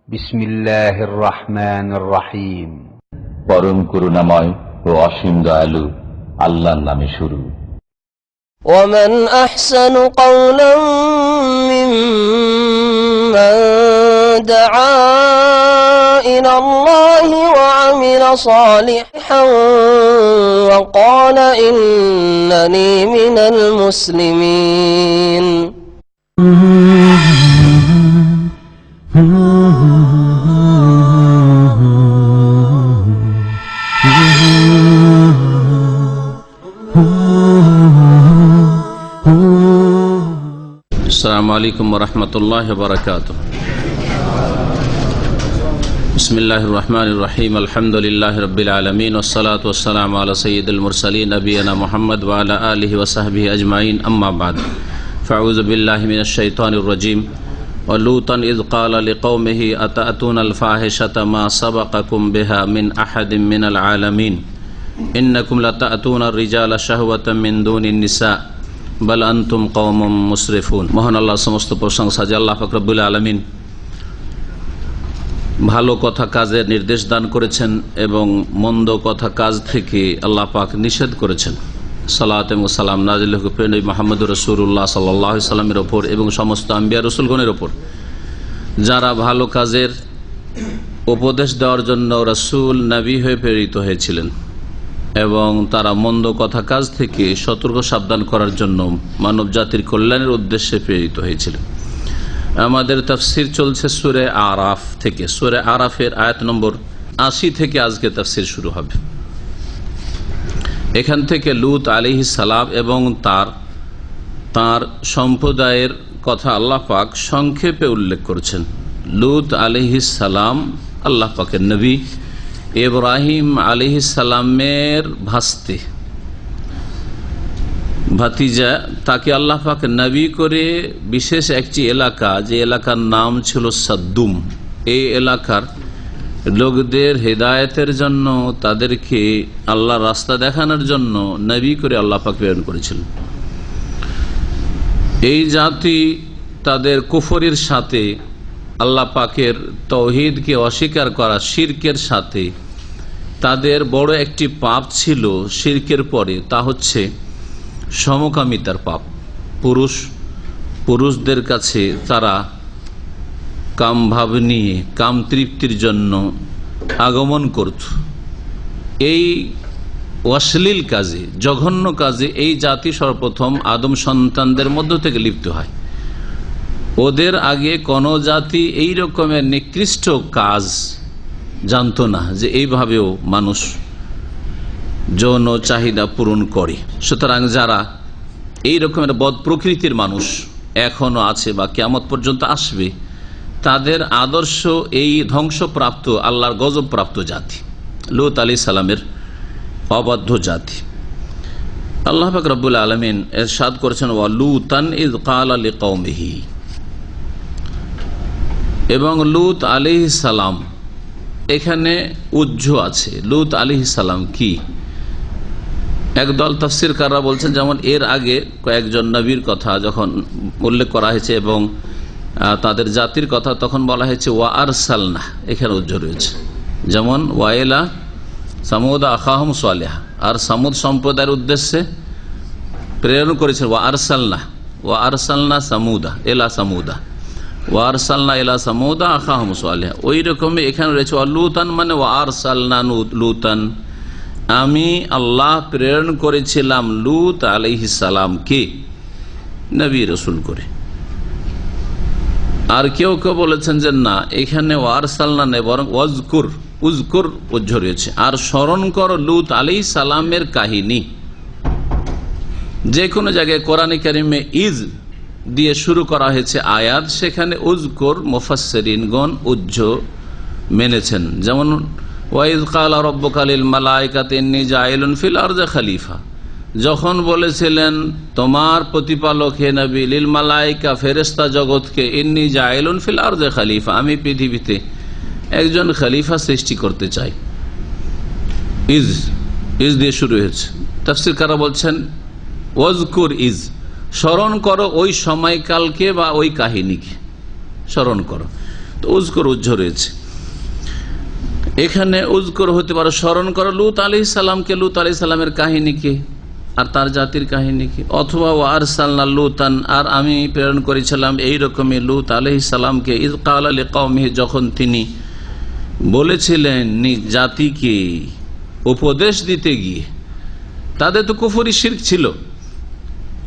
বিসমিল্লাহির রহমানির রহিম। পরম করুণাময় ও অসীম দয়ালু আল্লাহর নামে শুরু। ومن أحسن قولا ممن دعا إلى الله وعمل صالحا وقال إنني من المسلمين। আসসালামু আলাইকুম ওয়া রাহমাতুল্লাহি ওয়া বারাকাতুহু। বিসমিল্লাহির রহমানির রহিম। আলহামদুলিল্লাহি রাব্বিল আলামিন ওয়াস সালাতু ওয়াস সালামু আলা সাইয়্যিদিল মুরসালিন নবিয়িনা মুহাম্মদ ওয়া আলা আলিহি ওয়া সাহবিহি আজমাইন। আম্মা বা'দ। ফাউযু বিল্লাহি মিনাশ শাইতানির রাজীম। ওয়া লূতান ইয ক্বালা লিকওমিহি আতা'তুনাল ফাহিশাতা মা সাবাকাকুম বিহা মিন আহাদিন মিনাল আলামিন ইন্নাকুম লাতা'তুনার রিজালা শাহওয়াতাম মিন দুনিন নিসা বাল আনতুম কওমুম মুসরিফুন। মহান আল্লাহ সমস্ত প্রশংসা যে আল্লাহ পাক রব্বুল আলামিন ভালো কথা কাজের নির্দেশ দান করেছেন এবং মন্দ কথা কাজ থেকে আল্লাহ পাক নিষেধ করেছেন। সালাত এবং সালাম নাজিল হোক প্রিয় নবী মুহাম্মদুর রাসূলুল্লাহ সাল্লাল্লাহু আলাইহি সাল্লামের ওপর এবং সমস্ত আম্বিয়া রাসূলগণের ওপর যারা ভালো কাজের উপদেশ দেওয়ার জন্য রাসূল নবী হয়ে প্রেরিত হয়েছিলেন এবং তারা মন্দ কথা কাজ থেকে সতর্ক সাবধান করার জন্য মানব জাতির কল্যাণের উদ্দেশ্যে প্রেরিত হয়েছিলেন। আমাদের তাফসির চলছে সূরা আরাফ থেকে। সূরা আরাফের আয়াত নম্বর ৮০ থেকে আজকে তাফসির শুরু হবে। এখান থেকে লূত আলাইহিস সালাম এবং তার সম্প্রদায়ের কথা আল্লাহ পাক সংক্ষেপে উল্লেখ করেছেন। লূত আলাইহিস সালাম আল্লাহ পাকের নবী, ইব্রাহিম আলাইহিস সালামের ভাতিজা, তাকে আল্লাহ পাক নবী করে বিশেষ একটি এলাকা, যে এলাকার নাম ছিল সাদ্দুম, এই এলাকার লোকদের হেদায়েতের জন্য, তাদেরকে আল্লাহর রাস্তা দেখানোর জন্য নবী করে আল্লাহ পাক প্রেরণ করেছিলেন। এই জাতি তাদের কুফরির সাথে আল্লাহ পাকের তাওহীদকে অস্বীকার করা, শিরকের সাথে তাদের বড় একটি পাপ ছিল শিরকের পরে, তা হচ্ছে সমকামিতার পাপ। পুরুষদের কাছে তারা কাম ভাব নিয়ে কাম তৃপ্তির জন্য আগমন করত। এই অশ্লীল কাজে, জঘন্য কাজে এই জাতি সর্বপ্রথম আদম সন্তানদের মধ্য থেকে লিপ্ত হয়। ওদের আগে কোনো জাতি এই রকমের নিকৃষ্ট কাজ জানতো না, যে এইভাবেও মানুষ যৌন চাহিদা পূরণ করে। সুতরাং যারা এই রকমের বদ প্রকৃতির মানুষ এখনো আছে বা কিয়ামত পর্যন্ত আসবে, তাদের আদর্শ এই ধ্বংসপ্রাপ্ত, আল্লাহর গজবপ্রাপ্ত জাতি, লূত আলাইহিস সালামের অবাধ্য জাতি। আল্লাহ পাক রব্বুল আলামিন ইরশাদ করেছেন, ওয়া লূতান ইয ক্বালা লিকওমিহি, এবং লূত আলাইহিস সালাম এখানে উজ্জ আছে। লূত আলাইহিস সালাম কি? একদল তাফসীরকাররা বলছেন, যেমন এর আগে কয়েকজন নবীর কথা যখন উল্লেখ করা হয়েছে এবং তাদের জাতির কথা, তখন বলা হয়েছে ওয়া আরসালনা, এখানে উজ্জ রয়েছে। যেমন ওয়াইলা সামুদ আখাহুম সালেহ, আর সামুদ সম্প্রদায়ের উদ্দেশ্যে প্রেরণ করেছেন ওয়া আরসালনা সামুদা এলা সামুদা, ওয়া আরসালনা ইলা সামুদা আখাহুম সালেহ। ওই রকমই এখানে রয়েছে ওয়া লূতান, মানে ওয়া আরসালনা লূতান, আমি আল্লাহ প্রেরণ করেছিলাম লূত আলাইহিস সালামকে নবী রাসূল করে। আর কেউ কেউ বলেছেন যে না, এখানে ওয়া আরসালনা নেই, বরং উজকুর উজ্জ রয়েছে। আর স্মরণ করো লূত আলাইহিস সালামের কাহিনী। যে কোনো জায়গায় কোরআনে কারিমে ইজ দিয়ে শুরু করা হয়েছে আয়াত, সেখানে উজকুর মুফাসসিরিনগণ উজ্জ মেনেছেন। যেমন ওয়াইজ ক্বালা রাব্বুকা লিল মালাইকাতি ইন্নী জাইলুন ফিল আরদি খলিফা, যখন বলেছিলেন তোমার প্রতিপালক হে নবী, লিল মালাইকা ফেরেশতা জগৎকে, ইন্নী জাইলুন ফিল আরদি খলিফা, আমি পৃথিবীতে একজন খলিফা সৃষ্টি করতে চাই। ইজ দিয়ে শুরু হয়েছে। তাফসীরকাররা বলছেন ওয়াজকুর ইজ, স্মরণ করো ওই সময়কালকে বা ওই কাহিনীকে স্মরণ করো। তো তো উজকর উজ্জ্ব রয়েছে। এখানে উজকর হতে পারে স্মরণ করো লূত আলাইহিস সালামকে, লূত আলাইহিস সালামের কাহিনীকে আর তার জাতির কাহিনীকে, অথবা আরসালনা লূতান, আর আমি প্রেরণ করেছিলাম এইরকমই লূত আলাইহিস সালামকে, ইয ক্বালা লিকওমিহি, যখন তিনি বলেছিলেন নিজ জাতিকে উপদেশ দিতে গিয়ে। তাদের তো কুফরি শিরক ছিল,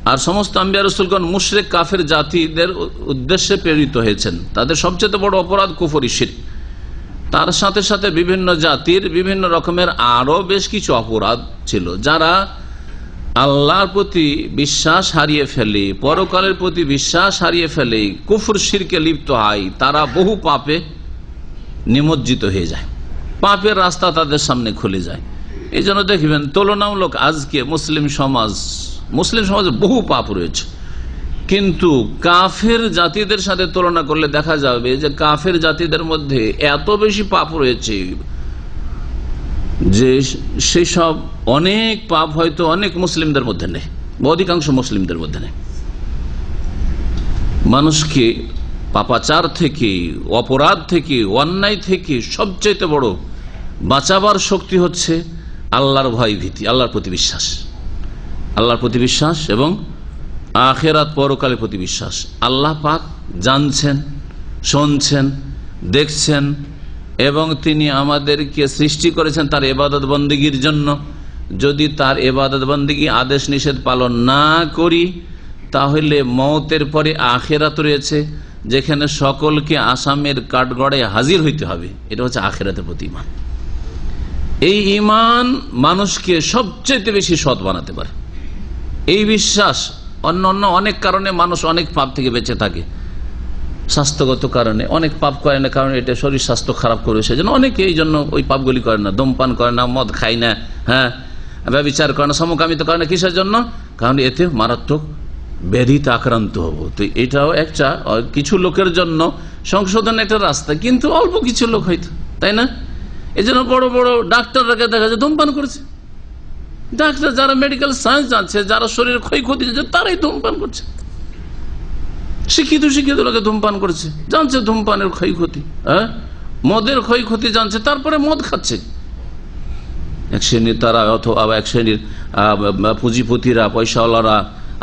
আর সমস্ত আম্বিয়া রাসূলগণ মুশরিক কাফের জাতিদের উদ্দেশ্যে প্রেরিত হয়েছেন। তাদের সবচেয়ে বড় অপরাধ কুফরি শিরক। তার সাথে সাথে বিভিন্ন জাতির বিভিন্ন রকমের আরো বেশ কিছু অপরাধ ছিল। যারা আল্লাহর প্রতি বিশ্বাস হারিয়ে ফেলে, পরকালের প্রতি বিশ্বাস হারিয়ে ফেলে, কুফর শিরকে লিপ্ত হয়, তারা বহু পাপে নিমজ্জিত হয়ে যায়, পাপের রাস্তা তাদের সামনে খুলে যায়। এই জন্য দেখবেন তুলনামূলক আজকে মুসলিম সমাজে বহু পাপ রয়েছে, কিন্তু কাফের জাতিদের সাথে তুলনা করলে দেখা যাবে যে কাফের জাতিদের মধ্যে এত বেশি পাপ রয়েছে যে সেই সব অনেক পাপ হয়তো অনেক মুসলিমদের মধ্যে নেই, অধিকাংশ মুসলিমদের মধ্যে নেই। মানুষকে পাপাচার থেকে, অপরাধ থেকে, অন্যায় থেকে সবচেয়ে বড় বাঁচাবার শক্তি হচ্ছে আল্লাহর ভয় ভীতি, আল্লাহর প্রতি বিশ্বাস, আল্লাহর প্রতি বিশ্বাস এবং আখিরাত পরকালের প্রতি বিশ্বাস। আল্লাহ পাক জানছেন, শুনছেন, দেখছেন এবং তিনি আমাদেরকে সৃষ্টি করেছেন তার ইবাদত বন্দেগীর জন্য। যদি তার ইবাদত বন্দেগী আদেশ নিষেধ পালন না করি তাহলে মওতের পরে আখিরাত রয়েছে, যেখানে সকলকে আসামের কাঠগড়ায় হাজির হইতে হবে। এটা হচ্ছে আখিরাতের প্রতি ঈমান। এই ঈমান মানুষকে সবচেয়ে বেশি সৎ বানাতে পারে। এই বিশ্বাস, অন্য অনেক কারণে মানুষ অনেক পাপ থেকে বেঁচে থাকে। স্বাস্থ্যগত কারণে অনেক পাপ করে না, কারণ এটা শরীর স্বাস্থ্য খারাপ করে, সেজন্য অনেকে এই জন্য ওই পাপগুলি করে না। ধূমপান করে না, মদ খায় না, হ্যাঁ, ব্যভিচার করে না, সমকামিতা করে না। কিসের জন্য? কারণ এতে মারাত্মক ব্যাধিতে আক্রান্ত হবো। তো এটাও একটা কিছু লোকের জন্য সংশোধনের একটা রাস্তা, কিন্তু অল্প কিছু লোক হয়তো, তাই না? এই জন্য বড় বড় ডাক্তাররাকে দেখা যায় ধূমপান করেছে। ডাক্তার যারা মেডিকেল সায়েন্স জানছে, যারা শরীরের ক্ষয়ক্ষতি জানছে, তারাই ধূমপান করছে। শিক্ষিত লোকে ধূমপান করছে, জানছে ধূমপানের ক্ষয়ক্ষতি, হ্যাঁ, মদের ক্ষয়ক্ষতি জানছে, তারপরে মদ খাচ্ছে। এক শ্রেণীর তারা, অথবা এক শ্রেণীর পুঁজিপতিরা, পয়সাওয়ালারা,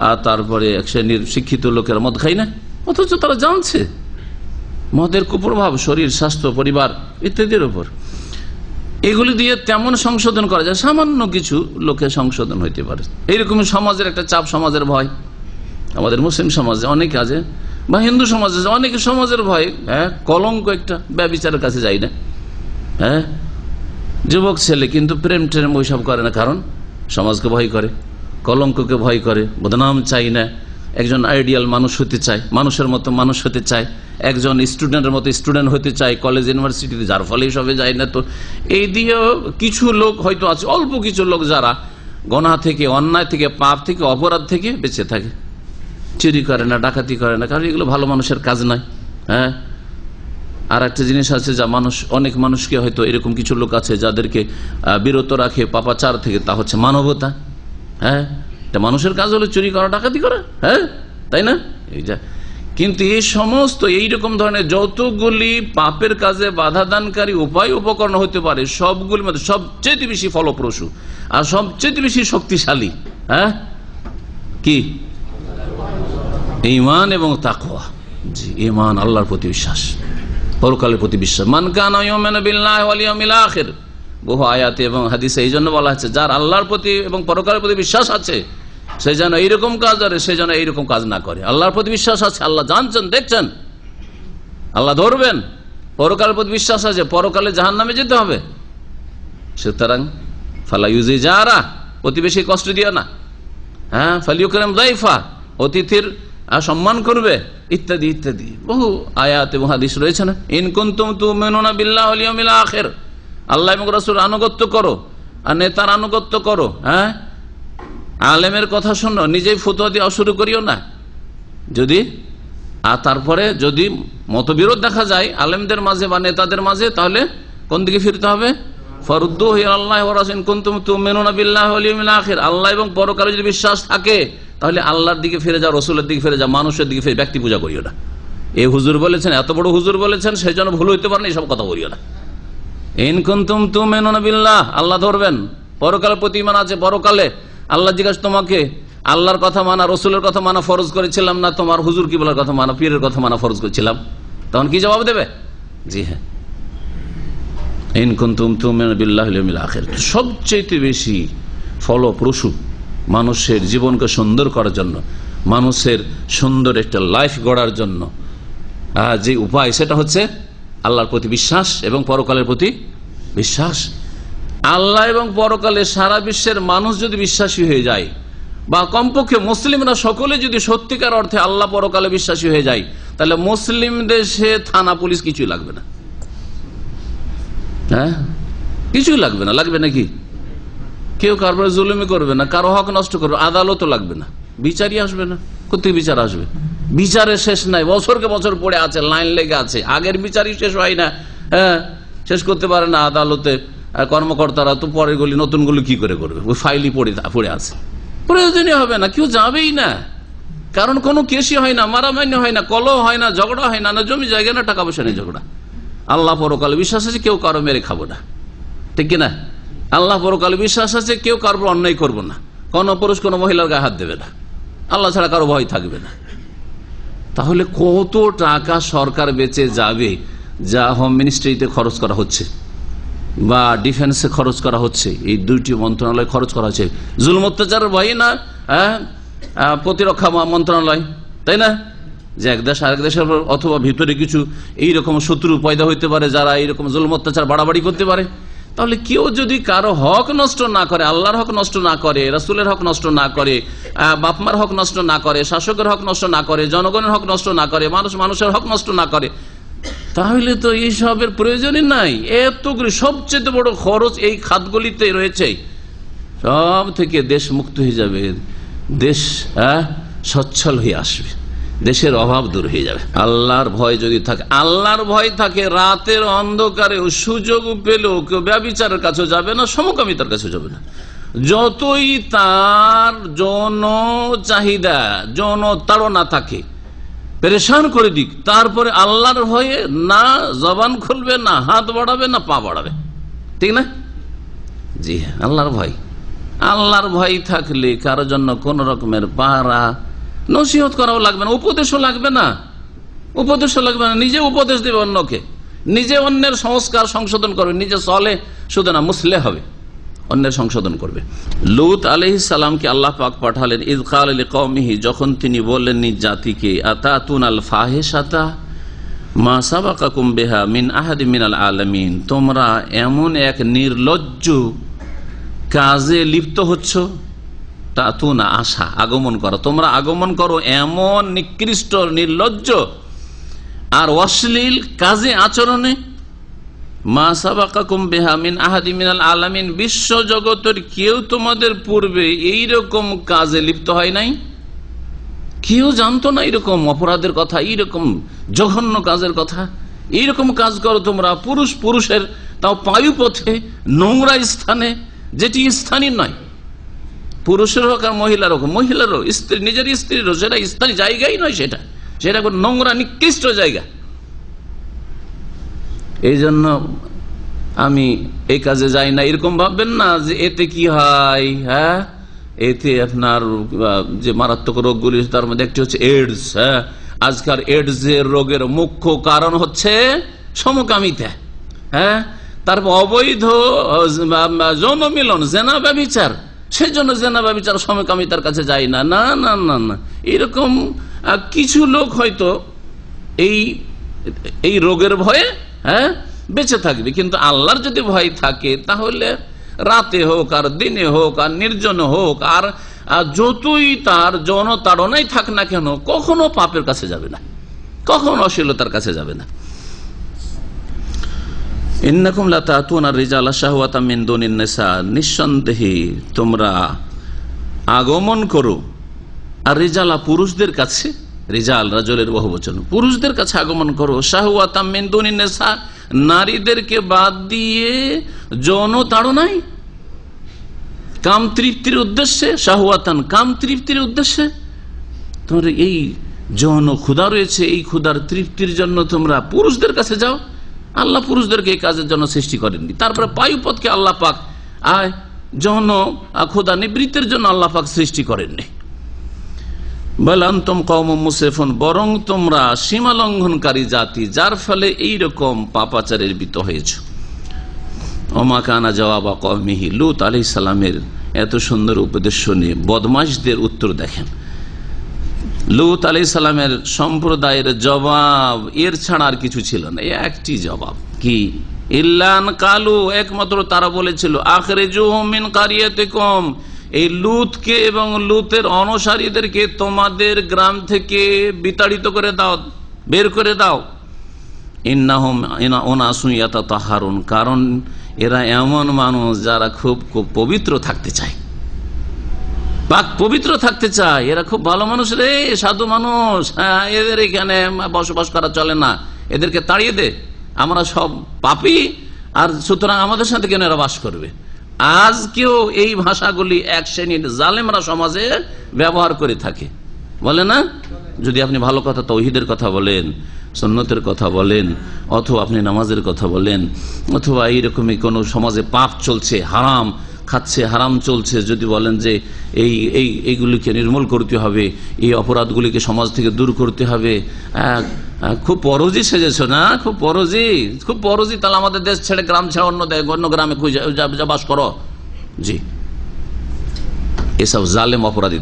আর তারপরে এক শ্রেণীর শিক্ষিত লোকেরা মদ খায় না, অথচ তারা জানছে মদের কুপ্রভাব শরীর, স্বাস্থ্য, পরিবার ইত্যাদির উপর। এগুলি দিয়ে তেমন সংশোধন করা যায়, সামান্য কিছু লোকে সংশোধন হইতে পারে। এইরকম সমাজের একটা চাপ, সমাজের ভয়, আমাদের মুসলিম সমাজে অনেক আছে, বা হিন্দু সমাজে অনেক সমাজের ভয়, হ্যাঁ, কলঙ্ক একটা, ব্যভিচারের কাছে যায় না, হ্যাঁ, যুবক ছেলে কিন্তু প্রেম টেম ওইসব করে না, কারণ সমাজকে ভয় করে, কলঙ্ককে ভয় করে, বদনাম চাই না। একজন আইডিয়াল মানুষ হতে চায়, মানুষের মতো মানুষ হতে চায়, একজন স্টুডেন্টের মতো স্টুডেন্ট হতে চায় কলেজ ইউনিভার্সিটিতে, যার ফলে সবে যায় না। তো এই দিয়ে কিছু লোক হয়তো আছে, অল্প কিছু লোক যারা গুনাহ থেকে, অন্যায় থেকে, পাপ থেকে, অপরাধ থেকে বেঁচে থাকে, চুরি করে না, ডাকাতি করে না, কারণ এগুলো ভালো মানুষের কাজ নয়। হ্যাঁ, আর একটা জিনিস আছে যা অনেক মানুষকে হয়তো এরকম কিছু লোক আছে যাদেরকে বিরত রাখে পাপাচার থেকে, তা হচ্ছে মানবতা। হ্যাঁ, এটা মানুষের কাজ হলো চুরি করা, ডাকাতি করা, হ্যাঁ, তাই না? এই যা, কিন্তু এই সমস্ত এইরকম ধরনের যতগুলি পাপের কাজে বাধা দানকারী উপায় উপকরণ হতে পারে, সবগুলির মধ্যে সবচেয়ে বেশি ফলপ্রসূ আর সবচেয়ে বেশি শক্তিশালী, হ্যাঁ, কি? ঈমান এবং তাকওয়া। জি, ঈমান, আল্লাহর প্রতি বিশ্বাস, পরকালের প্রতি বিশ্বাস। মান কানা ইউমিনু বিল্লাহি ওয়াল ইয়াউমিল আখির, বহু আয়াতে এবং হাদিসে এই জন্য বলা হচ্ছে, যার আল্লাহর প্রতি এবং পরকালের প্রতি বিশ্বাস আছে সে যেন এইরকম কাজ করে, সে যেন এইরকম কাজ না করে। আল্লাহর প্রতি বিশ্বাস আছে, আল্লাহ জানছেন, দেখছেন, আল্লাহ ধরবেন। পরকালের প্রতি বিশ্বাস আছে, পরকালে জাহান্নামে যেতে হবে, সুতরাং ফালা ইউজিজারা, প্রতিবেশী কষ্ট দিও না, হ্যাঁ, ফালিউকরিম যায়ফা, অতিথির সম্মান করবে, ইত্যাদি ইত্যাদি বহু আয়াত এবং হাদিস রয়েছে না। ইন কুনতুম তুমিনুনা বিল্লাহি ওয়াল ইয়াউমিল আখির, আল্লাহ এবং রাসূল আনুগত্য করো আর নেতার আনুগত্য করো, হ্যাঁ, আলেমের কথা শোনো, নিজেই ফতোয়া দেওয়া শুরু করিও না। যদি আর তারপরে যদি মতবিরোধ দেখা যায় আলেমদের মাঝে বা নেতাদের মাঝে, তাহলে কোন দিকে ফিরতে হবে? ফারুদ্দুহু ইলাল্লাহি ওয়া রাসূলিহি ইন কুনতুম তুমিনুনা বিল্লাহি ওয়াল ইয়াউমিল আখির, আল্লাহ এবং পরকালে যদি বিশ্বাস থাকে তাহলে আল্লাহর দিকে ফিরে যাও, রসুলের দিকে ফিরে যাও, মানুষের দিকে ফিরে, ব্যক্তি পূজা করিও না। এই হুজুর বলেছেন, এত বড় হুজুর বলেছেন, সেই জন্য ভুল হইতে পারেন, এইসব কথা বলিও না। ইন কুনতুম তুমিনুনা বিল্লাহ, আল্লাহ ধরবেন, পরকালের প্রতি ঈমান আছে। পরকালে আল্লাহ জিজ্ঞাসা তোমাকে আল্লাহর কথা মানা, রসুলের কথা মানা ফরজ করেছিলাম না তোমার হুজুর কি বলার কথা মানা, পীরের কথা মানা ফরজ করেছিলাম? তখন কি জবাব দেবে? জি হ্যাঁ। ইন কুনতুম তুমিনুনা বিল্লাহি ওয়াল ইয়াউমিল আখির। সবচেয়ে বেশি ফলপ্রসূ মানুষের জীবনকে সুন্দর করার জন্য, মানুষের সুন্দর একটা লাইফ গড়ার জন্য যে উপায়, সেটা হচ্ছে আল্লাহর প্রতি বিশ্বাস এবং পরকালের প্রতি বিশ্বাস। আল্লাহ এবং পরকালে সারা বিশ্বের মানুষ যদি বিশ্বাসী হয়ে যায়, বা কমপক্ষে মুসলিমরা সকলে যদি সত্যিকার অর্থে আল্লাহ পরকালে বিশ্বাসী হয়ে যায়, তাহলে মুসলিম দেশে থানা পুলিশ কিছুই লাগবে না। হ্যাঁ, কিছুই লাগবে না। লাগবে নাকি? কেউ কারোর জুলুমি করবে না, কারো হক নষ্ট করবে, আদালতও লাগবে না, বিচারই আসবে না। কোথায় বিচার আসবে? বিচারের শেষ নাই, বছরকে বছর পড়ে আছে, লাইন লেগে আছে, আগের বিচারই শেষ হয় না। হ্যাঁ, শেষ করতে পারে না আদালতে কর্মকর্তারা, তো পরের গুলি নতুনগুলো কি করে করবে? ওই ফাইলই পড়ে আছে, প্রয়োজনীয় হবে না, কেউ যাবেই না। কারণ কোনো কেসই হয় না, মারামারি হয় না, কলহ হয় না, ঝগড়া হয় না, না জমি জায়গা না টাকা পয়সা নেই ঝগড়া। আল্লাহ পরকালে বিশ্বাস আছে, কেউ কারো মেরে খাবো না, ঠিক কিনা? আল্লাহ পরকালে বিশ্বাস আছে, কেউ কারো অন্যায় করবো না, কোন পুরুষ কোন মহিলার গায়ে হাত দেবে না, আল্লাহ ছাড়া কারো ভয় থাকবে না। তাহলে কত টাকা সরকার বেঁচে যাবে যা হোম মিনিস্ট্রিতে খরচ করা হচ্ছে বা ডিফেন্সে খরচ করা হচ্ছে, এই দুইটি মন্ত্রণালয় খরচ করা হচ্ছে। জুলুম অত্যাচারের ভয় না প্রতিরক্ষা মন্ত্রণালয়, তাই না? যে এক দেশ আরেক দেশের অথবা ভিতরে কিছু এইরকম শত্রু পয়দা হইতে পারে যারা এইরকম জুলুম অত্যাচার বাড়াবাড়ি করতে পারে। তাহলে কেউ যদি কারো হক নষ্ট না করে, আল্লাহর হক নষ্ট না করে, রাসূলের হক নষ্ট না করে, বাপমার হক নষ্ট না করে, শাসকের হক নষ্ট না করে, জনগণের হক নষ্ট না করে, মানুষের হক নষ্ট না করে, তাহলে তো এইসবের প্রয়োজনই নাই। এতগুলি সবচেয়ে বড় খরচ এই খাতগুলিতে রয়েছে, সব থেকে দেশ মুক্ত হয়ে যাবে, দেশ সচ্ছল হয়ে আসবে, দেশের অভাব দূর হয়ে যাবে। আল্লাহর ভয় যদি থাকে, আল্লাহর ভয় থাকে, রাতের অন্ধকারে সুযোগ পেলেও কেউ ব্যভিচারের কাছে যাবে না, সমকামিতার কাছে যাবে না। যতই তার যৌন চাহিদা, যৌন তাড়না থাকে, পেরেশান করে দিক, তারপরে আল্লাহর ভয়ে না জবান খুলবে, না হাত বাড়াবে, না পা বাড়াবে, ঠিক না? জি হ্যাঁ, আল্লাহর ভয়। আল্লাহর ভয় থাকলে কারো জন্য কোন রকমের পাহারা নসিহত করাও লাগবে না, উপদেশও লাগবে না, উপদেশও লাগবে না। নিজে উপদেশ দেবে অন্যকে, নিজে অন্যের সংস্কার সংশোধন করবে, নিজে চলে শুধু না মুসলে হবে, অন্যের সংশোধন করবে। লূত আলাইহিস সালামকে আল্লাহ পাক পাঠালেন, ইয ক্বালা লিকওমিহি, যখন তিনি বললেন নিজ জাতিকে, আতাতুনাল ফাহিশাতা মা সাবাকাকুম বিহা মিন আহাদিম মিনাল আলামিন, তোমরা এমন এক নির্লজ্জ কাজে লিপ্ত হচ্ছ, তাতুনা আশা, আগমন করো, তোমরা আগমন করো এমন নিকৃষ্ট, নির্লজ্জ আর অশ্লীল কাজে, আচরণে, মা সাবাকাকুম বিহা মিন আহাদিম মিনাল আলামিন, বিশ্ব জগতের কেউ তোমাদের পূর্বে এইরকম কাজে লিপ্ত হয় নাই, কেউ জানতো না এরকম অপরাধের কথা, এইরকম জঘন্য কাজের কথা। এইরকম কাজ করো তোমরা, পুরুষের তাও পায়ু পথে, নোংরা স্থানে, যেটি স্থানীয় নয়, পুরুষের হোক আর মহিলার হোক, মহিলারও স্ত্রী, নিজের স্ত্রীরও, সেটা স্থানীয় জায়গাই নয়, সেটা নোংরা নিকৃষ্ট জায়গা। এই জন্য আমি এই কাজে যাই না, এরকম ভাববেন না যে এতে কি হয়। হ্যাঁ, এতে আপনার যে মারাত্মক রোগগুলি, তার মধ্যে একটি হচ্ছে এইডস। হ্যাঁ, আজকাল এইডস এর রোগের মুখ্য কারণ হচ্ছে সমকামিতা। হ্যাঁ, তারপর অবৈধ যৌন মিলন, জেনা ব্যভিচার, সেই জন্য জেনা ব্যভিচার সমকামিতার কাছে যায় না। না না না না, এরকম কিছু লোক হয়তো এই রোগের ভয়ে বেঁচে থাকবে, কিন্তু আল্লাহর যদি ভয় থাকে তাহলে রাতে হোক আর দিনে হোক আর নির্জন হোক আর যতই তার যৌন তাড়নাই থাক না কেন, কখনো পাপের কাছে যাবে না, কখনো অশ্লীলতার কাছে যাবে না। ইন্নাকুম লাতাতুনা রিজালা শাহওয়াতাম মিন দুনিন নিসা, নিঃসন্দেহে তোমরা আগমন করো, আর রিজালা পুরুষদের কাছে, রিজাল রাজলের বহুবচন, পুরুষদের কাছে আগমন করো, শাহওয়াতাম মিন দুনিন নিসা, নারীদেরকে বাদ দিয়ে যৌন তাড়নাই, কাম তৃপ্তির উদ্দেশ্যে, শাহওয়াতান কাম তৃপ্তির উদ্দেশ্যে তোমরা এই যৌন ক্ষুধা রয়েছে, এই ক্ষুধার তৃপ্তির জন্য তোমরা পুরুষদের কাছে যাও। আল্লাহ পুরুষদেরকে এই কাজের জন্য সৃষ্টি করেননি। তারপরে বায়ুপথকে আল্লাহ পাক যৌন ক্ষুধা নিবৃত্তির জন্য আল্লাহ পাক সৃষ্টি করেননি। বলান্তম কওম মুসরিফুন, বরং তোমরা সীমা লঙ্ঘনকারী জাতি, যার ফলে এইরকম পাপাচারের বিত হয়েছ। ওমা কানা জওয়াবা কওমিহি, লূত আলাইহিস সালামের এত সুন্দর উপদেশ শুনে বদমাশদের উত্তর দেখেন। লূত আলাইহিস সালামের সম্প্রদায়ের জবাব এর ছাড়া আর কিছু ছিল না। একটি জবাব কি? ইল্লান কালু, একমাত্র তারা বলেছিল, আখরিজুহুম মিন কারিয়াতিকুম, এই লূতকে এবং লূতের অনুসারীদেরকে তোমাদের গ্রাম থেকে বিতাড়িত করে দাও, বের করে দাও। ইন্নাহুম উনাসুন ইয়াতাতাহহারুন, কারণ এরা এমন মানুষ যারা খুব পবিত্র থাকতে চায়, পাক পবিত্র থাকতে চায়। এরা খুব ভালো মানুষ রে, সাধু মানুষ, এদের এখানে বসবাস করা চলে না, এদেরকে তাড়িয়ে দে, আমরা সব পাপী, আর সুতরাং আমাদের সাথে কেন এরা বাস করবে। আজকেও এই ভাষাগুলি এক শ্রেণীর জালেমরা সমাজে ব্যবহার করে থাকে, বলে না? যদি আপনি ভালো কথা, তৌহিদের কথা বলেন, সুন্নতের কথা বলেন, অথবা আপনি নামাজের কথা বলেন, অথবা এইরকমই কোনো সমাজে পাপ চলছে, হারাম খাচ্ছে, হারাম চলছে, যদি বলেন যে এইগুলিকে নির্মূল করতে হবে, এই অপরাধগুলিকে সমাজ থেকে দূর করতে হবে, খুব পরজি সেজেছ না, খুব পরজি, তাহলে আমাদের দেশ ছেড়ে, গ্রাম ছেড়ে অন্য গ্রামে বাস করো। জি, এসব জালেম অপরাধী,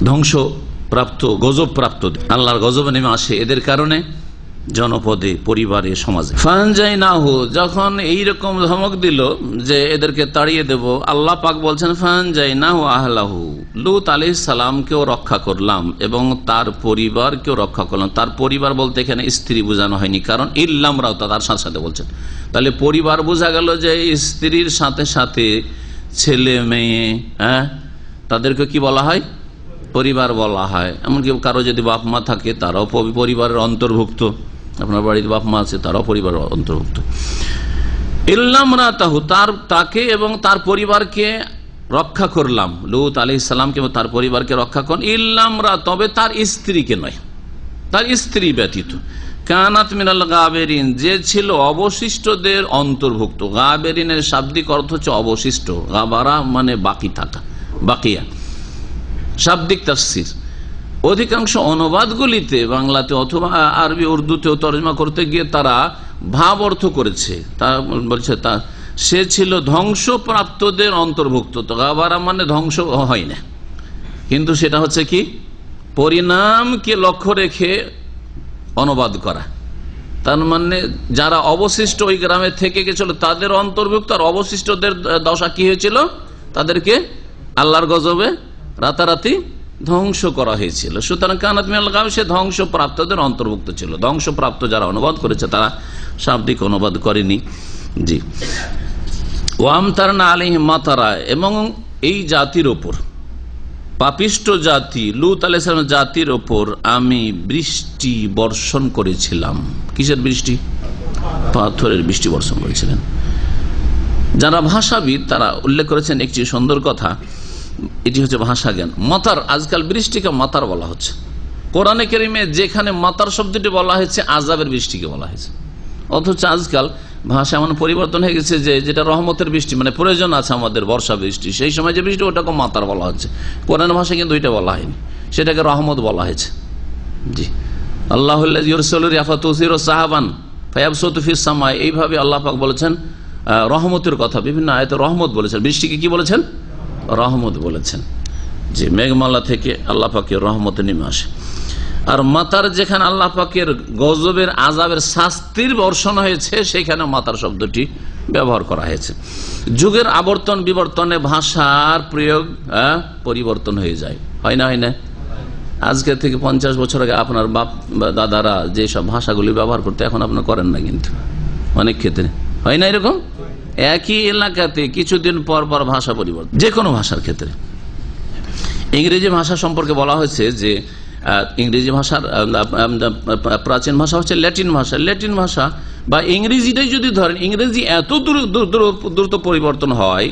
ধ্বংসপ্রাপ্ত, গজব প্রাপ্ত, আল্লাহর গজব নেমে আসে এদের কারণে জনপদে, পরিবারে, সমাজে। ফানজাইনাহু, যখন এইরকম ধমক দিল যে এদেরকে তাড়িয়ে দেব, আল্লাহ পাক বলছেন ফানজাইনাহু আহলাহু, লূত আলাইহিস সালামকেও রক্ষা করলাম এবং তার পরিবারকেও রক্ষা করলাম। তার পরিবার বলতে এখানে স্ত্রী বোঝানো হয়নি, কারণ ইল্লামরাও, তার সাথে সাথে বলছেন। তাহলে পরিবার বোঝা গেল যে স্ত্রীর সাথে সাথে ছেলে মেয়ে, তাদেরকে কি বলা হয়? পরিবার বলা হয়। এমনকি কারো যদি বাপ মা থাকে তারাও পরিবারের অন্তর্ভুক্ত, আপনার বাড়িতে বাপ মা আছে তারাও পরিবারের অন্তর্ভুক্ত। ইল্লামরাতাহু, তাকে এবং তার পরিবারকে রক্ষা করলাম, লূত আলাইহিস সালামকে এবং তার পরিবারকে রক্ষা করলাম। ইল্লামরা, তবে তার স্ত্রীকে নয়, তার স্ত্রী ব্যতীত। কানাত মিনাল গাবেরিন, যে ছিল অবশিষ্টদের অন্তর্ভুক্ত। গাবেরিনের শাব্দিক অর্থ হচ্ছে অবশিষ্ট, গাবারা মানে বাকি থাকা, বাকিয়া, শাব্দিক তাফসীর। অধিকাংশ অনুবাদগুলিতে বাংলাতে অথবা আরবি উর্দুতেও তর্জমা করতে গিয়ে তারা ভাব অর্থ করেছে, তা বলছে তা সে ছিল ধ্বংসপ্রাপ্তদের অন্তর্ভুক্ত। তো গাবারা মানে ধ্বংস হয় না, কিন্তু সেটা হচ্ছে কি পরিণামকে লক্ষ্য রেখে অনুবাদ করা। তার মানে যারা অবশিষ্ট ওই গ্রামে থেকে গেছিল তাদের অন্তর্ভুক্ত, আর অবশিষ্টদের দশা কি হয়েছিল? তাদেরকে আল্লাহর গজবে রাতারাতি ধ্বংস করা হয়েছিল। সুতরাং কানাত মিনাল গাব, সে ধ্বংসপ্রাপ্তদের অন্তর্ভুক্ত ছিল। ধ্বংসপ্রাপ্ত যারা অনুবাদ করেছে তারা শাব্দিক অনুবাদ করেনি। জি, ওয়ামতারনা আলাইহিম মাতারা, এবং এই জাতির ওপর, পাপিষ্ট জাতি লূত আলাইহিস সালামের জাতির ওপর আমি বৃষ্টি বর্ষণ করেছিলাম। কিসের বৃষ্টি? পাথরের বৃষ্টি বর্ষণ করেছিলেন। যারা ভাষাবিদ তারা উল্লেখ করেছেন একটি সুন্দর কথা, এটি হচ্ছে ভাষা জ্ঞান। মাতার, আজকাল বৃষ্টিকে মাতার বলা হচ্ছে। কোরআনে কারিমে যেখানে মাতার শব্দটি বলা হয়েছে আযাবের বৃষ্টিকে বলা হয়েছে, অথচ আজকাল ভাষা এমন পরিবর্তন হয়ে গেছে যে যেটা রহমতের বৃষ্টি, মানে প্রয়োজন আছে আমাদের বর্ষা বৃষ্টি, সেই সময় যে বৃষ্টি ওটাকে মাতার বলা হচ্ছে। কোরআন ভাষায় কিন্তু ওইটা বলা হয়নি, সেটাকে রহমত বলা হয়েছে। জি, আল্লাহুল্লাযী ইউরসিলু রিয়াহা তুসিরু সাহাবান ফায়াবসুতু ফিস সামা, এইভাবে আল্লাহ পাক বলেছেন রহমতের কথা, বিভিন্ন আয়াতে রহমত বলেছেন, বৃষ্টিকে কি বলেছেন? রহমত বলেছেন। যে মেঘমালা থেকে আল্লাহ পাকের রহমত নেমে আসে। আর মাতার যেখানে আল্লাহ পাকের গজবের, আযাবের, শাস্তির বর্ষণ হয়েছে সেখানে মাতার শব্দটি ব্যবহার করা হয়েছে। যুগের আবর্তন বিবর্তনে ভাষার প্রয়োগ পরিবর্তন হয়ে যায়, হয় না? হয় না? আজকে থেকে 50 বছর আগে আপনার বাপ দাদারা যেসব ভাষাগুলি ব্যবহার করতে এখন আপনার করেন না, কিন্তু অনেক ক্ষেত্রে হয় না এরকম? একই এলাকাতে কিছুদিন পর পর ভাষা পরিবর্তন, যে কোনো ভাষার ক্ষেত্রে। ইংরেজি ভাষা সম্পর্কে বলা হয়েছে যে ইংরেজি ভাষার প্রাচীন ভাষা হচ্ছে ল্যাটিন ভাষা। ল্যাটিন ভাষা বা ইংরেজিটাই যদি ধরেন, ইংরেজি এত দ্রুত পরিবর্তন হয়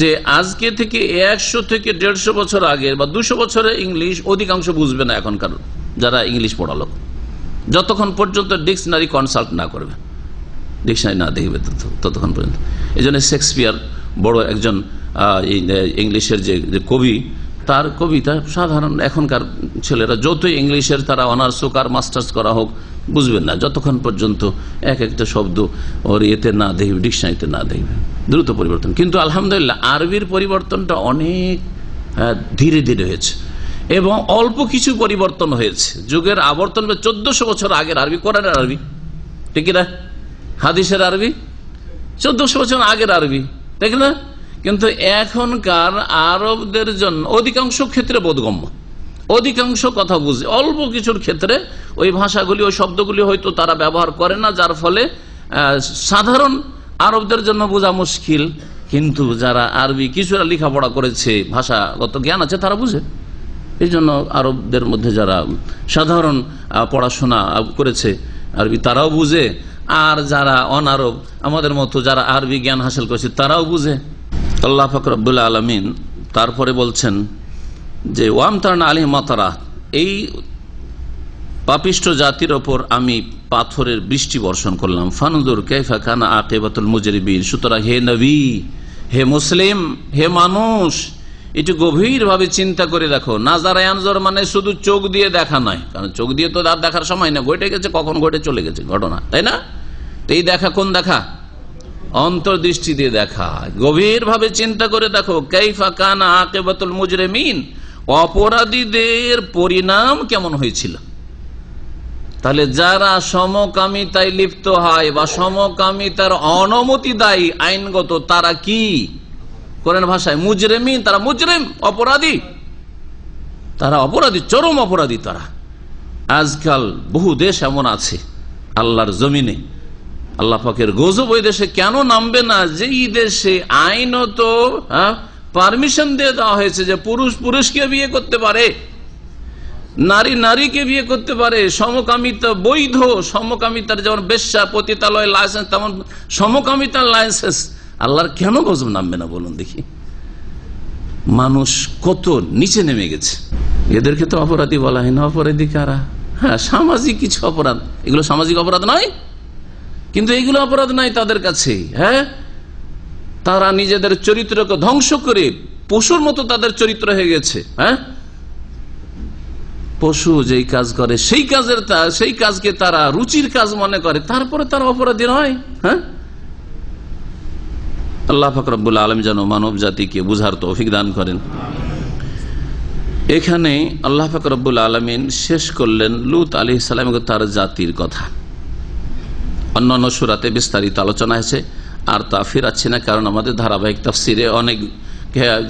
যে আজকে থেকে 100 থেকে 150 বছর আগে বা 200 বছরের ইংলিশ অধিকাংশ বুঝবে না এখনকার যারা ইংলিশ পড়া লোক, যতক্ষণ পর্যন্ত ডিকশনারি কনসাল্ট না করবে, ডিকশনারি না দেখবে ততক্ষণ পর্যন্ত। এই জন্য শেক্সপিয়ার বড় একজন ইংলিশের যে কবি, তার কবিতা সাধারণ এখনকার ছেলেরা যতই ইংলিশের তারা অনার্স হোক আর মাস্টার্স করা হোক বুঝবেন না, যতক্ষণ পর্যন্ত এক একটা শব্দ ওর এতে না দেখবে, ডিকশনারিতে না দেখবে। দ্রুত পরিবর্তন, কিন্তু আলহামদুলিল্লাহ আরবির পরিবর্তনটা অনেক ধীরে ধীরে হয়েছে এবং অল্প কিছু পরিবর্তন হয়েছে। যুগের আবর্তন 1400 বছর আগের আরবি, কোরআনের আরবি, ঠিক না, হাদিসের আরবি 1400 বছর আগের আরবি, ঠিক না। কিন্তু এখনকার আরবদের জন্য অধিকাংশ ক্ষেত্রে বোধগম্য, অধিকাংশ কথা বুঝে, অল্প কিছুর ক্ষেত্রে ওই ভাষাগুলি ওই শব্দগুলি হয়তো তারা ব্যবহার করে না, যার ফলে সাধারণ আরবদের জন্য বোঝা মুশকিল। কিন্তু যারা আরবি কিছুটা লেখাপড়া করেছে, ভাষাগত জ্ঞান আছে, তারা বুঝে। এই জন্য আরবদের মধ্যে যারা সাধারণ পড়াশোনা করেছে আরবি, তারাও বুঝে, আর যারা অনারব আমাদের মতো যারা আরবি জ্ঞান হাসিল করেছে তারাও বুঝে। আল্লাহ পাক রব্বুল আলামিন তারপরে বলছেন যে ওয়ামতারনা আলাইহিম মাতারা, এই পাপিষ্ঠ জাতির ওপর আমি পাথরের বৃষ্টি বর্ষণ করলাম। ফানজুর কাইফা কানা আকিবাতুল মুজরিমিন। সুতরাং হে নবী, হে মুসলিম, হে মানুষ, একটু গভীর ভাবে চিন্তা করে দেখো। নাজারা ইয়ানজুর মানে শুধু চোখ দিয়ে দেখা নয়, কারণ চোখ দিয়ে তো আর দেখার সময় না, ঘটে গেছে কখন ঘটে চলে গেছে ঘটনা, তাই না। তো এই দেখা কোন দেখা? অন্তর্দৃষ্টি দিয়ে দেখা। গভীর ভাবে চিন্তা করে দেখো, কাইফা কানা আকিবাতুল মুজরিমিন, অপরাধীদের পরিণাম কেমন হয়েছিল। তাহলে যারা সমকামিতায় লিপ্ত হয় বা সমকামিতার অনুমতি দেয় আইনগত, তারা কি কোরআন ভাষায় মুজরিমিন, তারা মুজরিম, অপরাধী, তারা অপরাধী, চরম অপরাধী তারা। আজকাল বহু দেশ এমন আছে আল্লাহর জমিনে, আল্লাহ পাকের গজব ওই দেশে কেন নামবে না, যে এই দেশে আইনত পারমিশন দিয়ে দেওয়া হয়েছে যে পুরুষ পুরুষকে বিয়ে করতে পারে, নারী নারীকে বিয়ে করতে পারে, সমকামিতা বৈধ, সমকামিতার যেমন বেশ্যা পতিতালয় লাইসেন্স তেমন সমকামিতার লাইসেন্স। আল্লাহর কেন গজব নামবে না বলুন দেখি। মানুষ কত নিচে নেমে গেছে। এদেরকে তো অপরাধী বলা হয় না, অপরাধী কারা? হ্যাঁ, সামাজিক কিছু অপরাধ, এগুলো সামাজিক অপরাধ নয়, কিন্তু এগুলো অপরাধ নাই তাদের কাছে। হ্যাঁ, তারা নিজেদের চরিত্রকে ধ্বংস করে পশুর মতো তাদের চরিত্র হয়ে গেছে। হ্যাঁ, পশু যেই কাজ করে সেই কাজকে তারা রুচির কাজ মনে করে, তারপরে তারা অপরাধী নয়। হ্যাঁ, আল্লাহ পাক রব্বুল আলামিন যেন মানব জাতিকে বুঝার তৌফিক দান করেন। এখানে আল্লাহ পাক রব্বুল আলামিন শেষ করলেন লূত আলাইহিস সালাম এবং তার জাতির কথা। অন্যান্য সূরাতে বিস্তারিত আলোচনা হয়েছে, আর তা ফিরাচ্ছি না, কারণ আমাদের ধারাবাহিক তাফসিরে অনেক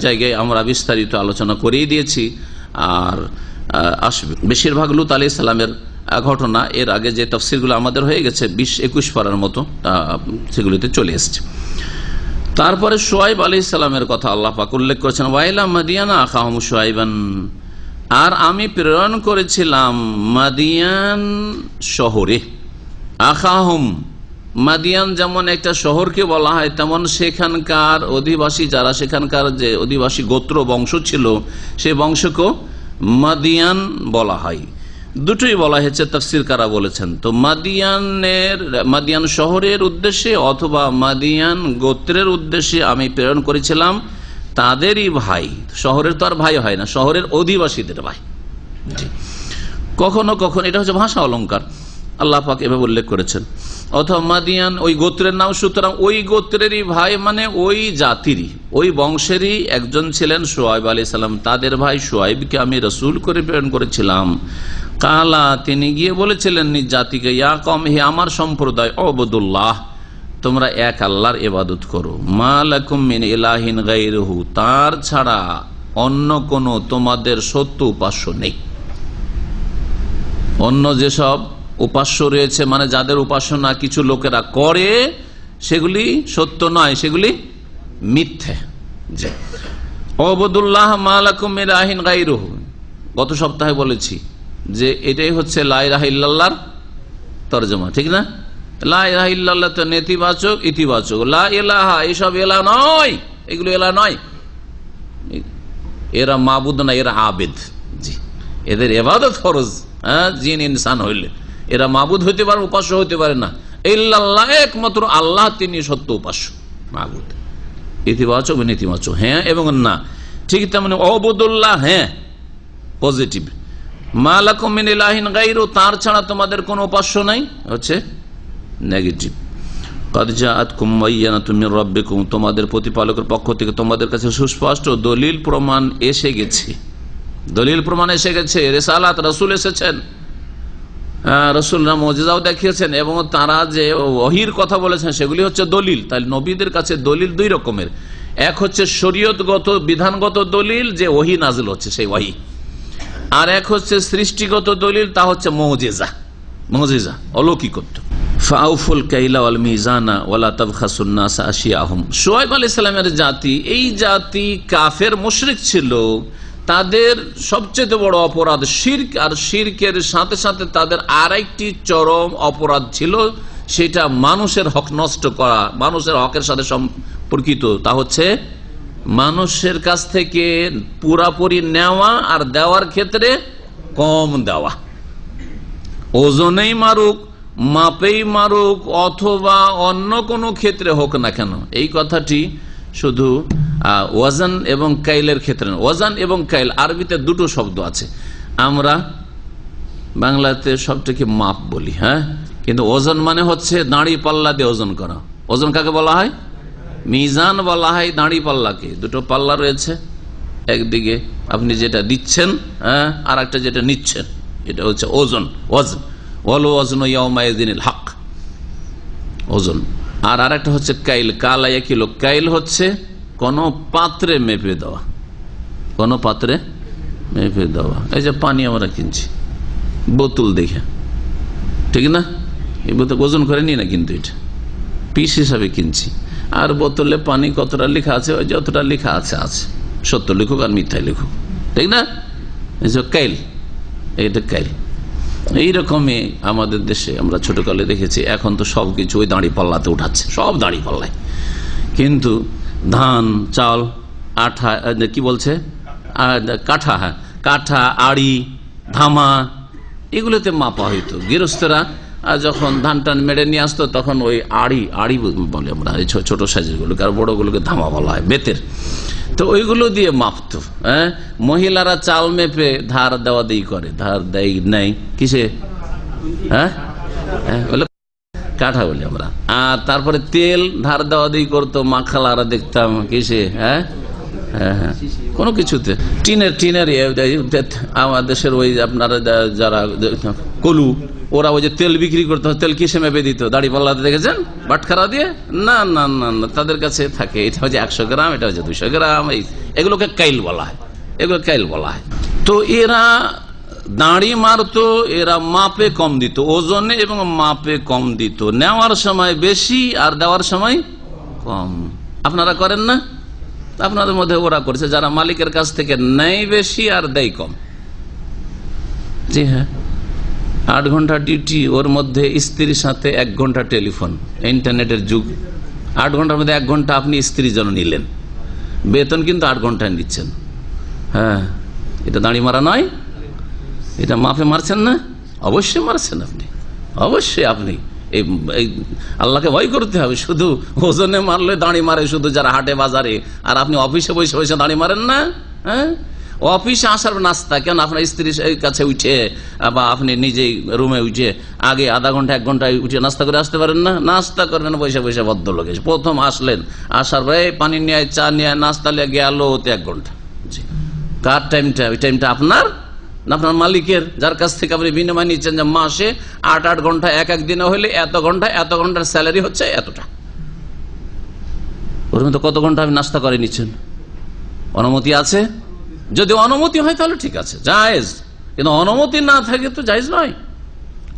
জায়গায় আমরা বিস্তারিত আলোচনা করেই দিয়েছি, আর আসবে। বেশিরভাগ লূত আলাইহিস সালামের ঘটনা এর আগে যে তাফসিরগুলো আমাদের হয়ে গেছে 20-21 পারার মতো, সেগুলিতে চলে এসছে। তারপরে শুআয়ব আলাইহিস সালামের কথা আল্লাহ পাক উল্লেখ করেছেন, ওয়াইলা মাদিয়ানা আখাহুম শুআইবান, আর আমি প্রেরণ করেছিলাম মাদিয়ান শহরে। আখাহুম, মাদিয়ান যেমন একটা শহরকে বলা হয়, তেমন সেখানকার অধিবাসী যারা, সেখানকার যে অধিবাসী গোত্র বংশ ছিল, সে বংশকেও মাদিয়ান বলা হয়। দুটোই বলা হয়েছে, তাফসীরকাররা বলেছেন। তো মাদিয়ান শহরের উদ্দেশ্যে অথবা মাদিয়ান গোত্রের উদ্দেশ্যে আমি প্রেরণ করেছিলাম তাদেরই ভাই। শহরের তো আর ভাই হয় না, শহরের অধিবাসীদের ভাই। কখনো কখনো এটা হচ্ছে ভাষা অলংকার, আল্লাহ পাক এভাবে উল্লেখ করেছেন। অথবা মাদিয়ান ওই গোত্রের নাম, সুতরাং ওই গোত্রেরই ভাই মানে ওই জাতিরই, ওই বংশেরই একজন ছিলেন শুআয়ব আলাইহিস সালাম। তাদের ভাই শুআয়বকে আমি রাসূল করে প্রেরণ করেছিলাম। কালা, তিনি গিয়ে বলেছিলেন নিজ জাতিকে, ইয়া কওম, হে আমার সম্প্রদায়, উবুদুল্লাহ, তোমরা এক আল্লাহর ইবাদত করো, মা লাকুম মিন ইলাহিন গায়রুহু, তার ছাড়া অন্য কোন তোমাদের সত্য উপাস্য নেই। অন্য যেসব উপাস্য রয়েছে, মানে যাদের উপাসনা কিছু লোকেরা করে, সেগুলি সত্য নয়, সেগুলি মিথ্যে। জি, উবুদুল্লাহ মা লাকুম মিন ইলাহিন গায়রুহু, গত সপ্তাহে বলেছি যে এটাই হচ্ছে লা ইলাহা ইল্লাল্লাহর তরজমা, ঠিক না? লা ইলাহা ইল্লাল্লাহ তো নেতিবাচক ইতিবাচক, লা ইলাহা এসব এলা নয়, এগুলো এলা নয়, এরা মাবুদ না, এরা আবেদ। জি, এদের ইবাদত ফরজ, জিন ইনসান হইলে এরা মাবুদ হইতে পারে, উপাস্য হইতে পারে না। ইল্লাল্লাহ, একমাত্র আল্লাহ, তিনি সত্য উপাস্য মাবুদ। ইতিবাচক নেতিবাচক, হ্যাঁ এবং না। ঠিক তেমনি অবুদুল্লাহ, হ্যাঁ পজিটিভ। মা লাকুম মিন ইলাহিন গায়রু, তার ছাড়া তোমাদের কোনো উপাস্য নাই, হচ্ছে নেগেটিভ। ক্বাদ জাআতকুম বায়্যিনাতুম মির রাব্বিকুম, তোমাদের প্রতিপালকের পক্ষ থেকে তোমাদের কাছে সুস্পষ্ট দলিল প্রমাণ এসে গেছে। দলিল প্রমাণ এসে গেছে, রিসালাত, রাসূল এসেছেন, রাসূলরা মুজিজাও দেখিয়েছেন, এবং তারা যে ওহীর কথা বলেছেন সেগুলি হচ্ছে দলিল। তাহলে নবীদের কাছে দলিল দুই রকমের, এক হচ্ছে শরীয়তগত বিধানগত দলিল, যে ওহী নাজিল হচ্ছে সেই ওহী, আর এক হচ্ছে সৃষ্টিগত দলিল, তা হচ্ছে মুজিজা, মুজিজা অলৌকিকত্ব। ফাউফুল কাইলা ওয়াল মিজানা ওয়ালা তাবখাসুন নাস আশিয়াহুম। শুআয়ব আলাইহিস সালামের জাতি, এই জাতি কাফের মুশরিক ছিল, তাদের সবচেয়ে বড় অপরাধ শিরক, আর শিরকের সাথে সাথে তাদের আরেকটি চরম অপরাধ ছিল, সেটা মানুষের হক নষ্ট করা, মানুষের হকের সাথে সম্পর্কিত। তা হচ্ছে মানুষের কাছ থেকে পুরাপুরি নেওয়া আর দেওয়ার ক্ষেত্রে কম দেওয়া। ওজনেই মারুক, মাপেই মারুক, অথবা অন্য কোনো ক্ষেত্রে হোক না কেন, এই কথাটি শুধু ওয়াজান এবং কাইলের ক্ষেত্রে। ওয়াজান এবং কাইল আরবিতে দুটো শব্দ আছে, আমরা বাংলাতে সবটাকে মাপ বলি, হ্যাঁ, কিন্তু ওজন মানে হচ্ছে দাঁড়ি পাল্লা দিয়ে ওজন করা। ওজন কাকে বলা হয়? মিজান বলা হয় দাঁড়ি পাল্লাকে। দুটো পাল্লা রয়েছে, একদিকে আপনি যেটা দিচ্ছেন, হ্যাঁ, আর একটা যেটা নিচ্ছেন, এটা হচ্ছে ওজন, ওয়াজন। ওয়াল ওয়াজনু ইয়াউমাইযিনিল হক, ওজন। আর আরেকটা হচ্ছে কাইল, কালায়া কিলো। কাইল হচ্ছে কোন পাত্রে মেপে দেওয়া, কোন পাত্রে মেপে দেওয়া। এই যে পানি আমরা কিনছি বোতল দেখে, ঠিক না, এই বোতল ওজন করে নি না, কিন্তু এটা পিস হিসাবে কিনছি, আর বোতলে পানি কতটা লেখা আছে, ওই যতটা লেখা আছে আছে, সত্য লিখুক আর মিথ্যাই লিখুক, ঠিক না, এই যে কাইল, এটা কাইল। এইরকমই আমাদের দেশে আমরা ছোটকালে দেখেছি, এখন তো সবকিছু ওই দাঁড়ি পাল্লাতে উঠাচ্ছে, সব দাঁড়ি পাল্লায়। কিন্তু ধান, চাল, আঠা, কি বলছে, কাঠা, হ্যাঁ কাঠা, আড়ি, ধামা, এগুলোতে মাপা হইতো। গৃহস্থরা যখন ধান টান মেরে নিয়ে আসতো, তখন ওই আড়ি বলে আমরা, এই ছোট সাইজের গুলোকে, আর বড়গুলোকে ধামা বলা হয়, বেতের। তো ওইগুলো দিয়ে মাপতো। হ্যাঁ, মহিলারা চাল মেপে ধার দেওয়া দিই করে, ধার দেয় নাই কিসে, হ্যাঁ কাঠা বলি আমরা। আর তারপরে তেল ধার দেওয়া দিই করতো মাখালারা, দেখতাম কিসে, হ্যাঁ হ্যাঁ হ্যাঁ কোনো কিছুতে। টিনের আমার দেশের ওই আপনারা যারা কলু, ওরা ওই যে তেল বিক্রি করতে, তেল কিসে মেপে দিত, দাড়ি পাল্লাতে দেখেছেন, বাটখারা দিয়ে? না না না না, তাদের কাছে থাকে, এটা হচ্ছে 100 গ্রাম, এটা হচ্ছে 200 গ্রাম, এগুলোকে কাইল বলা হয়, এগুলো কাইল বলা হয়। তো এরা দাঁড়ি মারতো, এরা মাপে কম দিত, ওজনে এবং মাপে কম দিত, নেওয়ার সময় বেশি আর দেওয়ার সময় কম। আপনারা করেন না? আপনাদের মধ্যে ওরা করছে, যারা মালিকের কাছ থেকে নেয় বেশি আর দেয় কম। জি হ্যাঁ, 8 ঘন্টা ডিউটি, ওর মধ্যে স্ত্রীর সাথে 1 ঘন্টা টেলিফোন, ইন্টারনেটের যুগ। 8 ঘন্টার মধ্যে 1 ঘন্টা আপনি স্ত্রীর জন্য নিলেন, বেতন কিন্তু 8 ঘন্টায় নিচ্ছেন। হ্যাঁ, এটা দাঁড়ি মারা নয়, এটা মাপে মারছেন না? অবশ্যই মারছেন আপনি, অবশ্যই। আপনি এই আল্লাহকে ভয় করতে হবে। শুধু ওজনে মারলে দাঁড়ি মারে শুধু যারা হাটে বাজারে, আর আপনি অফিসে বসে বসে দাঁড়ি মারেন না। হ্যাঁ, অফিসে আসার নাস্তা কেন আপনার স্ত্রীর কাছে উঠে বা আপনি নিজেই রুমে উঠে আগে আধা ঘন্টা 1 ঘন্টায় উঠে নাস্তা করে আসতে পারেন না? নাস্তা করবেন বসে বসে, ভদ্রলোক এসে প্রথম আসলেন, আসার পরে পানি নিয়ে, চা নিয়ে, নাস্তা নিয়ে গেল, ওতে 1 ঘন্টা। কার টাইমটা? ওই টাইমটা আপনার না আপনার মালিকের, যার কাছ থেকে আপনি বিনিময় নিচ্ছেন যে মাসে 8 ঘন্টা, এক দিনে হলে এত ঘন্টার স্যালারি হচ্ছে এতটা। ওর মধ্যে কত ঘন্টা আপনি নাস্তা করে নিচ্ছেন? অনুমতি আছে? যদি অনুমতি হয় তাহলে ঠিক আছে, জায়েজ, কিন্তু অনুমতি না থাকে তো জায়েজ নয়।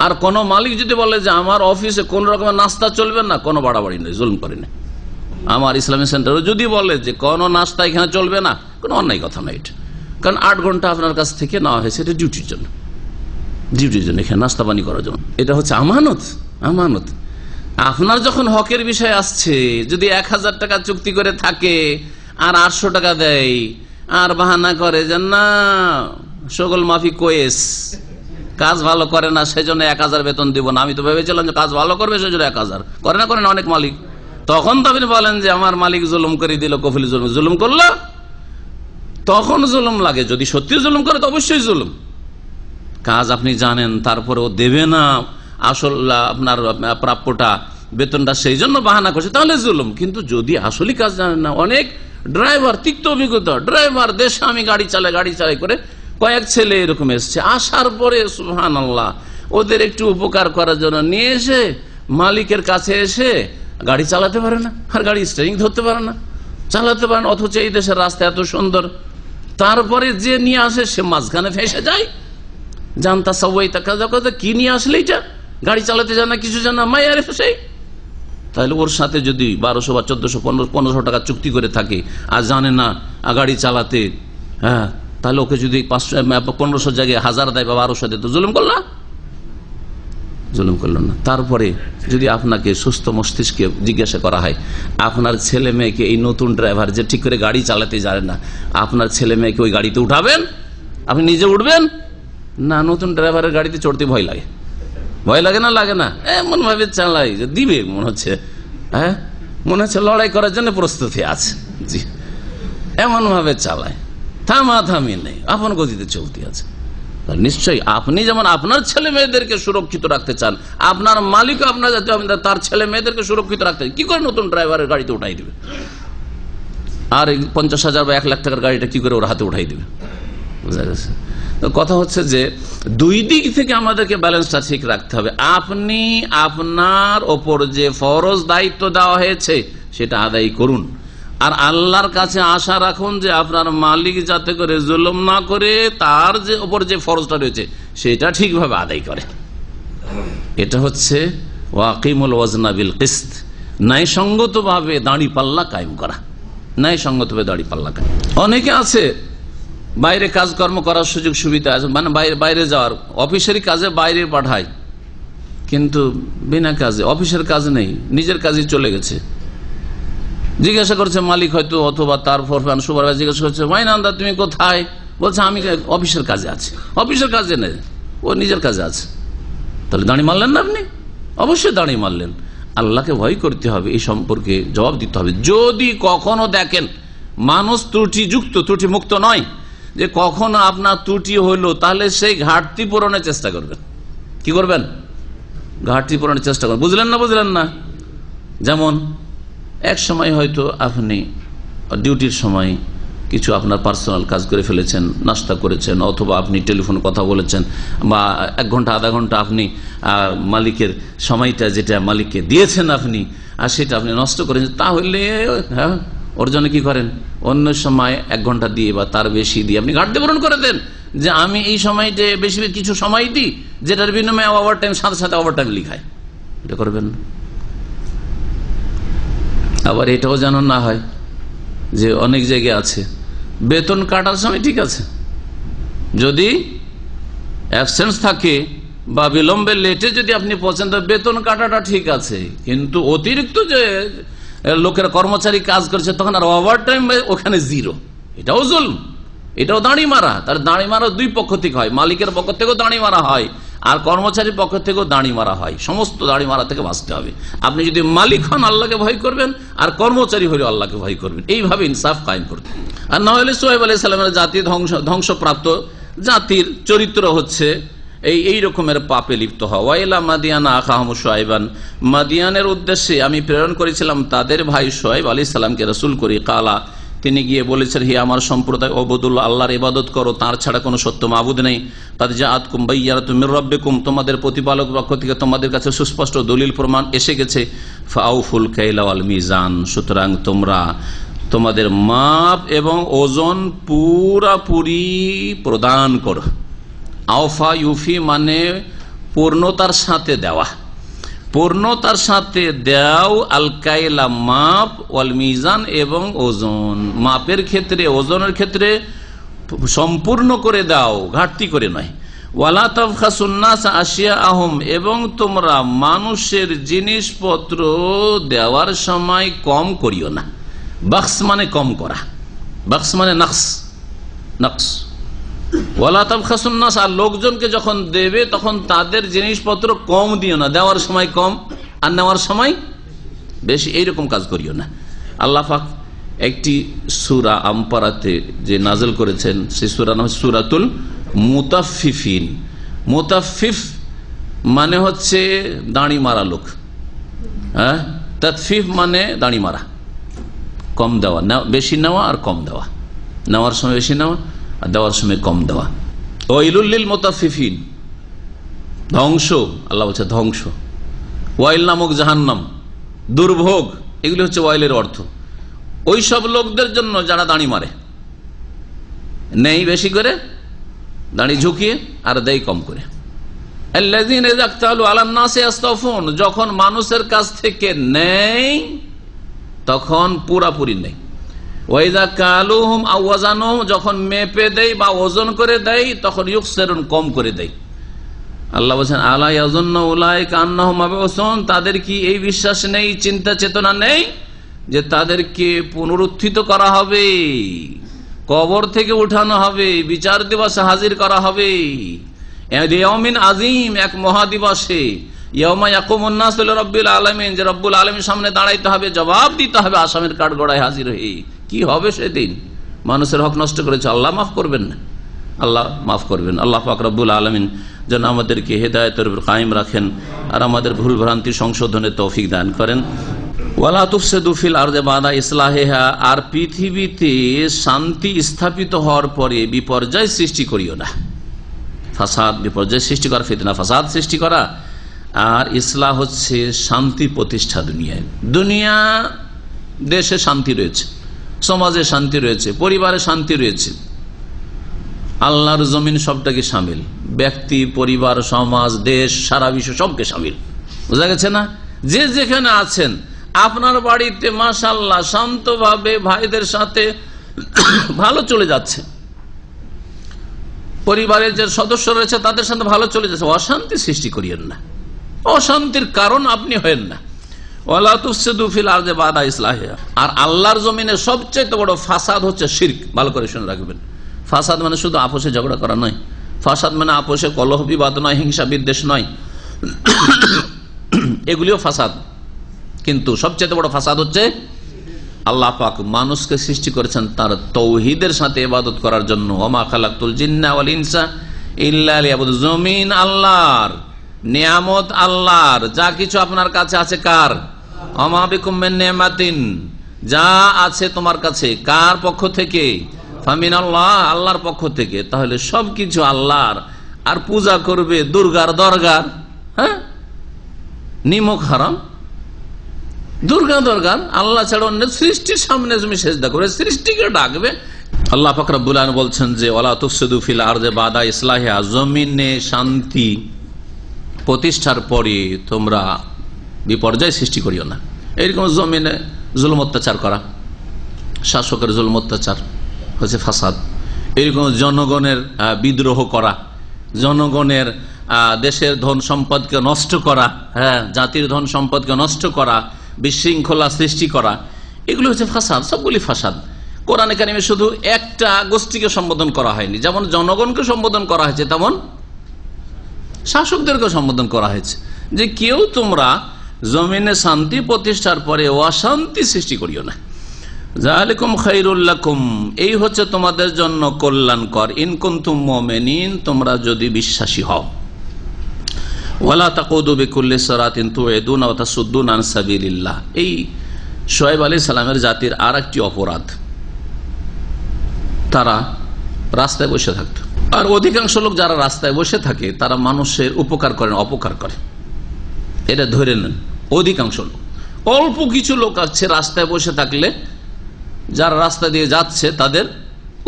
আর কোন মালিক যদি বলে যে আমার অফিসে কোন রকমের নাস্তা চলবে না, কোনো বাড়াবাড়ি নেই, জুলুম করে না। আমার ইসলামী সেন্টারে যদি বলে যে কোনো নাস্তা এখানে চলবে না, কোনো অন্যায় কথা নয় এটা, কারণ 8 ঘন্টা আপনার কাছ থেকে নেওয়া হয়েছে, এটা ডিউটির জন্য, এখানে নাস্তা পানি করার জন্য। এটা হচ্ছে আমানত। আমানত আপনার যখন হকের বিষয় আসছে, যদি 1000 টাকা চুক্তি করে থাকে আর 800 টাকা দেয়, আর বাহানা করে যে না সকল মাফি কোয়েস, কাজ ভালো করে না সেজন্য 1000 বেতন দিব না। আমি তো ভেবেছিলাম যে কাজ ভালো করবে সেজন্য 1000 করে না অনেক মালিক। তখন তো আপনি বলেন যে আমার মালিক জুলুম করে দিল, কফিল জুলুম করলো, তখন জুলুম লাগে। যদি সত্যি জুলুম করে তো অবশ্যই জুলুম। কাজ আপনি জানেন, তারপরেও দেবে না আসল আপনার প্রাপ্যটা, বেতনটা, সেই জন্য বাহানা করছে, তাহলে জুলুম। কিন্তু যদি আসলে কাজ জানেন না, অনেক ড্রাইভার, তিক্ত অভিজ্ঞতা ড্রাইভার, দেশে আমি গাড়ি চালাই করে কয়েক ছেলে এরকম এসছে, আসার পরে সুবহানাল্লাহ ওদের একটু উপকার করার জন্য নিয়ে এসে মালিকের কাছে এসে গাড়ি চালাতে পারে না, আর গাড়ি স্টিয়ারিং ধরতে পারে না, চালাতে পারে না, অথচ এই দেশের রাস্তা এত সুন্দর। তারপরে যে নিয়ে আসে সে মাঝখানে ফেসে যায়। জানতা সবাই কথা কি নিয়ে আসলে এটা, গাড়ি চালাতে জানা না, কিছু জানা, মায়ারে ফেসে। তাহলে ওর সাথে যদি 1200 বা 1400 1500 টাকা চুক্তি করে থাকে আর জানে না গাড়ি চালাতে, হ্যাঁ, তাহলে ওকে যদি 1500 জায়গায় 1000 দেয় বা 1200 দেয়, তো জুলুম করল না। তারপরে যদি আপনাকে সুস্থ মস্তিষ্কে জিজ্ঞাসা করা হয়, আপনার ছেলে মেয়েকে, এই নতুন ড্রাইভার যে ঠিক করে গাড়ি চালাতে জানে না, আপনার ছেলে মেয়েকে ওই গাড়িতে উঠাবেন? আপনি নিজে উঠবেন না? নতুন ড্রাইভারের গাড়িতে চড়তে ভয় লাগে না? লাগে না? এমন ভাবে চালাই যে দিবে, মনে হচ্ছে, হ্যাঁ, মনে হচ্ছে লড়াই করার জন্য প্রস্তুতি আছে। জি, এমন ভাবে চালায়, থামি নেই, আপন গতিতে চলতে আছে। নিশ্চয়ই আপনি যেমন আপনার ছেলে মেয়েদেরকে সুরক্ষিত রাখতে চান, আপনার মালিক আপনার তার ছেলে মেয়েদেরকে সুরক্ষিত রাখতে, কি করে নতুন ড্রাইভারের গাড়িতে উঠাই দিবে? আর 50,000 বা 1 লাখ টাকার গাড়িটা কি করে ওর হাতে উঠাই দিবে? বুঝা গেছে? তো কথা হচ্ছে যে দুই দিক থেকে আমাদেরকে ব্যালেন্সটা ঠিক রাখতে হবে। আপনি আপনার ওপর যে ফরজ দায়িত্ব দেওয়া হয়েছে সেটা আদায় করুন, আর আল্লাহর কাছে আশা রাখুন যে আপনার মালিক যাতে করে জুলুম না করে তার যে ওপর যে ফরজটা রয়েছে সেটা ঠিকভাবে আদায় করে। এটা হচ্ছে ওয়াকিমুল ওয়াজনা বিল কিসত, ন্যায়সঙ্গতভাবে দাঁড়ি পাল্লা কায়েম করা, ন্যায়সঙ্গতভাবে দাঁড়ি পাল্লা কায়েম। অনেকে আছে বাইরে কাজকর্ম করার সুযোগ সুবিধা আছে, মানে বাইরে যাওয়ার, অফিসেরই কাজে বাইরে পাঠায়, কিন্তু বিনা কাজে, অফিসের কাজ নেই, নিজের কাজে চলে গেছে। জিজ্ঞাসা করছে মালিক হয়তো, অথবা তার ফরমান সুপারভাইজার জিজ্ঞাসা করছে, মাইনান্দা তুমি কোথায়? বলছে আমি অফিসের কাজে আছি। অফিসের কাজে নেই, ও নিজের কাজে আছে। তাহলে দাঁড়ি মারলেন না আপনি? অবশ্যই দাঁড়িয়ে মারলেন। আল্লাহকে ভয় করতে হবে, এই সম্পর্কে জবাব দিতে হবে। যদি কখনো দেখেন মানুষ ত্রুটি মুক্ত নয়, যে কখনো আপনার ত্রুটি হইলো, তাহলে সেই ঘাটতি পূরণের চেষ্টা করবেন। কি করবেন? ঘাটতি পূরণের চেষ্টা করবেন। বুঝলেন না? যেমন এক সময় হয়তো আপনি ডিউটির সময় কিছু আপনার পার্সোনাল কাজ করে ফেলেছেন, নাস্তা করেছেন, অথবা আপনি টেলিফোনে কথা বলেছেন, বা 1 ঘন্টা আধা ঘন্টা আপনি মালিকের সময়টা যেটা মালিককে দিয়েছেন আপনি, আর সেটা আপনি নষ্ট করেছেন। তাহলে হ্যাঁ, ওর জন্য কি করেন? অন্য সময় 1 ঘন্টা দিয়ে বা তার বেশি দিয়ে আপনি ঘাটতি পূরণ করে দেন, যে আমি এই সময়টা বেশি কিছু সময় দিই, যেটার বিনিময়ে ওভারটাইম সাথে ওভারটাইম লিখায়। এটা করবেন না। আবার এটাও যেন না হয় যে অনেক জায়গায় আছে বেতন কাটার সময় ঠিক আছে, যদি অ্যাবসেন্স থাকে বা বিলম্বে লেটে যদি আপনি পছন্দ, বেতন কাটাটা ঠিক আছে, কিন্তু অতিরিক্ত যে লোকের কর্মচারী কাজ করছে তখন আর ওভারটাইম ওখানে 0, এটাও জুলম, এটাও দাঁড়ি মারা। তার দাঁড়ি মারা 2 পক্ষ থেকে হয়, মালিকের পক্ষ থেকেও দাঁড়ি মারা হয় আর কর্মচারীর পক্ষ থেকেও দাঁড়ি মারা হয়। সমস্ত দাঁড়ি মারা থেকে বাঁচতে হবে। আপনি যদি মালিক হন আল্লাহকে ভয় করবেন, আর কর্মচারী হলে আল্লাহকে ভয় করবেন। এইভাবে ইনসাফ কায়েম করতে। আর না হলে সোহেব আলাইহিস সালামের জাতি ধ্বংসপ্রাপ্ত জাতির চরিত্র হচ্ছে এই রকমের পাপে লিপ্ত হওয়া। ওয়াইলা মাদিয়ানা আখাহুম শুআইবান, মাদিয়ানের উদ্দেশ্যে আমি প্রেরণ করেছিলাম তাদের ভাই শুআইব আলাইহিস সালামকে রাসূল করি। কালা, তিনি গিয়ে বলেছেন, হে আমার সম্প্রদায়, ওবুদুল্লাহ, আল্লাহর ইবাদত করো, তার ছাড়া কোনো সত্য মাবুদ নেই। কাদ জাআতকুম বাইয়িনাতুম মির রাব্বিকুম, তোমাদের প্রতিপালক পক্ষ থেকে তোমাদের কাছে সুস্পষ্ট দলিল প্রমাণ এসে গেছে। ফাআউফুল কাইলা ওয়াল মিজান, সুতরাং তোমরা তোমাদের মাপ এবং ওজন পুরাপুরি প্রদান করো। আওফা ইউফি মানে পূর্ণতার সাথে দেওয়া, পূর্ণতার সাথে দাও। আল কাইলা মাপ, ওয়াল মিজান এবং ওজন, মাপের ক্ষেত্রে ওজনের ক্ষেত্রে সম্পূর্ণ করে দাও, ঘাটতি করে নয়। ওয়ালা তাবখাসুন নাস আশিয়াআহুম, এবং তোমরা মানুষের জিনিসপত্র দেওয়ার সময় কম করিও না। বাক্স মানে কম করা, বাক্স মানে নকশ, ওয়ালা তাবখাসুন নাস, আর লোকজনকে যখন দেবে তখন তাদের জিনিসপত্র কম দিও না, দেওয়ার সময় কম আর নেওয়ার সময় বেশি, এইরকম কাজ করিও না। আল্লাহ পাক একটি সূরা আমপারাতে যে নাযিল করেছেন সেই সূরার নাম সূরাতুল মুতাফফিফিন। মুতাফফিফ মানে হচ্ছে দাড়ি মারা লোক, হ্যাঁ, তাতফিফ মানে দাড়ি মারা, কম দেওয়া, বেশি নেওয়া আর কম দেওয়া, নেওয়ার সময় বেশি নেওয়া আর দেওয়ার সময় কম দেওয়া। ওয়াইলুল লিল মুতাফফিফিন, ধ্বংস, আল্লাহ বলছে ধ্বংস। ওয়াইল নামক জাহান্নাম, দুর্ভোগ, এগুলি হচ্ছে ওয়াইলের অর্থ। ওই সব লোকদের জন্য যারা দাড়ি মারে, নেই বেশি করে, দাড়ি ঝুঁকিয়ে, আর দেয় কম করে। যখন মানুষের কাছ থেকে নেই তখন পুরাপুরি নেই। ওয়াইদা কালুহুম আও ওয়াজানুহুম, যখন মেপে দেয় বা ওজন করে দেয় তখন ইউকসিরুন, কম করে দেয়। আল্লাহ বলছেন আলা ইয়াযুন্নু উলাইকা আন্নাহুম মাবউসুন, তাদের কি এই বিশ্বাস নেই, চিন্তা চেতনা নেই যে তাদেরকে পুনরুত্থিত করা হবে, কবর থেকে উঠানো হবে, বিচার দিবসে হাজির করা হবে। ইয়াউমিন আযীম, এক মহাদিবসে, ইয়াউমা ইয়াকুমুন নাসু লিরাব্বিল আলামিন, যে রব্বুল আলামিনের সামনে দাঁড়াইতে হবে, জবাব দিতে হবে আসামের কাঠগড়ায় হাজির হয়ে। কি হবে সেদিন? মানুষের হক নষ্ট করেছে, আল্লাহ মাফ করবেন না, আল্লাহ মাফ করবেন। আল্লাহ পাক রব্বুল আলামিন যেন আমাদেরকে হেদায়েতের উপর কায়েম রাখেন আর আমাদের ভুল ভ্রান্তি সংশোধনের তৌফিক দান করেন। ওয়ালা তুফসিদু ফিল আরদি বাদা ইসলাহিহা, আর পৃথিবীতে শান্তি স্থাপিত হওয়ার পরে বিপর্যয় সৃষ্টি করিও না। ফাসাদ, বিপর্যয় সৃষ্টি করা, ফিতনা ফাসাদ সৃষ্টি করা, আর ইসলাহ হচ্ছে শান্তি প্রতিষ্ঠা। দুনিয়া দেশে শান্তি রয়েছে, সমাজে শান্তি রয়েছে, পরিবারে শান্তি রয়েছে, আল্লাহর জমিন সবটাকে সামিল, ব্যক্তি, পরিবার, সমাজ, দেশ, সারা বিশ্ব সবকে সামিল। বোঝা গেছে না? যে যেখানে আছেন, আপনার বাড়িতে মাশাআল্লাহ শান্তভাবে ভাইদের সাথে ভালো চলে যাচ্ছে, পরিবারের যে সদস্য রয়েছে তাদের সাথে ভালো চলে যাচ্ছে, অশান্তি সৃষ্টি করিয়েন না, অশান্তির কারণ আপনি হয়েন না। ওয়ালা তুফসিদু ফিল আরদি বাদা ইসলাহিহা, আর আল্লাহর জমিনে সবচেয়ে বড় ফাসাদ হচ্ছে শিরক। ভালো করে শুনে রাখবেন, ফাসাদ মানে শুধু আপোষে ঝগড়া করা নয়, ফাসাদ মানে আপোষে কলহ বিবাদ নয়, হিংসা বিদ্বেষ নয়, এগুলিও ফাসাদ। কিন্তু সবচেয়ে বড় ফাসাদ হচ্ছে আল্লাহ পাক মানুষকে সৃষ্টি করেছেন তার তৌহিদের সাথে ইবাদত করার জন্য। ওমা খালাকতুল জিন্না ওয়াল ইনসা ইল্লা লিয়াবুদুন, জমিন আল্লাহর, নিয়ামত আল্লাহর, যা কিছু আপনার কাছে আছে কার? ওমা বিকুম মিন নিমাতিন, যা আছে তোমার কাছে কার পক্ষ থেকে? ফামিনাল্লাহ, আল্লাহর পক্ষ থেকে। তাহলে সবকিছু আল্লাহর, আর পূজা করবে দুর্গার, দরগার, হ্যাঁ, নিমক হারাম, দুর্গা দরগার, আল্লাহ ছাড়া অন্য সৃষ্টির সামনে তুমি সেজদা করে সৃষ্টিকে ডাকবে। আল্লাহ পাক রব্বুল আলামিন বলছেন যে ওয়ালা তুফসিদু ফিল আরদি বাদা ইসলাহিহা, জমিনে শান্তি প্রতিষ্ঠার পরে তোমরা বিপর্যয় সৃষ্টি করিও না। এরকম জমিনে জুলুম অত্যাচার করা, শাসকের জুলুম অত্যাচার হচ্ছে ফাসাদ। এরকম জনগণের বিদ্রোহ করা, জনগণের দেশের ধন সম্পদকে নষ্ট করা, হ্যাঁ, জাতির ধন সম্পদকে নষ্ট করা, বিশৃঙ্খলা সৃষ্টি করা, এগুলো হচ্ছে ফাসাদ, সবগুলি ফাসাদ। কোরআনে কারিমে শুধু একটা গোষ্ঠীকে সম্বোধন করা হয়নি, যেমন জনগণকে সম্বোধন করা হয়েছে তেমন শাসকদেরকে সম্বোধন করা হয়েছে, যে কেউ তোমরা জমিনে শান্তি প্রতিষ্ঠার পরে অশান্তি সৃষ্টি করিও না। যালিকুম খায়রুল লাকুম, এই হচ্ছে তোমাদের জন্য কল্যাণকর, ইন কুনতুম মুমিনিন, তোমরা যদি বিশ্বাসী হও। ওয়ালা তাকুদু বিকুল্লি সিরাতিন তুইদুনা ওয়া তাসুদ্দুনা আন সাবিলিল্লাহ, এই শুআয়ব আলাইহিস সালামের জাতির আরেকটি অপরাধ, তারা রাস্তায় বসে থাকতো। আর অধিকাংশ লোক যারা রাস্তায় বসে থাকে তারা মানুষের উপকার করে না, অপকার করে, এটা ধরে নেন। অধিকাংশ লোক, অল্প কিছু লোক আছে রাস্তায় বসে থাকলে যারা রাস্তা দিয়ে যাচ্ছে তাদের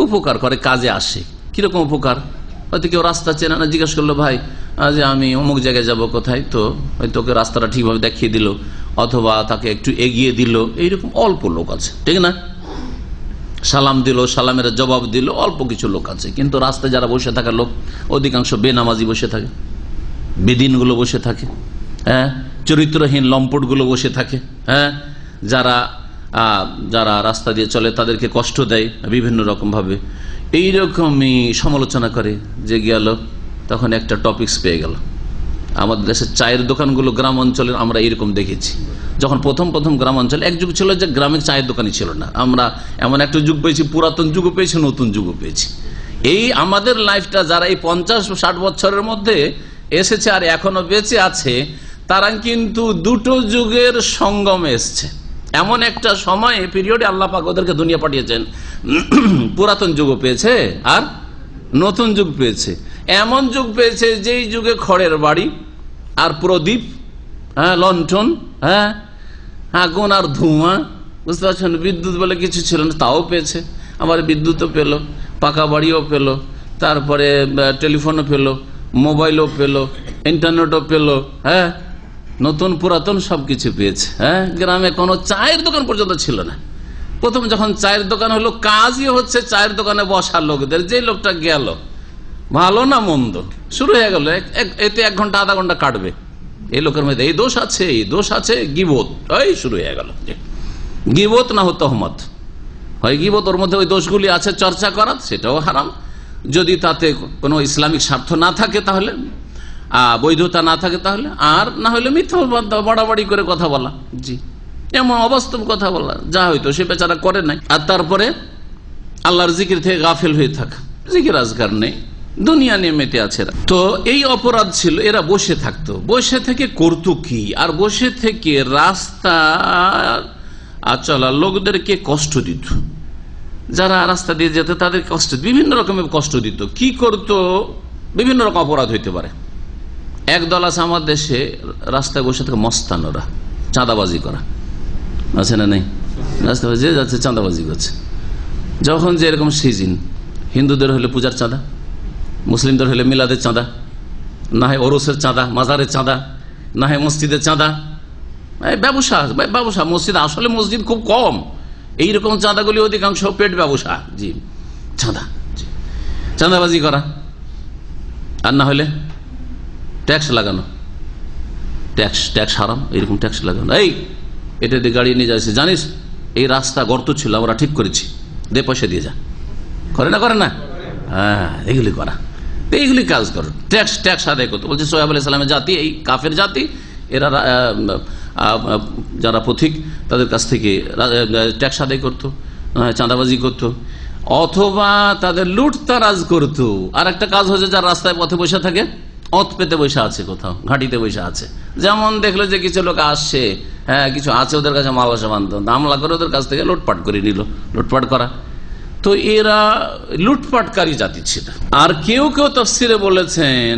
উপকার করে, কাজে আসে। কিরকম উপকার? হয়তো কেউ রাস্তা চেনে না, জিজ্ঞেস করলো ভাই আজ আমি অমুক জায়গায় যাব, কোথায়, তো হয়তো ওকে রাস্তাটা ঠিকভাবে দেখিয়ে দিল, অথবা তাকে একটু এগিয়ে দিল। এইরকম অল্প লোক আছে, ঠিক না? সালাম দিল, সালামের জবাব দিল, অল্প কিছু লোক আছে। কিন্তু রাস্তায় যারা বসে থাকা লোক অধিকাংশ বেনামাজি বসে থাকে, বেদিনগুলো বসে থাকে, হ্যাঁ, চরিত্রহীন লম্পটগুলো বসে থাকে, হ্যাঁ, যারা রাস্তা দিয়ে চলে তাদেরকে কষ্ট দেয় বিভিন্ন রকম ভাবে, এইরকমই সমালোচনা করে যে গেল, তখন একটা টপিকস পেয়ে গেল। আমাদের দেশের চায়ের দোকানগুলো গ্রাম অঞ্চলে আমরা এরকম দেখেছি। যখন প্রথম প্রথম গ্রাম অঞ্চলে এক যুগ ছিল যে গ্রামে চায়ের দোকানই ছিল না, আমরা এমন একটা যুগ পেয়েছি, পুরাতন যুগও পেয়েছি, নতুন যুগও পেয়েছি। এই আমাদের লাইফটা যারা এই 50-60 বছরের মধ্যে এসেছে আর এখনো বেঁচে আছে, তারা কিন্তু দুটো যুগের সঙ্গমে এসছে। এমন একটা সময়ে পিরিয়ডে আল্লাহ পাক ওদেরকে দুনিয়া পাঠিয়েছেন, পুরাতন যুগও পেয়েছে আর নতুন যুগ পেয়েছে। এমন যুগ পেয়েছে যেই যুগে খড়ের বাড়ি আর প্রদীপ, লণ্ঠন, আগুন আর ধোঁয়া, বুঝতে পারছেন, বিদ্যুৎ বলে কিছু ছিল না, তাও পেয়েছে। আবার বিদ্যুৎও পেল, পাকা বাড়িও পেল, তারপরে টেলিফোনও পেল, মোবাইলও পেল, ইন্টারনেটও পেল, নতুন পুরাতন সবকিছু পেয়েছে। গ্রামে কোনো চায়ের দোকান পর্যন্ত ছিল না। প্রথম যখন চায়ের দোকান হলো, কাজই হচ্ছে চায়ের দোকানে বসা লোকদের। যে লোকটা গেল, ভালো না মন্দ, শুরু হয়ে গেল, এতে 1 ঘন্টা আধা ঘন্টা কাটবে। এই লোকের মধ্যে এই দোষ আছে, এই দোষ আছে, গিবত, এই শুরু হয়ে গেল। গিবত না হতো তহমত, হয় গিবত, ওর মধ্যে ওই দোষগুলি আছে, চর্চা করা সেটাও হারাম। যদি তাতে কোনো ইসলামিক স্বার্থ না থাকে তাহলে, বৈধতা না থাকে তাহলে, আর না হলে মিথ্যা বাড়াবাড়ি করে কথা বলা, জি, এমন অবাস্তব কথা বলা, যা হয়তো সে বেচারা করে নাই। আর তারপরে আল্লাহর জিকির থেকে গাফিল হয়ে থাকা, জিকির আজকার নেই, দুনিয়া নিয়ে মেতে আছে। তো এই অপরাধ ছিল। এরা বসে থাকতো, বসে থেকে করতো কি, আর বসে থেকে রাস্তা চলা লোকদেরকে কষ্ট দিত। যারা রাস্তা দিয়ে যেত তাদের কষ্ট, বিভিন্ন রকমের কষ্ট দিত। কি করত? বিভিন্ন রকম অপরাধ হইতে পারে। একদল আছে আমার দেশে, রাস্তায় বসে থেকে মস্তানরা, চাঁদাবাজি করা আছে না নেই? রাস্তায় যে যাচ্ছে চাঁদাবাজি করছে। যখন যে এরকম সিজন, হিন্দুদের হলে পূজার চাঁদা, মুসলিমদের হলে মিলাদের চাঁদা, না হয় ওরসের চাঁদা, মাজারের চাঁদা, না হয় মসজিদের চাঁদা, ব্যবসা। ব্যবসা মসজিদ, আসলে মসজিদ খুব কম, এইরকম চাঁদাগুলি অধিকাংশ পেট ব্যবসা, জি, চাঁদা, চাঁদাবাজি করা। আর না হলে ট্যাক্স লাগানো, ট্যাক্স হারাম, এরকম ট্যাক্স লাগানো। এই এটা দিয়ে গাড়ি নিয়ে যাচ্ছে, জানিস এই রাস্তা গর্ত ছিল, আমরা ঠিক করেছি, দে পয়সা দিয়ে যা। করে না, করে না? হ্যাঁ, এগুলি করা, এইগুলি কাজ করো, ট্যাক্স আদায় করতো। বলছে সোহাব আলাইহিস সালামের জাতি, এই কাফের জাতি, এরা যারা পথিক তাদের কাছ থেকে ট্যাক্স আদায় করতো, চাঁদাবাজি করতো, অথবা তাদের লুটতারাজ করতো। আর একটা কাজ হচ্ছে, যারা রাস্তায় পথে বসে থাকে, অত পেতে বসে আছে, কোথাও ঘাটিতে বসে আছে, যেমন দেখলো যে কিছু লোক আসছে, কিছু আছে ওদের কাছে, মাল আসা বান্ধব, হামলা করে ওদের কাছ থেকে লুটপাট করে নিল, লুটপাট করা। তো এরা লুটপাটকারী জাতি ছিল। আর কেউ কেউ তাফসিরে বলেছেন,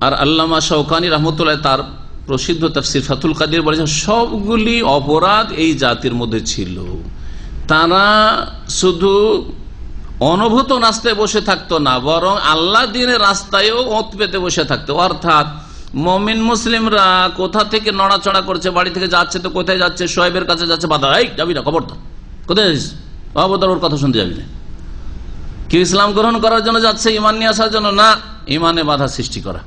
আর আল্লামা শওকানী রাহমাতুল্লাহ তার প্রসিদ্ধ তাফসির ফাতুল কাদির বলেছেন, সবগুলি অপরাধ এই জাতির মধ্যে ছিল। তারা শুধু অনভূত রাস্তায় বসে থাকতো না, বরং আল্লাহ দিনের রাস্তায়ও ওত পেতে বসে থাকতো। অর্থাৎ মুমিন মুসলিমরা কোথা থেকে নড়াচড়া করছে, বাড়ি থেকে যাচ্ছে, তো কোথায় যাচ্ছে, শোয়েবের কাছে যাচ্ছে, বাধা, এই যাবি না, খবরদার, কোথায় যাচ্ছিস, খবরদার, ওর কথা শুনতে যাবি না। কেউ ইসলাম গ্রহণ করার জন্য যাচ্ছে, ইমান নিয়ে আসার জন্য না, ইমানে বাধা সৃষ্টি করা,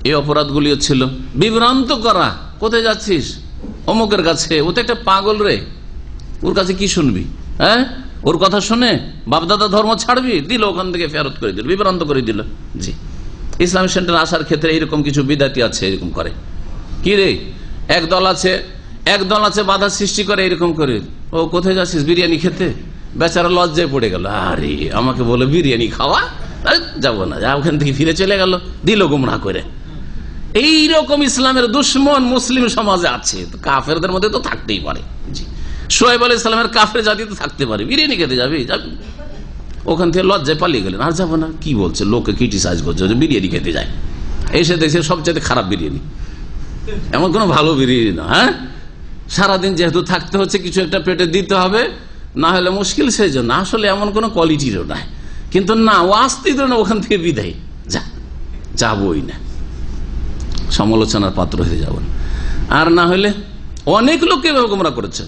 এই অপরাধগুলিও ছিল। বিভ্রান্ত করা, কোথায় যাচ্ছিস, অমুকের কাছে, ও তো একটা পাগল রে, ওর কাছে কি শুনবি, ওর কথা শুনে বাপদাদা ধর্ম ছাড়বি, দিল ওখান থেকে ফেরত করে দিল, বিভ্রান্ত করে দিল। জি, ইসলামিক সেন্টার আসার ক্ষেত্রে এরকম কিছু বিদাতি আছে, এরকম করে। কি রে, একদল আছে বাধা সৃষ্টি করে, এরকম করে, ও কোথায় যাচ্ছিস, বিরিয়ানি খেতে, বেচারা লজ্জায় পড়ে গেল, আরে আমাকে বলে বিরিয়ানি খাওয়া, যাবো না, ওখান থেকে ফিরে চলে গেল, দিল গুমরাহ করে। এইরকম ইসলামের দুশ্মন মুসলিম সমাজে আছে, কাফেরদের মধ্যে তো থাকতেই পারে। জি, সোহাইব আলাইহিস সালামের কাফের জাতি তো থাকতে পারে, বিরিয়ানি খেতে যাবি, ওখান থেকে লজ্জায় পালিয়ে গেলেন, আর যাবো না, কি বলছে, লোকে ক্রিটিসাইজ করছে যে বিরিয়ানি খেতে যায়, এসে দেখছে সবচেয়ে খারাপ বিরিয়ানি, এমন কোনো ভালো বিরিয়ানি না। সারাদিন যেহেতু থাকতে হচ্ছে, কিছু একটা পেটে দিতে হবে, না হলে মুশকিল, সেই জন্য আসলে এমন কোনো কোয়ালিটিরও নাই, কিন্তু না, ও আসতেই তো না, ওখান থেকে বিদায়, যাবই না, সমালোচনার পাত্র হয়ে যাব। আর না হলে অনেক লোককে গোমরা করেছে,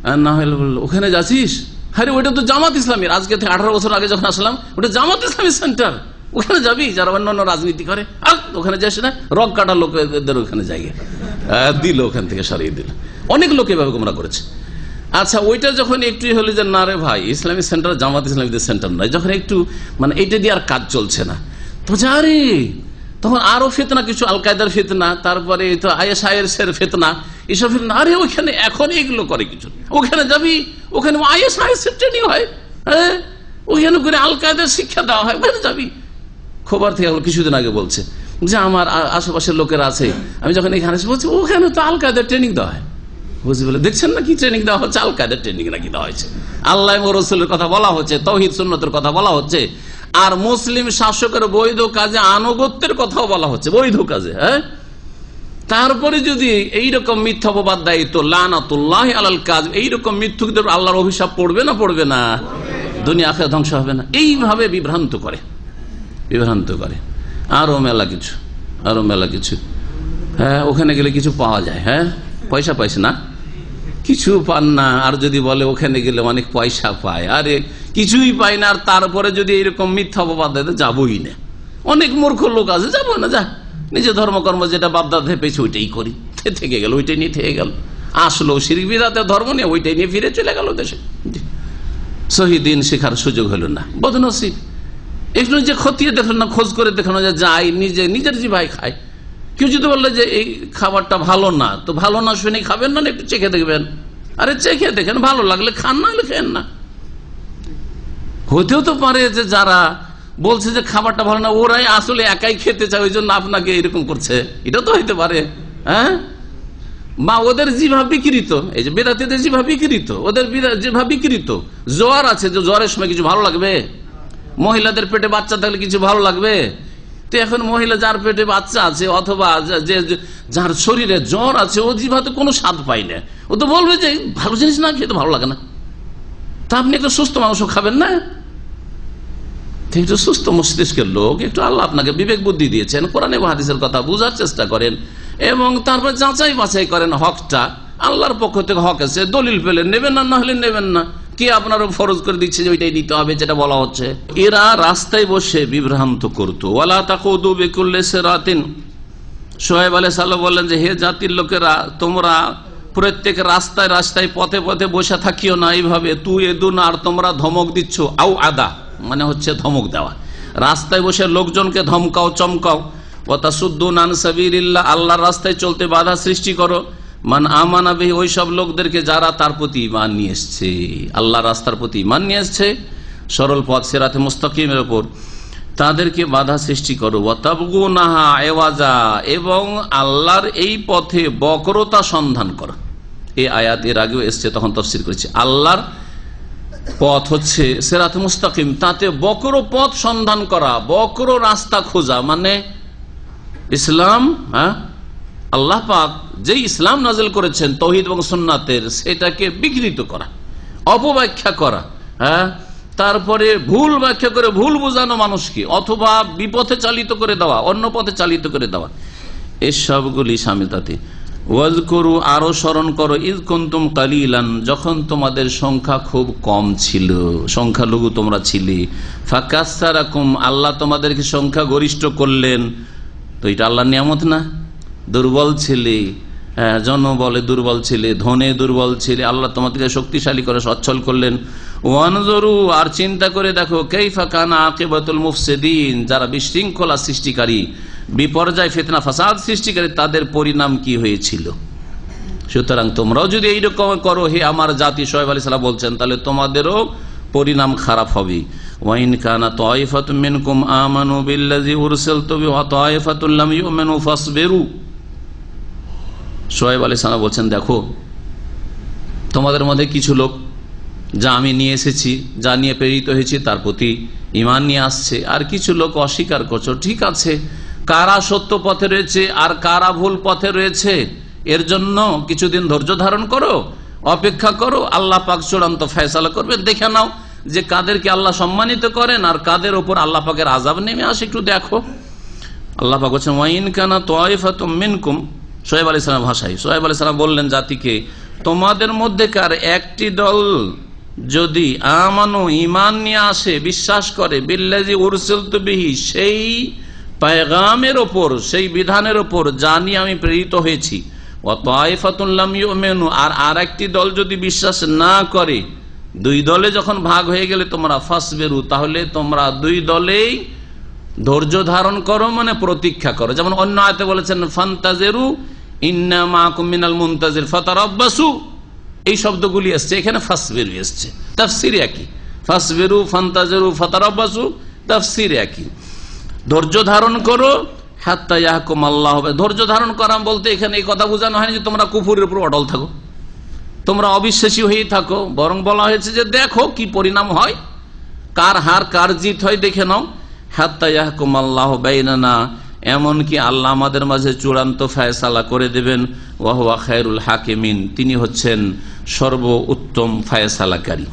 আর না হলে ওখানে যাচ্ছিস, আরে ওইটা তো জামাত ইসলামের, আজকে থেকে 18 বছর আগে যখন আসলাম, ওটা জামাত ইসলামের সেন্টার, ওখানে যাবি, যারা অন্যান্য রাজনীতি করে, আর ওখানে যাস না, রক কাটা লোকেদের ওখানে জায়গা দিল, ওখান থেকে সরিয়ে দিল। অনেক লোক এভাবে গোমরা করেছে। আচ্ছা, ওইটা যখন একটু হলো যে না রে ভাই ইসলামী সেন্টার জামাত ইসলামীদের সেন্টার নয়, যখন একটু মানে এইটা দিয়ে আর কাজ চলছে না, তো আরে তখন আরো ফিতনা, কিছু আল কায়দার ফিতনা, তারপরে তো ISIS-এর ফিতনা, এসব ফিতনা। আরে ওখানে এখন এগুলো করে কিছু, ওখানে যাবি, ওখানে ISIS-এর ট্রেনিং হয়, হ্যাঁ ওখানে করে আল কায়দার শিক্ষা দেওয়া হয়, ওখানে যাবি। খবর থেকে কিছুদিন আগে বলছে যে আমার আশেপাশের লোকেরা আছে, আমি যখন এখানে এসে বলছি ওখানে তো আল কায়দার ট্রেনিং দেওয়া হয়। বুঝি বলে দেখছেন না কি ট্রেনিং দেওয়া হচ্ছে, আল কায়দার ট্রেনিং নাকি দেওয়া হয়েছে। আল্লাহ এবং রাসূলের কথা বলা হচ্ছে, তাওহীদ সুন্নতের কথা বলা হচ্ছে, আর মুসলিম শাসকের বৈধ কাজে আনুগত্যের কথাও বলা হচ্ছে, বৈধ কাজে। হ্যাঁ, তারপরে যদি এইরকম মিথ্যা অপবাদ দেয় তো লানাতুল্লাহি আলাল কাজ, এইরকম মিথ্যুকদের আল্লাহর অভিশাপ পড়বে না পড়বে না, দুনিয়া আখিরাত ধ্বংস হবে না। এইভাবে বিভ্রান্ত করে। আরো মেলা কিছু। হ্যাঁ, ওখানে গেলে কিছু পাওয়া যায়, হ্যাঁ পয়সা পাইছে না, কিছু পান না, আর যদি বলে ওখানে গেলে অনেক পয়সা পায়, আরে কিছুই পায় না, আর তারপরে যদি এরকম মিথ্যা অপবাদ দেয় যাবই না। অনেক মূর্খ লোক আছে, যাবো না, যা নিজে ধর্মকর্ম যেটা বাপদাদা পেয়েছে ওইটাই করি, থেকে গেল, ওইটাই নিয়ে থেকে গেল, আসলো শিরক বিদআতের ধর্ম নিয়ে ওইটাই নিয়ে ফিরে চলে গেল দেশে। সহি দিন শেখার সুযোগ হলো না, বদনসিব। একটু যে খতিয়ে দেখলো না, খোঁজ করে দেখানো যায়, যাই নিজের জিভায় খায়। কেউ যদি বললে যে এই খাবারটা ভালো না, তো ভালো না শুনে খাবেন না, একটু চেখে দেখবেন, আরে চেখে দেখেন, ভালো লাগলে খান, না হলে খেন না। হতেও তো পারে যে যারা বলছে যে খাবারটা ভালো না, ওরাই আসলে একাই খেতে চায়, ওই জন্য আপনাকে এরকম করছে, এটা তো হইতে পারে। হ্যাঁ, বা ওদের জিভা বিকৃত, এই যে বেদাতীদের জিভা বিকৃত, ওদের জিভা বিকৃত। জ্বর আছে, যে জ্বরের সময় কিছু ভালো লাগবে? মহিলাদের পেটে বাচ্চা থাকলে কিছু ভালো লাগবে? তো এখন মহিলা যার পেটে বাচ্চা আছে, অথবা যার শরীরে জ্বর আছে, ও জিভাতে কোনো স্বাদ পাই না, ও তো বলবে যে ভালো জিনিস না খেতে ভালো লাগে না। তা আপনি একটা সুস্থ মাংস খাবেন না? একটু সুস্থ মস্তিষ্কের লোক, একটু আল্লাহ আপনাকে বিবেক বুদ্ধি দিয়েছেন, কোরআন এবং হাদিসের কথা বুঝার চেষ্টা করেন, এবং তারপর যাচাই বাছাই করেন হকটা। আল্লাহর পক্ষ থেকে হক আছে, দলিল পেলে নেবেন, না হলে নেবেন না। কে আপনারও ফরজ করে দিচ্ছে যে ওইটাই নিতে হবে যেটা বলা হচ্ছে? এরা রাস্তায় বসে বিভ্রান্ত করতো। ওয়ালা তাকুদু বিকুল্লি সিরাতিন, শোয়েব আলাইহিস সালাম বললেন যে হে জাতির লোকেরা, তোমরা প্রত্যেক রাস্তায় রাস্তায় পথে পথে বসে থাকিও না এইভাবে। তুই এদুন, আর তোমরা ধমক দিচ্ছ। আউ আদা মানে হচ্ছে ধমক দেওয়া, রাস্তায় বসে লোকজনকে ধমকাও, চমকাও। ওয়াতাসুদ্দুন আন সাবিলিল্লাহ, আল্লাহর রাস্তায় চলতে বাধা সৃষ্টি করো। মান আমানা বিহি, ওই সব লোকদেরকে যারা তার প্রতি ঈমান নিয়ে এসছে, আল্লাহর রাস্তার প্রতি ঈমান নিয়ে এসছে, সরল পথ সিরাতে মুস্তাকিমের উপর, তাদেরকে বাধা সৃষ্টি করো। ওয়াতাবগুনাহা এওয়াজা, এবং আল্লাহর এই পথে বক্রতা সন্ধান করো। এই আয়াত এর আগেও এসছে, তখন তাফসীর করেছে। আল্লাহর পথ হচ্ছে সিরাতে মুস্তাকিম, তাতে বক্র পথ সন্ধান করা, বক্র রাস্তা খোঁজা, মানে ইসলাম। হ্যাঁ, আল্লাহ পাক যেই ইসলাম নাযিল করেছেন তাওহীদ এবং সুন্নাতের, সেটাকে বিকৃত করা, অপব্যাখ্যা করা, হ্যাঁ, তারপরে ভুল ব্যাখ্যা করে ভুল বোঝানো মানুষকে, অথবা বিপথে চালিত করে দেওয়া, অন্য পথে চালিত করে দেওয়া, এসবগুলি শামিল তাতে। ওয়াজকুরু, আরো স্মরণ করো, ইয কুনতুম কালিলান, যখন তোমাদের সংখ্যা খুব কম ছিল, সংখ্যালঘু তোমরা ছিলে। ফাকাসসারাকুম, আল্লাহ তোমাদেরকে সংখ্যা গরিষ্ঠ করলেন। তো এটা আল্লাহর নিয়ামত না? দুর্বল ছেলে, জনবলে দুর্বল ছেলে, ধনে দুর্বল ছেলে, আল্লাহ তোমাদেরকে শক্তিশালী করে সচ্ছল করলেন। ওয়ানজুরু, আর চিন্তা করে দেখো, কাইফা কানা আকিবাতুল মুফসিদিন, যারা বিশৃঙ্খলা সৃষ্টিকারী, বিপর্যয়, ফিতনা, ফাসাদ সৃষ্টিকারী, তাদের পরিণাম কি হয়েছিল। সুতরাং তোমরাও যদি এইরকম করো, হে আমার জাতি, শোয়েব আলাইহিস সালাম বলছেন, তাহলে তোমাদেরও পরিণাম খারাপ হবে। ওয়াইন কানা তায়ফাতুম মিনকুম আমানু বিল্লাযী উরসিলতু বিহি ওয়া তায়ফাতুল লাম ইউমিনু ফাসবিরু। শোয়েব আলাইহিস সালাম বলছেন, দেখো তোমাদের মধ্যে কিছু লোক যা আমি নিয়ে এসেছি, যা নিয়ে প্রেরিত হয়েছি তার প্রতি ঈমান নিয়ে আসছে, আর কিছু লোক অস্বীকার করছো। ঠিক আছে, কারা সত্য পথে রয়েছে আর কারা ভুল পথে রয়েছে, এর জন্য কিছুদিন ধৈর্য ধারণ করো, অপেক্ষা করো, আল্লাহ পাক চূড়ান্ত ফয়সালা করবেন। দেখে নাও যে কাদেরকে আল্লাহ সম্মানিত করেন আর কাদের উপর আল্লাহ পাকের আযাব নেমে আসে, একটু দেখো। আল্লাহ পাক বলেছেন, ওয়াইন কানা তায়ফাতুম মিনকুম, শোয়েব আলাইহিস সালাম ভাষায় শোয়েব আলাইহিস সালাম বললেন জাতিকে, তোমাদের মধ্যেকার একটি দল যদি আমানু, ঈমান নিয়ে আসে, বিশ্বাস করে, বিল্লাযী উরসিলতু বিহি, সেই পায়গামের ওপর, সেই বিধানের ওপর যা নিয়ে আমি প্রেরিত হয়েছি, আর আরেকটি দল যদি বিশ্বাস না করে, দুই দলে যখন ভাগ হয়ে গেলে তোমরা ফাসবিরু, তাহলে তোমরা দুই দলেই ধৈর্য ধারণ করো, মানে প্রতীক্ষা করো। যেমন অন্য আয়াতে বলেছেন ফান্তাজিরু ইন্না মাকুম মিনাল মুনতাজির ফাতারাব্বাসু, এই শব্দগুলি এসছে, এখানে ফাসবিরু এসছে, তাফসীর একই। ফাসবিরু, ফান্তাজিরু, ফাতারাব্বাসু, তাফসীর একই। ধৈর্য ধারণ করো হাত্তা ইয়াহকুম আল্লাহ। ধৈর্য ধারণ করা বলতে এখানে এই কথা বোঝানো হয়নি যে তোমরা কুফরের উপর অটল থাকো, তোমরা অবিশ্বাসী হয়েই থাকো, বরং বলা হয়েছে যে দেখো কি পরিণাম হয়, কার হার কার জিত হয় দেখে নাও। হাত্তা ইয়াহকুম আল্লাহ বাইনানা, এমনকি আল্লাহ আমাদের মাঝে চূড়ান্ত ফায়সালা করে দেবেন। ওয়া হুয়া খায়রুল হাকিমিন, তিনি হচ্ছেন সর্ব উত্তম ফায়সালাকারী।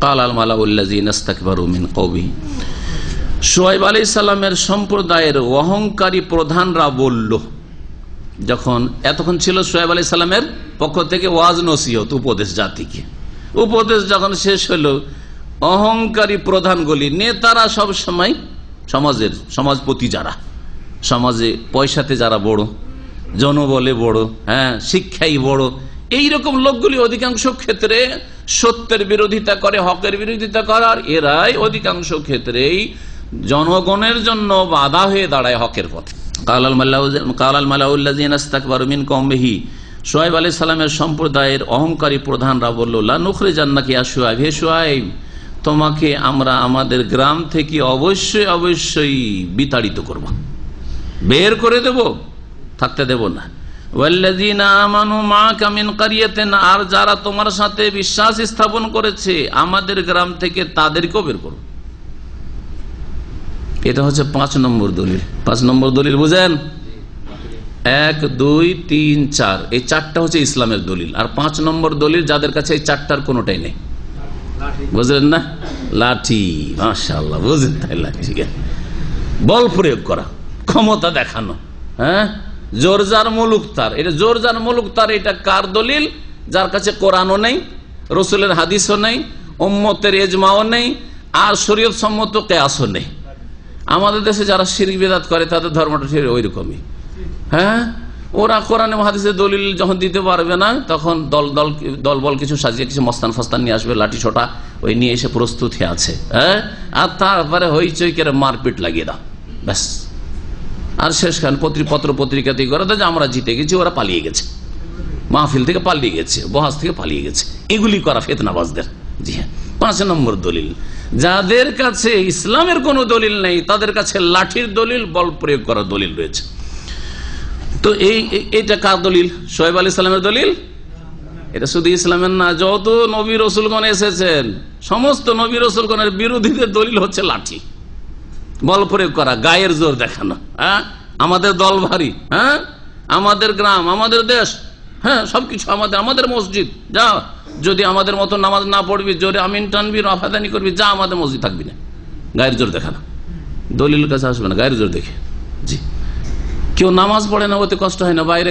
ক্বালাল মালাউল্লাযীনা ইসতাকবারু মিন কওমিহি, শুআয়ব আলাইহিস সালামের সম্প্রদায়ের অহংকারী প্রধানরা বলল, যখন এতক্ষণ ছিল শুআয়ব আলাইহিস সালামের পক্ষ থেকে ওয়াজ নসিহত, উপদেশ জাতিকে, উপদেশ যখন শেষ হলো, অহংকারী প্রধানগুলি, নেতারা সব সময় সমাজের সমাজপতি, যারা সমাজে পয়সাতে যারা বড়, জনবলে বড়, শিক্ষাই বড়, এইরকম লোকগুলি অধিকাংশ ক্ষেত্রে সত্যের বিরোধিতা করে, হকের বিরোধিতা করে, আর এরাই অধিকাংশ ক্ষেত্রেই জনগণের জন্য বাধা হয়ে দাঁড়ায় হকের পথে। ক্বালাল মালাউল্লাযীনা ইসতাকবারু মিন কওমিহি, শুআয়ব আলাইহিস সালামের সম্প্রদায়ের অহংকারী প্রধানরা বলল, লা নুখরিজান্নাকা ইয়া শুআয়ব, হে শুআয়ব, তোমাকে আমরা আমাদের গ্রাম থেকে অবশ্যই অবশ্যই বিতাড়িত করব, বের করে দেব, থাকতে দেব না। ওয়াল্লাযীনা আমানু মাআকা মিন ক্বরিয়াতিনা, আর যারা তোমার সাথে বিশ্বাস স্থাপন করেছে আমাদের গ্রাম থেকে তাদেরকেও বের করো। এটা হচ্ছে 5 নম্বর দলিল। 5 নম্বর দলিল বুঝেন? 1, 2, 3, 4, এই 4টা হচ্ছে ইসলামের দলিল। আর 5 নম্বর দলিল যাদের কাছে এই 4টার কোনোটাই নেই, বুঝলেন না? লাঠি, মাশাআল্লাহ, বুঝলেন? তাই লাঠি, বল প্রয়োগ করা, ক্ষমতা দেখানো, জোর যার মুলুক তার। এটা জোর যার মুলুক তার, এটা কার দলিল? যার কাছে কোরআনও নেই, রসুলের হাদিসও নেই, উম্মতের ইজমাও নেই, আর শরীয়ত সম্মত কিয়াসও নেই। আমাদের দেশে যারা শিরক বিদআত করে তাদের ধর্মটা ঠিক ওই রকমই। ওরা কোরআন এবং হাদিসের দলিল যখন দিতে পারবে না, তখন দলবল কিছু সাজিয়ে কিছু মস্তান ফস্তান নিয়ে আসবে, লাঠি ছোটা ওই নিয়ে এসে প্রস্তুত হয়ে আছে, আর তারপরে হইচই করে মারপিট লাগিয়ে দাও, ব্যাস। আর শেষখান পত্র পত্রিকাতেই করে যে আমরা জিতে গেছি, ওরা পালিয়ে গেছে, মাহফিল থেকে পালিয়ে গেছে, বহাজ থেকে পালিয়ে গেছে, এগুলি করা ফিতনাবাজদের। জি হ্যাঁ, 5 নম্বর দলিল, যাদের কাছে ইসলামের কোনো দলিল নেই তাদের কাছে লাঠির দলিল, বল প্রয়োগ করার দলিল রয়েছে। তো এইটা কার দলিল? শুআয়ব আলাইহিস সালামের দলিল। এটা শুধু ইসলামের না, যত নবী রাসূলগণ এসেছেন সমস্ত নবী রাসূলগণের বিরোধীদের দলিল হচ্ছে লাঠি, বল প্রয়োগ করা, গায়ের জোর দেখানো। আমাদের দল ভারী, আমাদের গ্রাম, আমাদের দেশ, সবকিছু আমাদের মসজিদ, যা যদি আমাদের মতো নামাজ না পড়বি, জোরে আমিন টানবি, রাফাদানি করবি, যা আমাদের মসজিদ থাকবি না। গায়ের জোর দেখানো, দলিল কাছে আসবে না, গায়ের জোর দেখে। জি, কেউ নামাজ পড়ে না, ওতে কষ্ট হয় না, বাইরে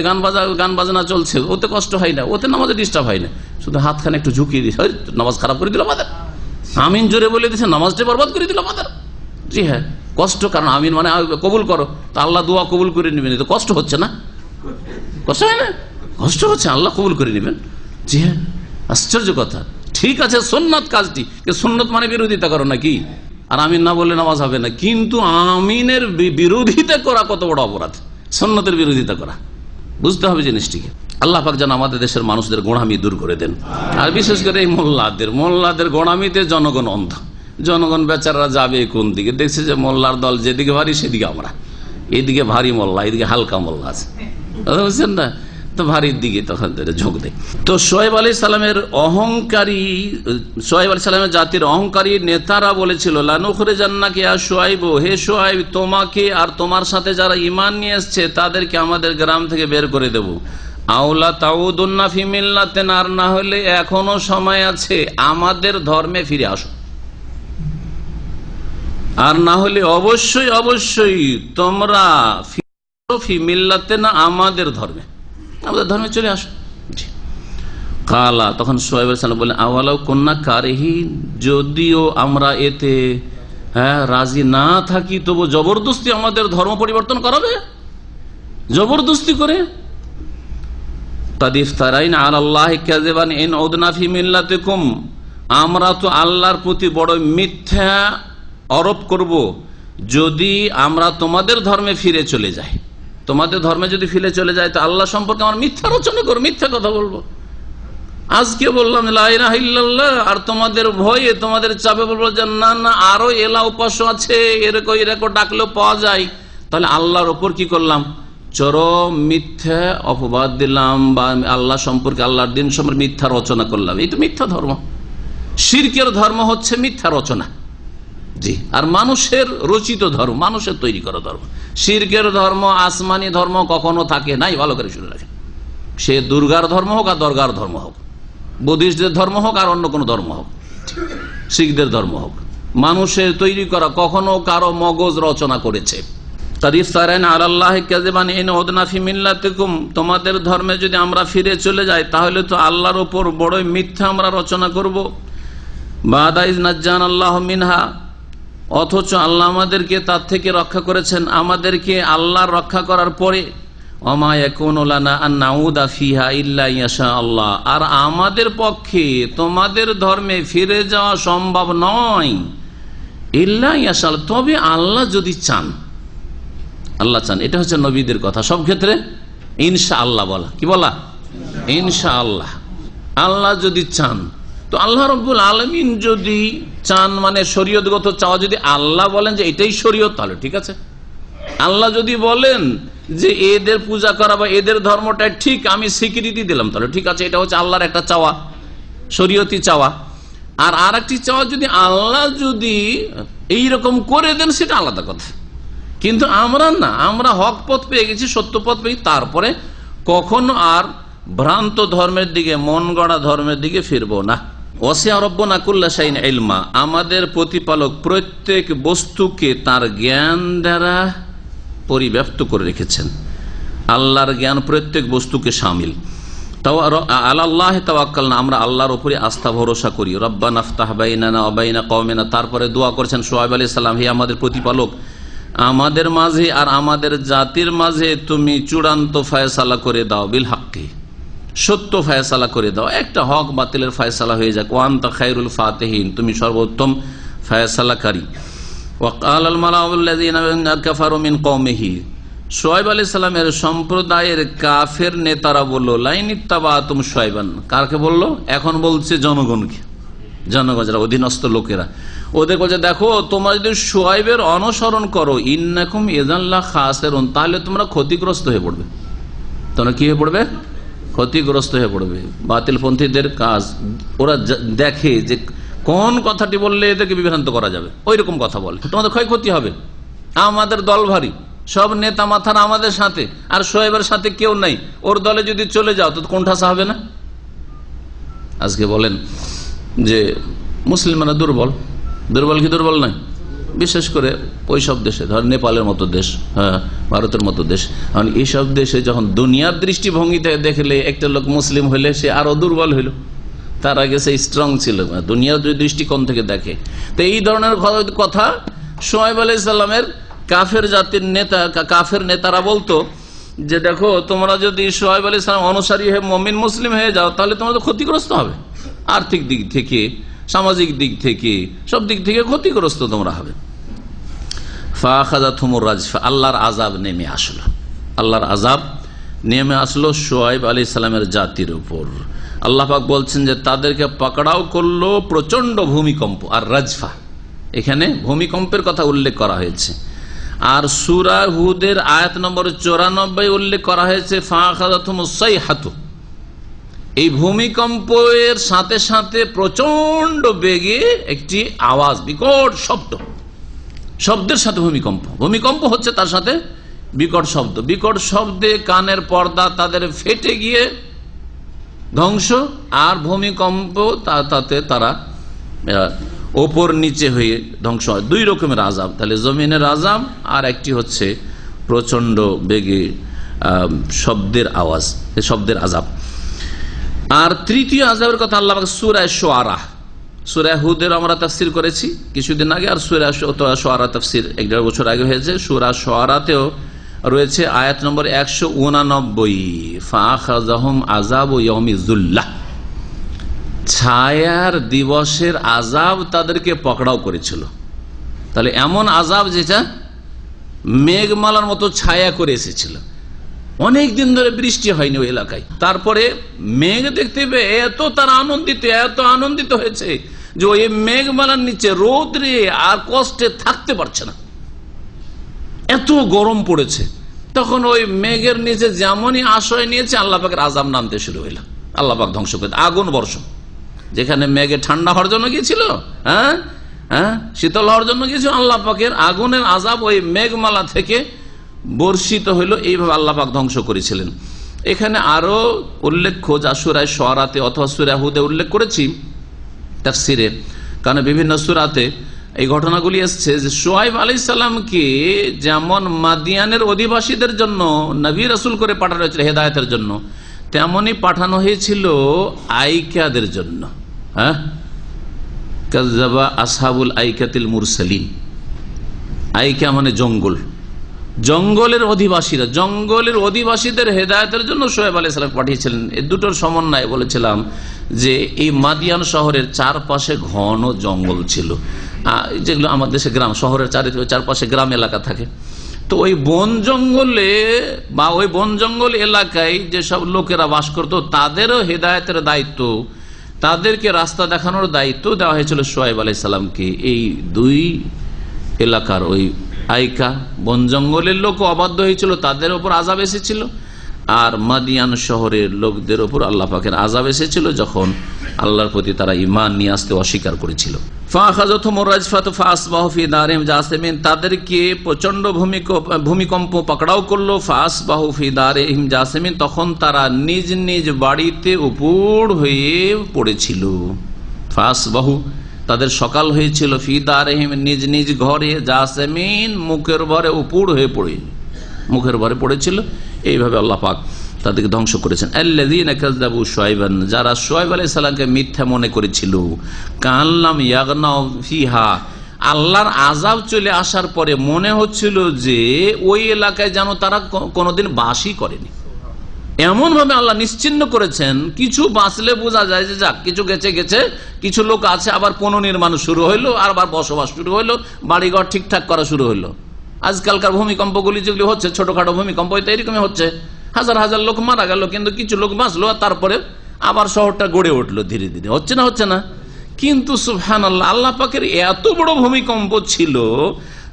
গান বাজনা চলছে, ওতে কষ্ট হয় না, ওতে নামাজে ডিস্টার্ব হয় না, শুধু হাতখানে একটু ঝুঁকিয়ে দিচ্ছে, নামাজ খারাপ করে দিল আমাদের, আমিন জোরে বলে দিচ্ছে, নামাজটা বরবাদ করে দিল আমাদের। জি হ্যাঁ, কষ্ট, কারণ আমিন মানে কবুল করো, তা আল্লাহ দোয়া কবুল করে নেবেন, তো কষ্ট হচ্ছে না? কষ্ট হয় না? কষ্ট হচ্ছে, আল্লাহ কবুল করে নেবেন। জি হ্যাঁ, আশ্চর্য কথা। ঠিক আছে, সুন্নাত কাজটি, সুন্নত মানে বিরোধিতা করো নাকি? আর আমিন না বললে নামাজ হবে না, কিন্তু আমিনের বিরোধিতা করা কত বড় অপরাধ, সুন্নতের বিরোধিতা করা, বুঝতে হবে জিনিসটিকে। আল্লাহ পাক যেন আমাদের দেশের মানুষদের গোঁড়ামি দূর করে দেন। আর বিশেষ করে এই মোল্লাদের গোঁড়ামিতে জনগণ অন্ধ, জনগণ বেচারা যাবে কোন দিকে? দেখছে যে মোল্লার দল যেদিকে ভারী সেদিকে আমরা, এদিকে ভারী মোল্লা, এদিকে হালকা মোল্লা আছে, বুঝছেন না? তো ভারীর দিকে তখন ঝোঁক দেয়। তো শুআয়ব আলাইহিস সালামের শুআয়ব আলাইহিস সালামের জাতির অহংকারী নেতারা বলেছিল, লা নুখরিজান্নাকা ইয়া শুআয়ব, হে শুআয়ব, তোমাকে আর তোমার সাথে যারা ঈমান নিয়ে এসেছে তাদেরকে আমাদের গ্রাম থেকে বের করে দেব। আওলা তাউদুন্না ফি মিল্লাতিনা, আর না হলে এখনো সময় আছে, আমাদের ধর্মে ফিরে আসো, আর না হলে অবশ্যই অবশ্যই তোমরা ফি মিল্লাতিনা, আমাদের ধর্মে, আমাদের ধর্মে চলে আসো। কালা, তখন শুআয়ব আলাইহিস সালাম বললেন, আওয়ালাউ কুন্না কারিহিন, যদিও আমরা এতে রাজি না থাকি, তবু জবরদস্তি আমাদের ধর্ম পরিবর্তন করাবে, জবরদস্তি করে? কাদ ইফতারাইনা আলাল্লাহি কাযিবান ইন উদনা ফি মিল্লাতিকুম, আমরা তো আল্লাহর প্রতি বড় মিথ্যা আরোপ করব যদি আমরা তোমাদের ধর্মে ফিরে চলে যাই। তোমাদের ধর্মে যদি ফিরে চলে যায় তো আল্লাহ সম্পর্কে আমরা মিথ্যা রচনা করবো, মিথ্যা কথা বলবো। আজকে বললাম লা ইলাহা ইল্লাল্লাহ, আর তোমাদের ভয়ে তোমাদের চাপে বলবো যে না না আরো এলা উপাস্য আছে, এরকম ডাকলেও পাওয়া যায়। তাহলে আল্লাহর ওপর কি করলাম? চরম মিথ্যা অপবাদ দিলাম, বা আল্লাহ সম্পর্কে, আল্লাহর দিন সম্পর্কে মিথ্যা রচনা করলাম। এই তো মিথ্যা ধর্ম। শিরকের ধর্ম হচ্ছে মিথ্যা রচনা, জি। আর মানুষের রচিত ধর্ম, মানুষের তৈরি করা ধর্ম। শিরকের ধর্ম, আসমানি ধর্ম কখনো থাকে নাই, ভালো করে শুনে রাখেন। সে দুর্গার ধর্ম হোক আর দরগার ধর্ম হোক, বুদ্ধিস্টদের ধর্ম হোক আর অন্য কোনো ধর্ম হোক, শিখদের ধর্ম হোক, মানুষের তৈরি করা, কখনো কারো মগজ রচনা করেছে। তোমাদের ধর্মে যদি আমরা ফিরে চলে যাই তাহলে তো আল্লাহর ওপর বড় মিথ্যা আমরা রচনা করবো। মিনহা, অথচ আল্লাহ আমাদেরকে তার থেকে রক্ষা করেছেন। আমাদেরকে আল্লাহর রক্ষা করার পরে আর আমাদের পক্ষে তোমাদের ধর্মে ফিরে যাওয়া সম্ভব নয় ইল্লা ইয়াশা, তবে আল্লাহ যদি চান। আল্লাহ চান, এটা হচ্ছে নবীদের কথা সব ক্ষেত্রে। ইনশাআল্লাহ বলা, কি বলা? ইনশাআল্লাহ, আল্লাহ যদি চান। তো আল্লাহ রাব্বুল আলামিন যদি চান, মানে শরীয়তগত চাওয়া, যদি আল্লাহ বলেন যে এটাই শরীয়ত তাহলে ঠিক আছে। আল্লাহ যদি বলেন যে এদের পূজা করা বা এদের ধর্মটা ঠিক, আমি স্বীকৃতি দিলাম, তাহলে ঠিক আছে। এটা হচ্ছে আল্লাহর একটা চাওয়া, শরীয়তি চাওয়া। আর আরেকটি চাওয়া যদি আল্লাহ যদি এইরকম করে দেন সেটা আলাদা কথা। কিন্তু আমরা না, আমরা হক পথ পেয়ে গেছি, সত্য পথ পেয়ে, তারপরে কখনো আর ভ্রান্ত ধর্মের দিকে, মন গড়া ধর্মের দিকে ফিরবো না। ওয়াসিয়া রাব্বুনা কুল্লা শাইইন ইলমা, আমাদের প্রতিপালক প্রত্যেক বস্তুকে তার জ্ঞান দ্বারা পরিব্যাপ্ত করে রেখেছেন। আল্লাহর জ্ঞান প্রত্যেক বস্তুকে শামিল। আলাল্লাহি তাওয়াক্কালনা, আমরা আল্লাহর উপরে আস্থা ভরসা করি। রব্বানা ইফতাহ বাইনানা ওয়া বাইনা কওমিনা, তারপরে দোয়া করেছেন শুআয়ব আলাইহিস সালাম, হে আমাদের প্রতিপালক, আমাদের মাঝে আর আমাদের জাতির মাঝে তুমি চূড়ান্ত ফয়সালা করে দাও, বিল হাক্কি, সত্য ফয়সালা করে দাও, একটা হক বাতিলের ফয়সালা হয়ে যাক। ওয়া আনতা খায়রুল ফাতিহিন, তুমি সর্বোত্তম ফয়সালাকারী। ওয়া ক্বালাল মালাউল্লাযীনা কাফারু মিন কওমিহি, শুআয়ব আলাইহিস সালামের সম্প্রদায়ের কাফের নেতারা বলল, লাইন ইত্তাবাতুম শুআয়বান, কারকে বলল? এখন বলছে জনগণকে, জনগণ যারা অধীনস্থ লোকেরা, ওদের বলছে দেখো তোমরা যদি শুআয়বের অনুসরণ করো, ইন্নাকুম ইযান লা খাসিরুন, তাহলে তোমরা ক্ষতিগ্রস্ত হয়ে পড়বে। তোমরা কি হয়ে পড়বে? ক্ষতিগ্রস্ত হয়ে পড়বে। বাতিলপন্থীদের কাজ, ওরা দেখে যে কোন কথাটি বললে এদেরকে বিভ্রান্ত করা যাবে, ওই রকম কথা বলে, তোমাদের ক্ষয়ক্ষতি হবে। আমাদের দল ভারী, সব নেতা মাথার আমাদের সাথে, আর শুআয়বের সাথে কেউ নাই, ওর দলে যদি চলে যাও তো কোণঠাসা হবে না? আজকে বলেন যে মুসলিমরা দুর্বল, দুর্বল কি দুর্বল নয়? বিশেষ করে ওই সব দেশে, ধর নেপালের মতো দেশ, হ্যাঁ, ভারতের মতো দেশ, কারণ এইসব দেশে যখন দুনিয়ার দৃষ্টিভঙ্গিতে দেখলে একটা লোক মুসলিম হইলে সে আরো দুর্বল হইল, তার আগে সে স্ট্রং ছিল, দুনিয়ার দৃষ্টিকোণ থেকে দেখে। তো এই ধরনের কথা শুআয়ব আলাইহিস সালামের কাফের জাতির নেতা, কাফের নেতারা বলতো যে দেখো তোমরা যদি শুআয়ব আলাইহিস সালাম অনুসারী হয়ে মুমিন মুসলিম হয়ে যাও তাহলে তোমরা তো ক্ষতিগ্রস্ত হবে, আর্থিক দিক থেকে, সামাজিক দিক থেকে, সব দিক থেকে ক্ষতিগ্রস্ত তোমরা হবে। ফাখাযাতহুমুর রাজফা, আল্লাহর আযাব নেমে আসলো, আল্লাহর আযাব নেমে আসলো শুআয়ব আলাইহিস সালামের জাতির উপর। আল্লাহ পাক বলছেন যে তাদেরকে পাকড়াও করলো প্রচন্ড ভূমিকম্প। আর রাজফা, এখানে ভূমিকম্পের কথা উল্লেখ করা হয়েছে। আর সূরা হুদের আয়াত নম্বর 94 উল্লেখ করা হয়েছে ফাখাযাতহুমুস সাইহাতু, এই ভূমিকম্পের সাথে সাথে প্রচন্ড বেগে একটি আওয়াজ, বিকট শব্দ, শব্দের সাথে ভূমিকম্প, ভূমিকম্প হচ্ছে তার সাথে বিকট শব্দ, বিকট শব্দে কানের পর্দা তাদের ফেটে গিয়ে ধ্বংস, আর ভূমিকম্প তাতে তারা ওপর নিচে হয়ে ধ্বংস হয়। দুই রকমের আযাব, তাহলে জমিনের আযাব আর একটি হচ্ছে প্রচন্ড বেগে শব্দের আওয়াজ, শব্দের আযাব। আর তৃতীয় আযাবের কথা আল্লাহ সূরা শুআরা, সূরা হুদের আমরা তাফসীর করেছি কিছুদিন আগে, আর সূরা শুআরা তাফসীর 1.5 বছর আগে হয়েছে। সূরা শুআরাতেও রয়েছে আয়াত নম্বর 189, ফাআখাযাহুম আযাবু ইয়াউমিয যুল্লাহ, ছায়ার দিবসের আযাব তাদেরকে পকড়াও করেছিল। তাহলে এমন আযাব যেটা মেঘমালার মতো ছায়া করে এসেছিল, অনেক দিন ধরে বৃষ্টি হয়নি ওই এলাকায়, তারপরে মেঘ দেখতে পেয়ে এত তারা আনন্দিত হয়েছে যে ওই মেঘমালার নিচে রোদরে আর কষ্টে থাকতে পারছে না, এত গরম পড়েছে। তখন ওই মেঘের নিচে যেমনই আশ্রয় নিয়েছে আল্লাহ পাকের আযাব নামতে শুরু হইল, আল্লাহ পাক ধ্বংস করে আগুন বর্ষণ। যেখানে মেঘে ঠান্ডা হওয়ার জন্য গিয়েছিল, শীতল হওয়ার জন্য গিয়েছিল, আল্লাহ পাকের আগুনের আযাব ওই মেঘমালা থেকে বর্ষিত হইল। এইভাবে আল্লাহ পাক ধ্বংস করেছিলেন। এখানে আরো উল্লেখ্য, যা সূরা শুআরাতে অথবা সূরা হুদে উল্লেখ করেছি তাফসিরে, কারণ বিভিন্ন সূরাতে এই ঘটনাগুলি এসছে যে শুআয়ব আলাইহিস সালামকে যেমন মাদিয়ানের অধিবাসীদের জন্য নবী রাসূল করে পাঠানো হয়েছিল হেদায়েতের জন্য, তেমনি পাঠানো হয়েছিল আইকাদের জন্য। কাযযাবা আসহাবুল আইকাতিল মুরসালিন। আইকা মানে জঙ্গলের অধিবাসীরা, জঙ্গলের অধিবাসীদের হেদায়েতের জন্য শুআয়ব আলাইহিস সালাম পাঠিয়েছিলেন। এই দুটোর সমন্বয়ে বলেছিলাম যে এই মাদিয়ান শহরের চারপাশে ঘন জঙ্গল ছিল, যেগুলো আমাদের দেশে গ্রাম, শহরের চারপাশে গ্রাম এলাকা থাকে। তো ওই বন জঙ্গলে বা ওই বন জঙ্গল এলাকায় যেসব লোকেরা বাস করত তাদেরও হেদায়েতের দায়িত্ব, তাদেরকে রাস্তা দেখানোর দায়িত্ব দেওয়া হয়েছিল শুআয়ব আলাইহিস সালামকে। এই দুই এলাকার ওই আইকা বন জঙ্গলের লোক অবাধ্য হয়েছিল, তাদের উপর আযাব এসেছিল, আর মাদিয়ান শহরের লোকদের উপর আল্লাহ পাকের আযাব এসেছিল যখন আল্লাহর প্রতি তারা ঈমান নিয়ে আসতে অস্বীকার করেছিল। ফাআখাযাতহুমুর রাজফাতু ফাআসবাহু ফি দারিহিম জাসিমিন, তাদেরকে প্রচন্ড ভূমিকম্প পাকড়াও করলো। ফাআসবাহু ফি দারিহিম জাসিমিন, তখন তারা নিজ নিজ বাড়িতে উপুড় হয়ে পড়েছিল। ফাআসবাহু, তাদের সকাল হয়েছিল, ফি দারিহিম, নিজ নিজ ঘরে, জাসিমিন, মুখের ভরে উপুড় হয়ে মুখের ভরে পড়েছিল। এইভাবে আল্লাহ পাক তাদেরকে ধ্বংস করেছেন। আল্লাযীনা কাযযাবু শুআয়বান, যারা শুআয়ব আলাইহিস সালামকে মিথ্যা মনে করেছিল, কাল্লাম ইয়াগনাউ ফিহা, আল্লাহর আযাব চলে আসার পরে মনে হচ্ছিল যে ওই এলাকায় যেন তারা কোনোদিন বাসই করেনি। এমন ভাবে আল্লাহ নিশ্চিহ্ন করেছেন, কিছু বাঁচলে বোঝা যায় যে যাক কিছু গেছে, কিছু লোক আছে, আবার পুনর্নির্মাণ শুরু হইলো, আর আবার বসবাস শুরু হইলো, বাড়িঘর ঠিকঠাক করা শুরু হইলো। আজকালকার ভূমিকম্পগুলি যেগুলি হচ্ছে, ছোটখাটো ভূমিকম্প, এটা এরকমই হচ্ছে, হাজার হাজার লোক মারা গেল, কিন্তু কিছু লোক বাঁচলো, আর তারপরে আবার শহরটা গড়ে উঠলো ধীরে ধীরে। হচ্ছে না। কিন্তু সুবহানাল্লাহ, আল্লাহ পাকের এত বড় ভূমিকম্প ছিল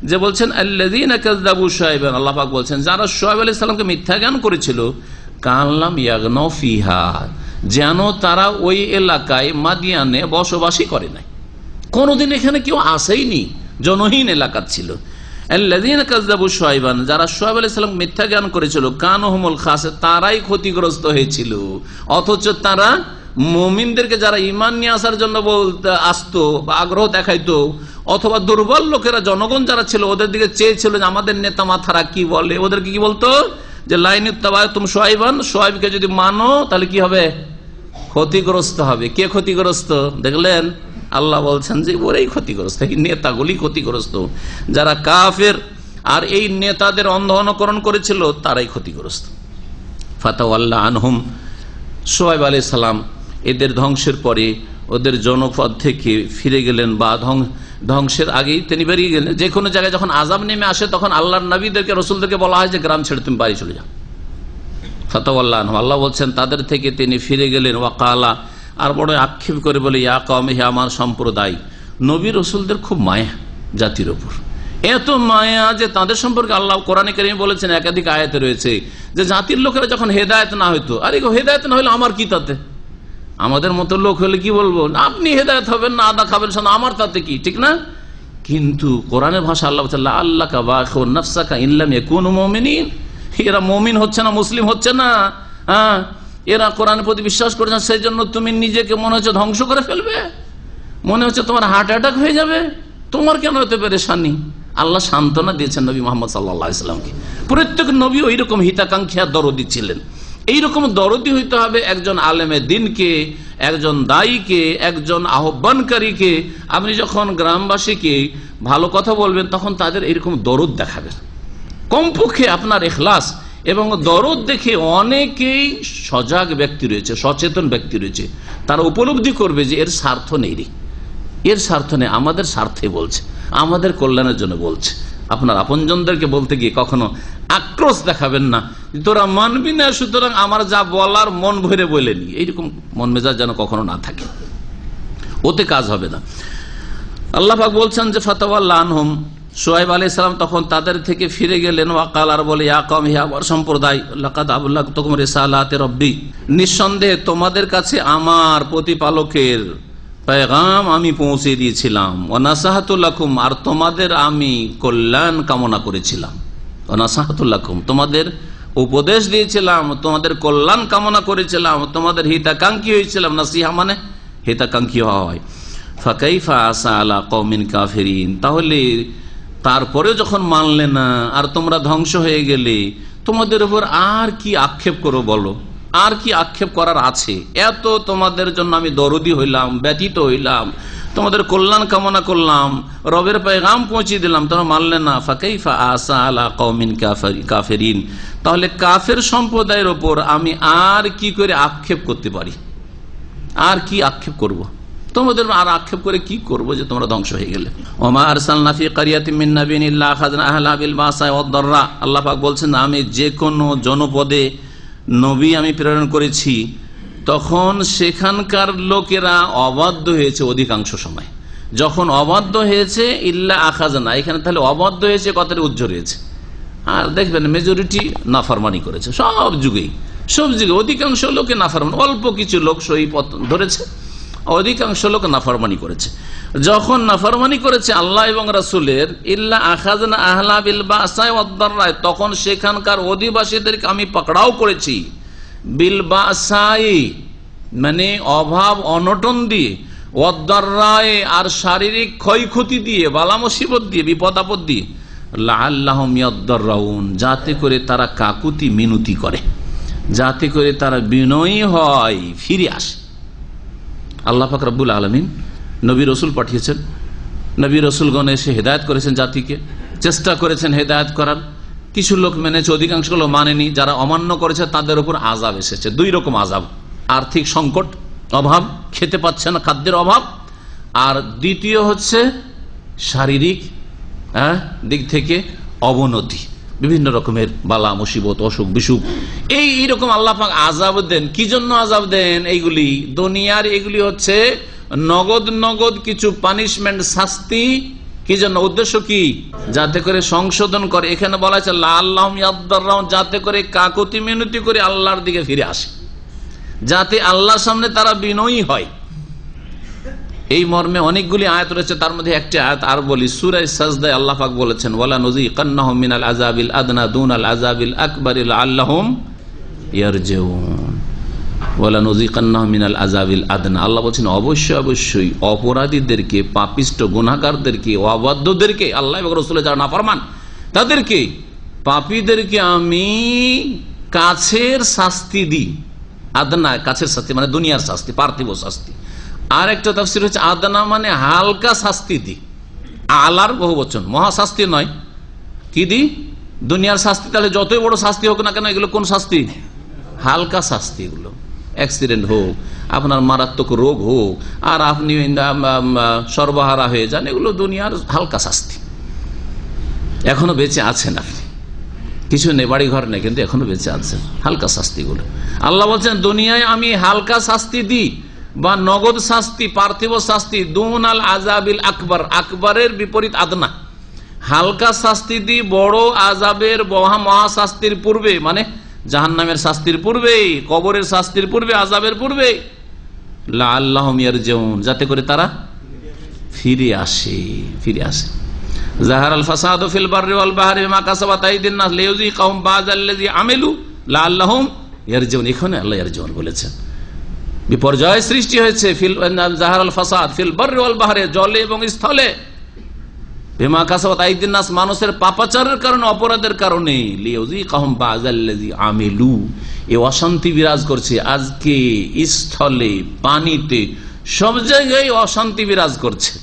যে বলছেন আল্লাযীনা কাযযাবু শুআয়বান, আল্লাহ পাক বলছেন যারা শুআয়ব আলাইহিস সালামকে মিথ্যা জ্ঞান করেছিল, কাল্লাম ইয়াগনাউ ফিহা, যেন তারা ওই এলাকায় মাদিয়ানে বসবাসই করে নাই, কোনদিন এখানে কেউ আসেইনি, জনহীন এলাকা ছিল। আল্লাযীনা কাযযাবু শুআয়বান, যারা শুআয়ব আলাইহিস সালাম মিথ্যা জ্ঞান করেছিল, কানহুমুল খাসির, তারাই ক্ষতিগ্রস্ত হয়েছিল। অথচ তারা মুমিনদেরকে, যারা ঈমান নিয়ে আসার জন্য বলতে আসতো বা আগ্রহ দেখাইতো, অথবা দুর্বল লোকেরা, জনগণ যারা ছিল, ওদের দিকে চেয়েছিল যে আমাদের নেতা মাথারা কি বলে, ওদেরকে কি বলতো যে লাইন ইত্তাবা'তুম শুআয়বান, শুআয়বকে যদি মানো তাহলে কি হবে, ক্ষতিগ্রস্ত হবে। কে ক্ষতিগ্রস্ত দেখলেন? আল্লাহ বলছেন যে ওরাই ক্ষতিগ্রস্ত, এই নেতাগুলি ক্ষতিগ্রস্ত, যারা কাফের আর এই নেতাদের অন্ধ অনুকরণ করেছিল তারাই ক্ষতিগ্রস্ত। ফাতাওয়াল্লা আনহুম, শুআয়ব আলাইহিস সালাম এদের ধ্বংসের পরে ওদের জনপদ থেকে ফিরে গেলেন, বা ধ্বংসের আগেই তিনি বেরিয়ে গেলেন। যে কোনো জায়গায় যখন আযাব নেমে আসে তখন আল্লাহর নবীদেরকে, রসুলদেরকে বলা হয় যে গ্রাম ছেড়ে তুমি বাড়ি চলে যাও। ফাতাওয়াল্লা আনহুম, আল্লাহ বলছেন তাদের থেকে তিনি ফিরে গেলেন। ওয়াকালা, আর বড় আক্ষেপ করে বলে, ইয়া কওমি, হে আমার সম্প্রদায়। নবী রসুলদের খুব মায়া জাতির ওপর, এত মায়া যে তাদের সম্পর্কে আল্লাহ কোরআনে কারীমে বলেছেন, একাধিক আয়াতে রয়েছে যে জাতির লোকেরা যখন হেদায়েত না হইতো, আরে হেদায়েত না হইলে আমার কি তাতে, আমাদের মতো লোক হলে কি বলবো, আপনি হেদায়েত হবেন না, আদা খাবেন না, আমার তাতে কি, ঠিক না? কিন্তু কোরআনের ভাষা আল্লাহ আল্লাহকা বাখিউন নাফসাকা ইন লাম ইয়াকুনু মুমিনিন, এরা মুমিন হচ্ছে না, মুসলিম হচ্ছে না, এরা কোরআনের প্রতি বিশ্বাস করছে না, সেই জন্য তুমি নিজেকে মনে হচ্ছে ধ্বংস করে ফেলবে, মনে হচ্ছে তোমার হার্ট অ্যাটাক হয়ে যাবে, তোমার কেন হতে পেরেশানি? আল্লাহ সান্ত্বনা দিয়েছেন নবী মুহাম্মদ সাল্লাল্লাহু আলাইহি ওয়াসাল্লামকে। প্রত্যেক নবী ওইরকম হিতাকাঙ্ক্ষী আর দরদি ছিলেন। এইরকম দরদি হইতে হবে একজন আলেমে দ্বীনকে, একজন দায়ীকে, একজন আহ্বানকারীকে। আপনি যখন গ্রামবাসীকে ভালো কথা বলবেন তখন তাদের এরকম দরদ দেখাবেন, কমপক্ষে আপনার ইখলাস এবং দরদ দেখে অনেকেই সজাগ ব্যক্তি রয়েছে, সচেতন ব্যক্তি রয়েছে, তারা উপলব্ধি করবে যে এর স্বার্থ নেই রে, এর স্বার্থ নেই, আমাদের স্বার্থে বলছে, আমাদের কল্যাণের জন্য বলছে। আপনার আপনজনদেরকে বলতে গিয়ে কখনো আক্রোশ দেখাবেন না, তোরা মানবি না, সুতরাং আমার যা বলার মন ভরে বলেনি, এইরকম মন মেজাজ যেন কখনো না থাকে, ওতে কাজ হবে না। আল্লাহ পাক বলছেন যে ফাতাওয়াল্লা আনহুম, শুআয়ব আলাইহিস সালাম তখন তাদের থেকে ফিরে গেলেন, ওয়াকাল, আর বলে, ইয়া কওম, হে আমার সম্প্রদায়, লাকাদ আবলাগতুকুম রিসালাতি রাব্বি, নিঃসন্দেহে তোমাদের কাছে আমার প্রতিপালকের পেগাম আমি পৌঁছে দিয়েছিলাম, ওয়া নাসাহাতু লাকুম, আর তোমাদের আমি কল্যাণ কামনা করেছিলাম, ওয়া নাসাহাতু লাকুম, তোমাদের উপদেশ দিয়েছিলাম, তোমাদের কল্যাণ কামনা করেছিলাম, তোমাদের হিতাকাঙ্ক্ষী হয়েছিলাম। নাসিহা মানে হিতাকাঙ্ক্ষী হওয়া হয়। ফাকাইফা আসা আলা কওমিন কাফিরিন, তাহলে তারপরেও যখন মানলে না আর তোমরা ধ্বংস হয়ে গেলে, তোমাদের উপর আর কি আক্ষেপ করো বলো, আর কি আক্ষেপ করার আছে? এত তোমাদের জন্য আমি দরদি হইলাম, ব্যতীত হইলাম, তোমাদের কল্যাণ কামনা করলাম, রবের পেগাম পৌঁছে দিলাম, তোমরা মানলে না। ফাকাইফা আসা আলা কওমিন কাফিরিন, তাহলে কাফের সম্প্রদায়ের ওপর আমি আর কি করে আক্ষেপ করতে পারি, আর কি আক্ষেপ করব? তোমাদের আর আক্ষেপ করে কি করব যে তোমরা ধ্বংস হয়ে গেলে। ওমা আরসালনা ফি কারিয়াতিন মিন নাবিয়্যিন ইল্লা আখাযনা আহলা বিল বাসাই ওয়াদ দাররা, আল্লাহ পাক বলছেন আমি যে কোনো জনপদে নবী আমি প্রেরণ করেছি, তখন সেখানকার লোকেরা অবাধ্য হয়েছে অধিকাংশ সময়। যখন অবাধ্য হয়েছে, ইল্লা আখাযনা, এখানে তাহলে অবাধ্য হয়েছে কথাটা উজ্জ্বল হয়েছে। আর দেখবেন মেজরিটি নাফরমানি করেছে, সব যুগেই, সব যুগে অধিকাংশ লোকে নাফরমানি, অল্প কিছু লোক সহি পথ ধরেছে, অধিকাংশ লোক নাফরমানি করেছে। যখন নাফরমানি করেছে আল্লাহ এবং রাসূলের, ইল্লা আখাযনা আহলা বিল বাসাই ওয়াদ দাররা, তখন সেখানকার অধিবাসীদেরকে আমি পাকড়াও করেছি, বিল বাসাই মানে অভাব অনটন দিয়ে, ওয়াদ দাররায়ে আর শারীরিক ক্ষয়ক্ষতি দিয়ে, বালা মুসিবত দিয়ে, বিপদ আপদ দিয়ে, লাআল্লাহুম ইয়াদদাররাউন, যাতে করে তারা কাকুতি মিনতি করে, যাতে করে তারা বিনয়ী হয়, ফিরে আসে। আল্লাহ পাক রব্বুল আলামিন নবী রসুল পাঠিয়েছেন, নবী রসুলগণ এসে হেদায়েত করেছেন, জাতিকে চেষ্টা করেছেন হেদায়েত করার। কিছু লোক মেনেছে, অধিকাংশ লোক মানেনি। যারা অমান্য করেছে তাদের উপর আযাব এসেছে, দুই রকম আযাব, আর্থিক সংকট, অভাব, খেতে পাচ্ছে না, খাদ্যের অভাব, আর দ্বিতীয় হচ্ছে শারীরিক দিক থেকে অবনতি, বিভিন্ন রকমের বালা মুসিবত, অসুখ বিসুখ, এইরকম আল্লাহ পাক আযাব দেন। কি জন্য আযাব দেন? এইগুলি দুনিয়ার, এগুলি হচ্ছে নগদ নগদ কিছু পানিশমেন্ট, শাস্তি। কি জন্য? উদ্দেশ্য কি? যাতে করে সংশোধন করে। এখানে বলা আছে লাআল্লাহুম ইয়াদদাররাউন, যাতে করে কাকুতি মিনতি করে আল্লাহর দিকে ফিরে আসে, যাতে আল্লাহর সামনে তারা বিনয়ী হয়। এই মর্মে অনেকগুলি আয়াত রয়েছে, তার মধ্যে একটি আয়াত আর বলি, সূরা সাজদায় আল্লাহ পাক বলেছেন, ওয়ালা নুযিকান্নাহুম মিনাল আযাবিল আদনা দুনাল আযাবিল আকবার লাআল্লাহুম ইয়ারজিউন। ওয়ালা নুযিকান্নাহুম মিনাল আযাবিল আদনা, আল্লাহ বলেছেন অবশ্যই অবশ্যই অপরাধীদেরকে, পাপিষ্ট গুনাহগারদেরকে, অবাধ্যদেরকে, আল্লাহ এবং রাসূলের যারা নাফরমান তাদেরকে, পাপীদেরকে আমি কাছের শাস্তি দিই। আদনা কাছের শাস্তি মানে দুনিয়ার শাস্তি, পার্থিব শাস্তি। আর একটা তাফসীর হচ্ছে আদনা মানে হালকা শাস্তি দি, আলার বহুবচন, মহাশাস্তি নয়। কি দি? দুনিয়ার শাস্তি। তাহলে যতই বড় শাস্তি হোক না কেন, এগুলো কোন শাস্তি? হালকা শাস্তি। এগুলো অ্যাক্সিডেন্ট হোক, আপনার মারাত্মক রোগ হোক, আর আপনি সর্বহারা হয়ে যান, এগুলো দুনিয়ার হালকা শাস্তি। এখনো বেঁচে আছেন আপনি, কিছু নেই, বাড়ি ঘর নেই, কিন্তু এখনো বেঁচে আছেন, হালকা শাস্তিগুলো। আল্লাহ বলছেন দুনিয়ায় আমি হালকা শাস্তি দিই, বা নগদ শাস্তি, পার্থিব শাস্তি, দুনাল আযাবিল আকবার, আকবরের বিপরীত আদনা। হালকা শাস্তি দি বড় আযাবের, মহাশাস্তির পূর্বে, মানে জাহান্নামের শাস্তির পূর্বে, কবরের শাস্তির পূর্বে, আযাবের পূর্বে, লাআল্লাহুম ইয়ারজিউন, যাতে করে তারা ফিরে আসে, ফিরে আসে। যাহারাল ফাসাদু ফিল বাররি ওয়াল বাহরি বিমা কাসাবাত আইদিন নাস লিইয়ুযিকাহুম বাযাল্লাযী আমিলু লাআল্লাহুম ইয়ারজিউন। এখানে আল্লাহ ইয়ারজিউন বলেছেন। বিপর্যয় সৃষ্টি হয়েছে, জাহারাল ফাসাদ ফিল বাররি ওয়াল বাহরি, জলে এবং স্থলে, বিমা কাসাবাত আইদিন নাস, মানুষের পাপাচারের কারণে, অপরাধের কারণে, লিইয়ুযিকাহুম বাযাল্লাযী আমিলু, এই অশান্তি বিরাজ করছে আজকে, স্থলে, পানিতে, সব জায়গায় অশান্তি বিরাজ করছে।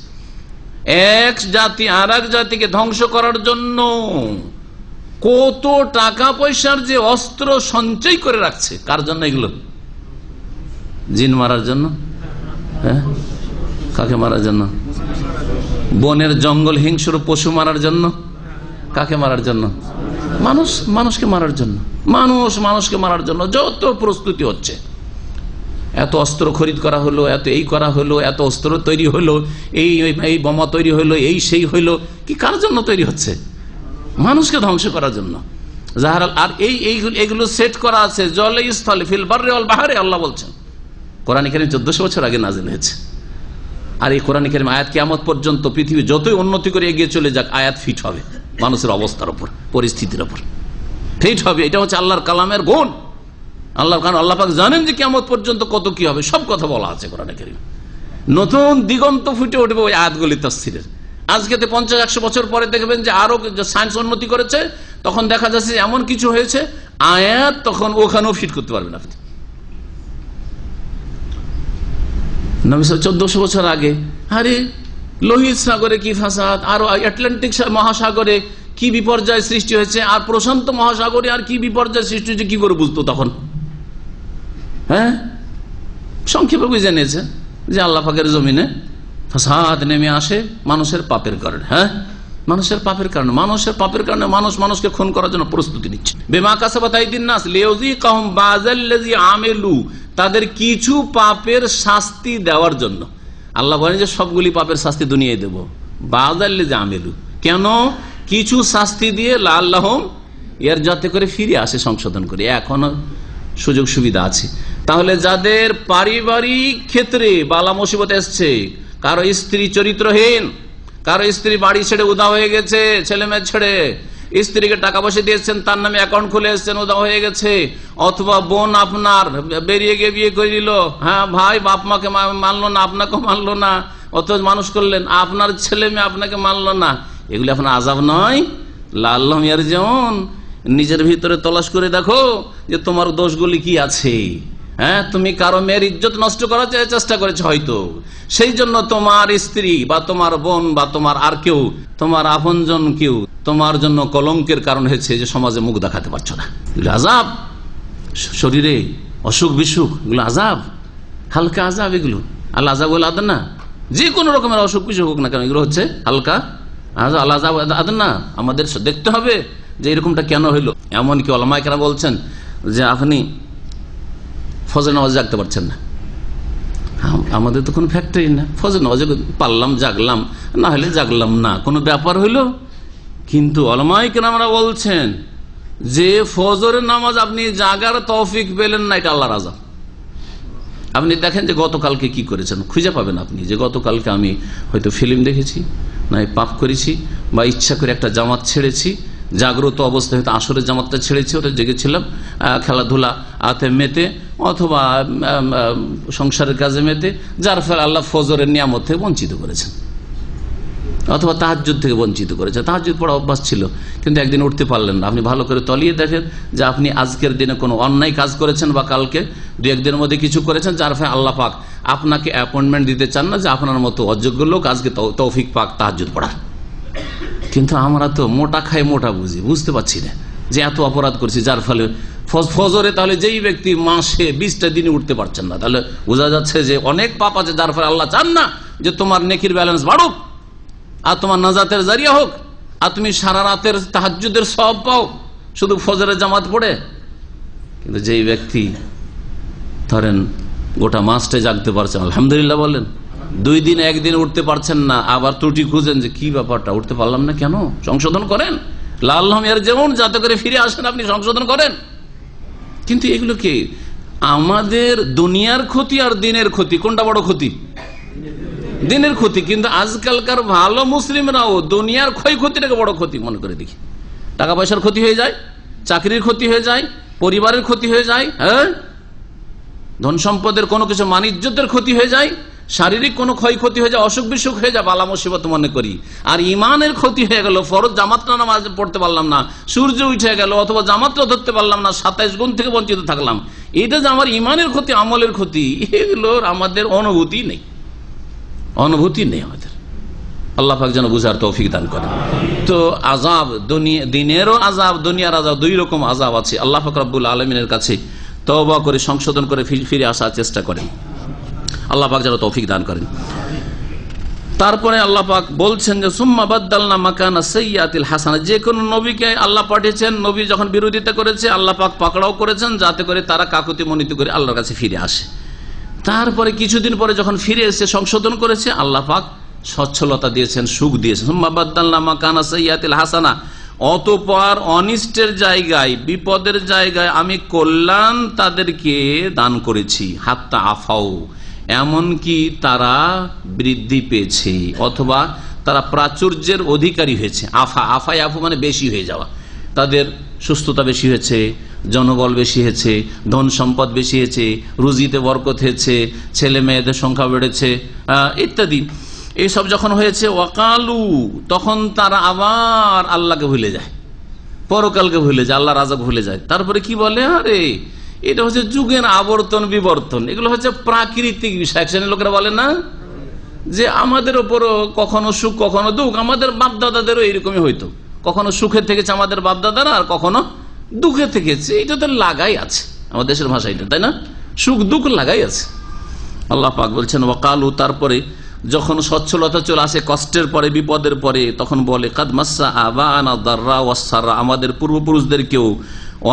এক জাতি আর এক জাতিকে ধ্বংস করার জন্য কত টাকা পয়সার যে অস্ত্র সঞ্চয় করে রাখছে, কার জন্য এগুলো? জিন মারার জন্য। হ্যাঁ, কাকে মারার জন্য? বনের জঙ্গল হিংস্র পশু মারার জন্য। কাকে মারার জন্য? মানুষকে মারার জন্য। মানুষকে মারার জন্য যত প্রস্তুতি হচ্ছে, এত অস্ত্র খরিদ করা হলো, এত এই করা হলো, এত অস্ত্র তৈরি হলো, এই বোমা তৈরি হলো, এই সেই হইলো, কি কার জন্য তৈরি হচ্ছে? মানুষকে ধ্বংস করার জন্য। আর এইগুলো সেট করা আছে জলে স্থলে ফিল বাররে ওয়াল বাহরে। আল্লাহ বলছেন, কোরআন কারীম 1400 বছর আগে নাযিল হয়েছে। আর এই কোরআন কারীম আয়াত কিয়ামত পর্যন্ত পৃথিবী যতই উন্নতি করে এগিয়ে চলে যাক, আয়াত ফিট হবে মানুষের অবস্থার উপর, পরিস্থিতির উপর ফিট হবে। এটা হচ্ছে আল্লাহর কালামের গুণ। আল্লাহ পাক জানেন যে কিয়ামত পর্যন্ত কত কি হবে, সব কথা বলা আছে কোরআন কারীম। নতুন দিগন্ত ফুটে উঠবে ওই আয়াতগুলি তাফসীরের। আজকে 50-100 বছর পরে দেখবেন যে আরো সায়েন্স উন্নতি করেছে, তখন দেখা যাচ্ছে এমন কিছু হয়েছে আয়াত তখন ওখানেও ফিট করতে পারবেন আপনি। নবী 1400 বছর আগে আরে লোহিত সাগরে কি ফাসাদ, আর আটলান্টিক মহাসাগরে কি বিপর্যয় সৃষ্টি হয়েছে, আর প্রশান্ত মহাসাগরে আর কি বিপর্যয় সৃষ্টি হয়েছে, কি করে বুঝতো তখন? হ্যাঁ, সংক্ষেপে বুঝে নিয়েছে যে আল্লাহ পাকের জমিনে ফাসাদ নেমে আসে মানুষের পাপের কারণে। হ্যাঁ, মানুষের পাপের কারণে মানুষ মানুষকে খুন করার জন্য প্রস্তুতি নিচ্ছে। বেমা কাসাবাত আইদিন নাস লিউযিকাহুম বাযাল্লাযী আমিলু, তাদের কিছু পাপের শাস্তি দেওয়ার জন্য। আল্লাহ বলেন যে সবগুলি পাপের শাস্তি দুনিয়ায় দেব। বাযাল্লাযী আমিলু, কেন? কিছু শাস্তি দিয়ে লাআল্লাহুম, এর যাতে করে ফিরে আসে, সংশোধন করে, এখনো সুযোগ সুবিধা আছে। তাহলে যাদের পারিবারিক ক্ষেত্রে বালা মুসিবত এসছে, কারো স্ত্রী চরিত্রহীন, কারো স্ত্রী বাড়ি ছেড়ে উদা হয়ে গেছে, ছেলে মেয়ে ছেড়ে, স্ত্রীকে টাকা পয়সা দিয়েছেন, তার নামে অ্যাকাউন্ট খুলে এসছেন, উদা হয়ে গেছে, অথবা বোন আপনার বেরিয়ে গিয়ে বিয়ে করে দিল, হ্যাঁ ভাই বাপ মাকে মানলো না, আপনাকেও মানলো না, অথচ মানুষ করলেন, আপনার ছেলে মেয়ে আপনাকে মানলো না, এগুলি আপনার আযাব নয়? লাআল্লাহুম ইয়ারজিউন, নিজের ভিতরে তলাশ করে দেখো যে তোমার দোষগুলি কি আছে। হ্যাঁ, তুমি কারো মেয়ের ইজ্জত নষ্ট করার চেষ্টা করেছো হয়তো, সেই জন্য তোমার স্ত্রী বা তোমার বোন বা তোমার আর কেউ, তোমার আপনজন কেউ তোমার জন্য কলঙ্কের কারণ হয়েছে যে সমাজে মুখ দেখাতে পারছো না। এগুলো আযাব, শরীরে অসুখ বিসুখ, এগুলো আযাব, হালকা আযাব এগুলো। আল্লাহ আযাব বলে আদনা, যে কোনো রকমের অসুখ বিসুখ হোক না কেন, এগুলো হচ্ছে হালকা আযাব। আল্লাহ আযাব আদনা, আমাদের দেখতে হবে যে এরকমটা কেন হইলো। এমনকি উলামায়ে কেরাম বলছেন যে আপনি ফজর নামাজ জাগতে পারছেন না, আমাদের তো কোনো ফ্যাক্টরি না, ফজর নামাজ পারলাম জাগলাম, না হলে জাগলাম না, কোনো ব্যাপার হইলো। কিন্তু উলামায়ে কেরামরা বলছেন যে ফজরের নামাজ আপনি জাগার তৌফিক পেলেন না, এটা আল্লাহর আযাব। আপনি দেখেন যে গতকালকে কি করেছেন, খুঁজে পাবেন আপনি যে গতকালকে আমি হয়তো ফিল্ম দেখেছি, না পাপ করেছি, বা ইচ্ছা করে একটা জামাত ছেড়েছি, জাগ্রত অবস্থায় হয়তো আসরের জামাতটা ছেড়েছি, ওটা জেগেছিলাম, খেলাধুলা আতে মেতে, অথবা সংসারের কাজে মেতে, যার ফলে আল্লাহ ফজরের নিয়ামত থেকে বঞ্চিত করেছেন, অথবা তাহাজ্জুদ থেকে বঞ্চিত করেছেন। তাহাজ্জুদ পড়া অভ্যাস ছিল, কিন্তু একদিন উঠতে পারলেন না। আপনি ভালো করে তলিয়ে দেখেন যে আপনি আজকের দিনে কোনো অন্যায় কাজ করেছেন, বা কালকে 2-1 দিনের মধ্যে কিছু করেছেন, যার ফলে আল্লাহ পাক আপনাকে অ্যাপয়েন্টমেন্ট দিতে চান না যে আপনার মতো অযোগ্য লোক আজকে তৌফিক পাক তাহাজ্জুদ পড়ার। কিন্তু আমরা তো মোটা খাই মোটা বুঝতে পারছি না যে এত অপরাধ করছি, যার ফলে ফজরে তাহলে যেই ব্যক্তি মাসে 20টা দিনে উঠতে পারছেন না, তাহলে বোঝা যাচ্ছে যে অনেক পাপ আছে, যার ফলে আল্লাহ চান না যে তোমার নেকির ব্যালেন্স বাড়ুক, আর তোমার নাজাতের জারিয়া হোক, আর তুমি সারা রাতের তাহাজ্জুদের সওয়াব পাও শুধু ফজরের জামাত পড়ে। কিন্তু যেই ব্যক্তি ধরেন গোটা মাসটা জাগতে পারছেন, আলহামদুলিল্লাহ বলেন, 2 দিন 1 দিন উঠতে পারছেন না, আবার ত্রুটি খুঁজেন যে কি ব্যাপারটা, উঠতে পারলাম না কেন, সংশোধন করেন। লাআল্লাহুম ইয়ারজিউন, যাতে করে ফিরে আসেন, আপনি সংশোধন করেন। কিন্তু এগুলো কি আমাদের দুনিয়ার ক্ষতি আর দিনের ক্ষতি, কোনটা বড় ক্ষতি? দিনের ক্ষতি। কিন্তু আজকালকার ভালো মুসলিমরাও দুনিয়ার ক্ষয়ক্ষতিটাকে বড় ক্ষতি মনে করে দেখি। টাকা পয়সার ক্ষতি হয়ে যায়, চাকরির ক্ষতি হয়ে যায়, পরিবারের ক্ষতি হয়ে যায়, হ্যাঁ, ধন সম্পদের কোনো কিছু মান ইজ্জতের ক্ষতি হয়ে যায়, শারীরিক কোনো ক্ষয়ক্ষতি হয়ে যায়, অসুখ বিসুখ হয়ে যায়, বালা মুসিবত মনে করি। আর ইমানের ক্ষতি হয়ে গেল, ফরজ জামাতটা নামাজ পড়তে পারলাম না, সূর্য উঠে গেল, অথবা জামাতটা ধরতে পারলাম না, 27 গুণ থেকে বঞ্চিত থাকলাম, এটা যে আমার ইমানের ক্ষতি, আমলের ক্ষতি, এগুলোর আমাদের অনুভূতি নেই আমাদের। আল্লাহ পাক যেন বুঝার তৌফিক দান করেন। তো আযাব দিনেরও আযাব, দুনিয়ার আযাব, দুই রকম আযাব আছে। আল্লাহ পাক রব্বুল আলামিনের কাছে তওবা করে সংশোধন করে ফিরে আসার চেষ্টা করেন। আল্লাহ পাক যেন তৌফিক দান করেন। তারপরে আল্লাহ পাক বলছেন যে সুম্মা বাদদালনা মাকানা সাইয়্যাতিল হাসানা, যে কোন নবীকে আল্লাহ পাঠিয়েছেন, নবী যখন বিরোধিতা করেছে আল্লাহ পাক পাকড়াও করেছেন, যাতে করে তারা কাকুতি মনিতি করে আল্লাহর কাছে ফিরে আসে। তারপরে কিছুদিন পরে যখন ফিরে এসে সংশোধন করেছে, আল্লাহ পাক সচ্ছলতা দিয়েছেন, সুখ দিয়েছেন। সুম্মা বাদদালনা মাকানা সাইয়্যাতিল হাসানা, অতঃপর অনিষ্টের জায়গায়, বিপদের জায়গায় আমি কল্যাণ তাদেরকে দান করেছি। হাত্তা আফাও, এমনকি তারা বৃদ্ধি পেয়েছে অথবা তারা প্রাচুর্যের অধিকারী হয়েছে। আফু মানে বেশি হয়ে যাওয়া, তাদের সুস্থতা বেশি হয়েছে, জনবল বেশি হয়েছে, ধন সম্পদ বেশি হয়েছে, রুজিতে বরকত হয়েছে, ছেলে মেয়েদের সংখ্যা বেড়েছে ইত্যাদি। এইসব যখন হয়েছে, ওয়াকালু, তখন তারা আবার আল্লাহকে ভুলে যায়, পরকালকে ভুলে যায়, আল্লাহর আযাব ভুলে যায়। তারপরে কি বলে, আরে এটা হচ্ছে যুগের আবর্তন বিবর্তন, এগুলো হচ্ছে প্রাকৃতিক বিষয়। একশ্রেণীর লোকেরা বলে না যে আমাদের ওপরও কখনো সুখ কখনো দুঃখ, আমাদের বাপদাদাদেরও এইরকমই হইতো, কখনো সুখে থেকেছে আমাদের বাপদাদারা আর কখনো দুঃখে থেকেছে। এটা তো লাগাই আছে, আমাদের দেশের ভাষা এটা, তাই না? সুখ দুঃখ লাগাই আছে। আল্লাহ পাক বলছেন ওয়াকালু, তারপরে যখন সচ্ছলতা চলে আসে, কষ্টের পরে, বিপদের পরে, তখন বলে কাদ মাসসা আবানা দাররা ওয়াসসাররা, আমাদের পূর্বপুরুষদেরকেও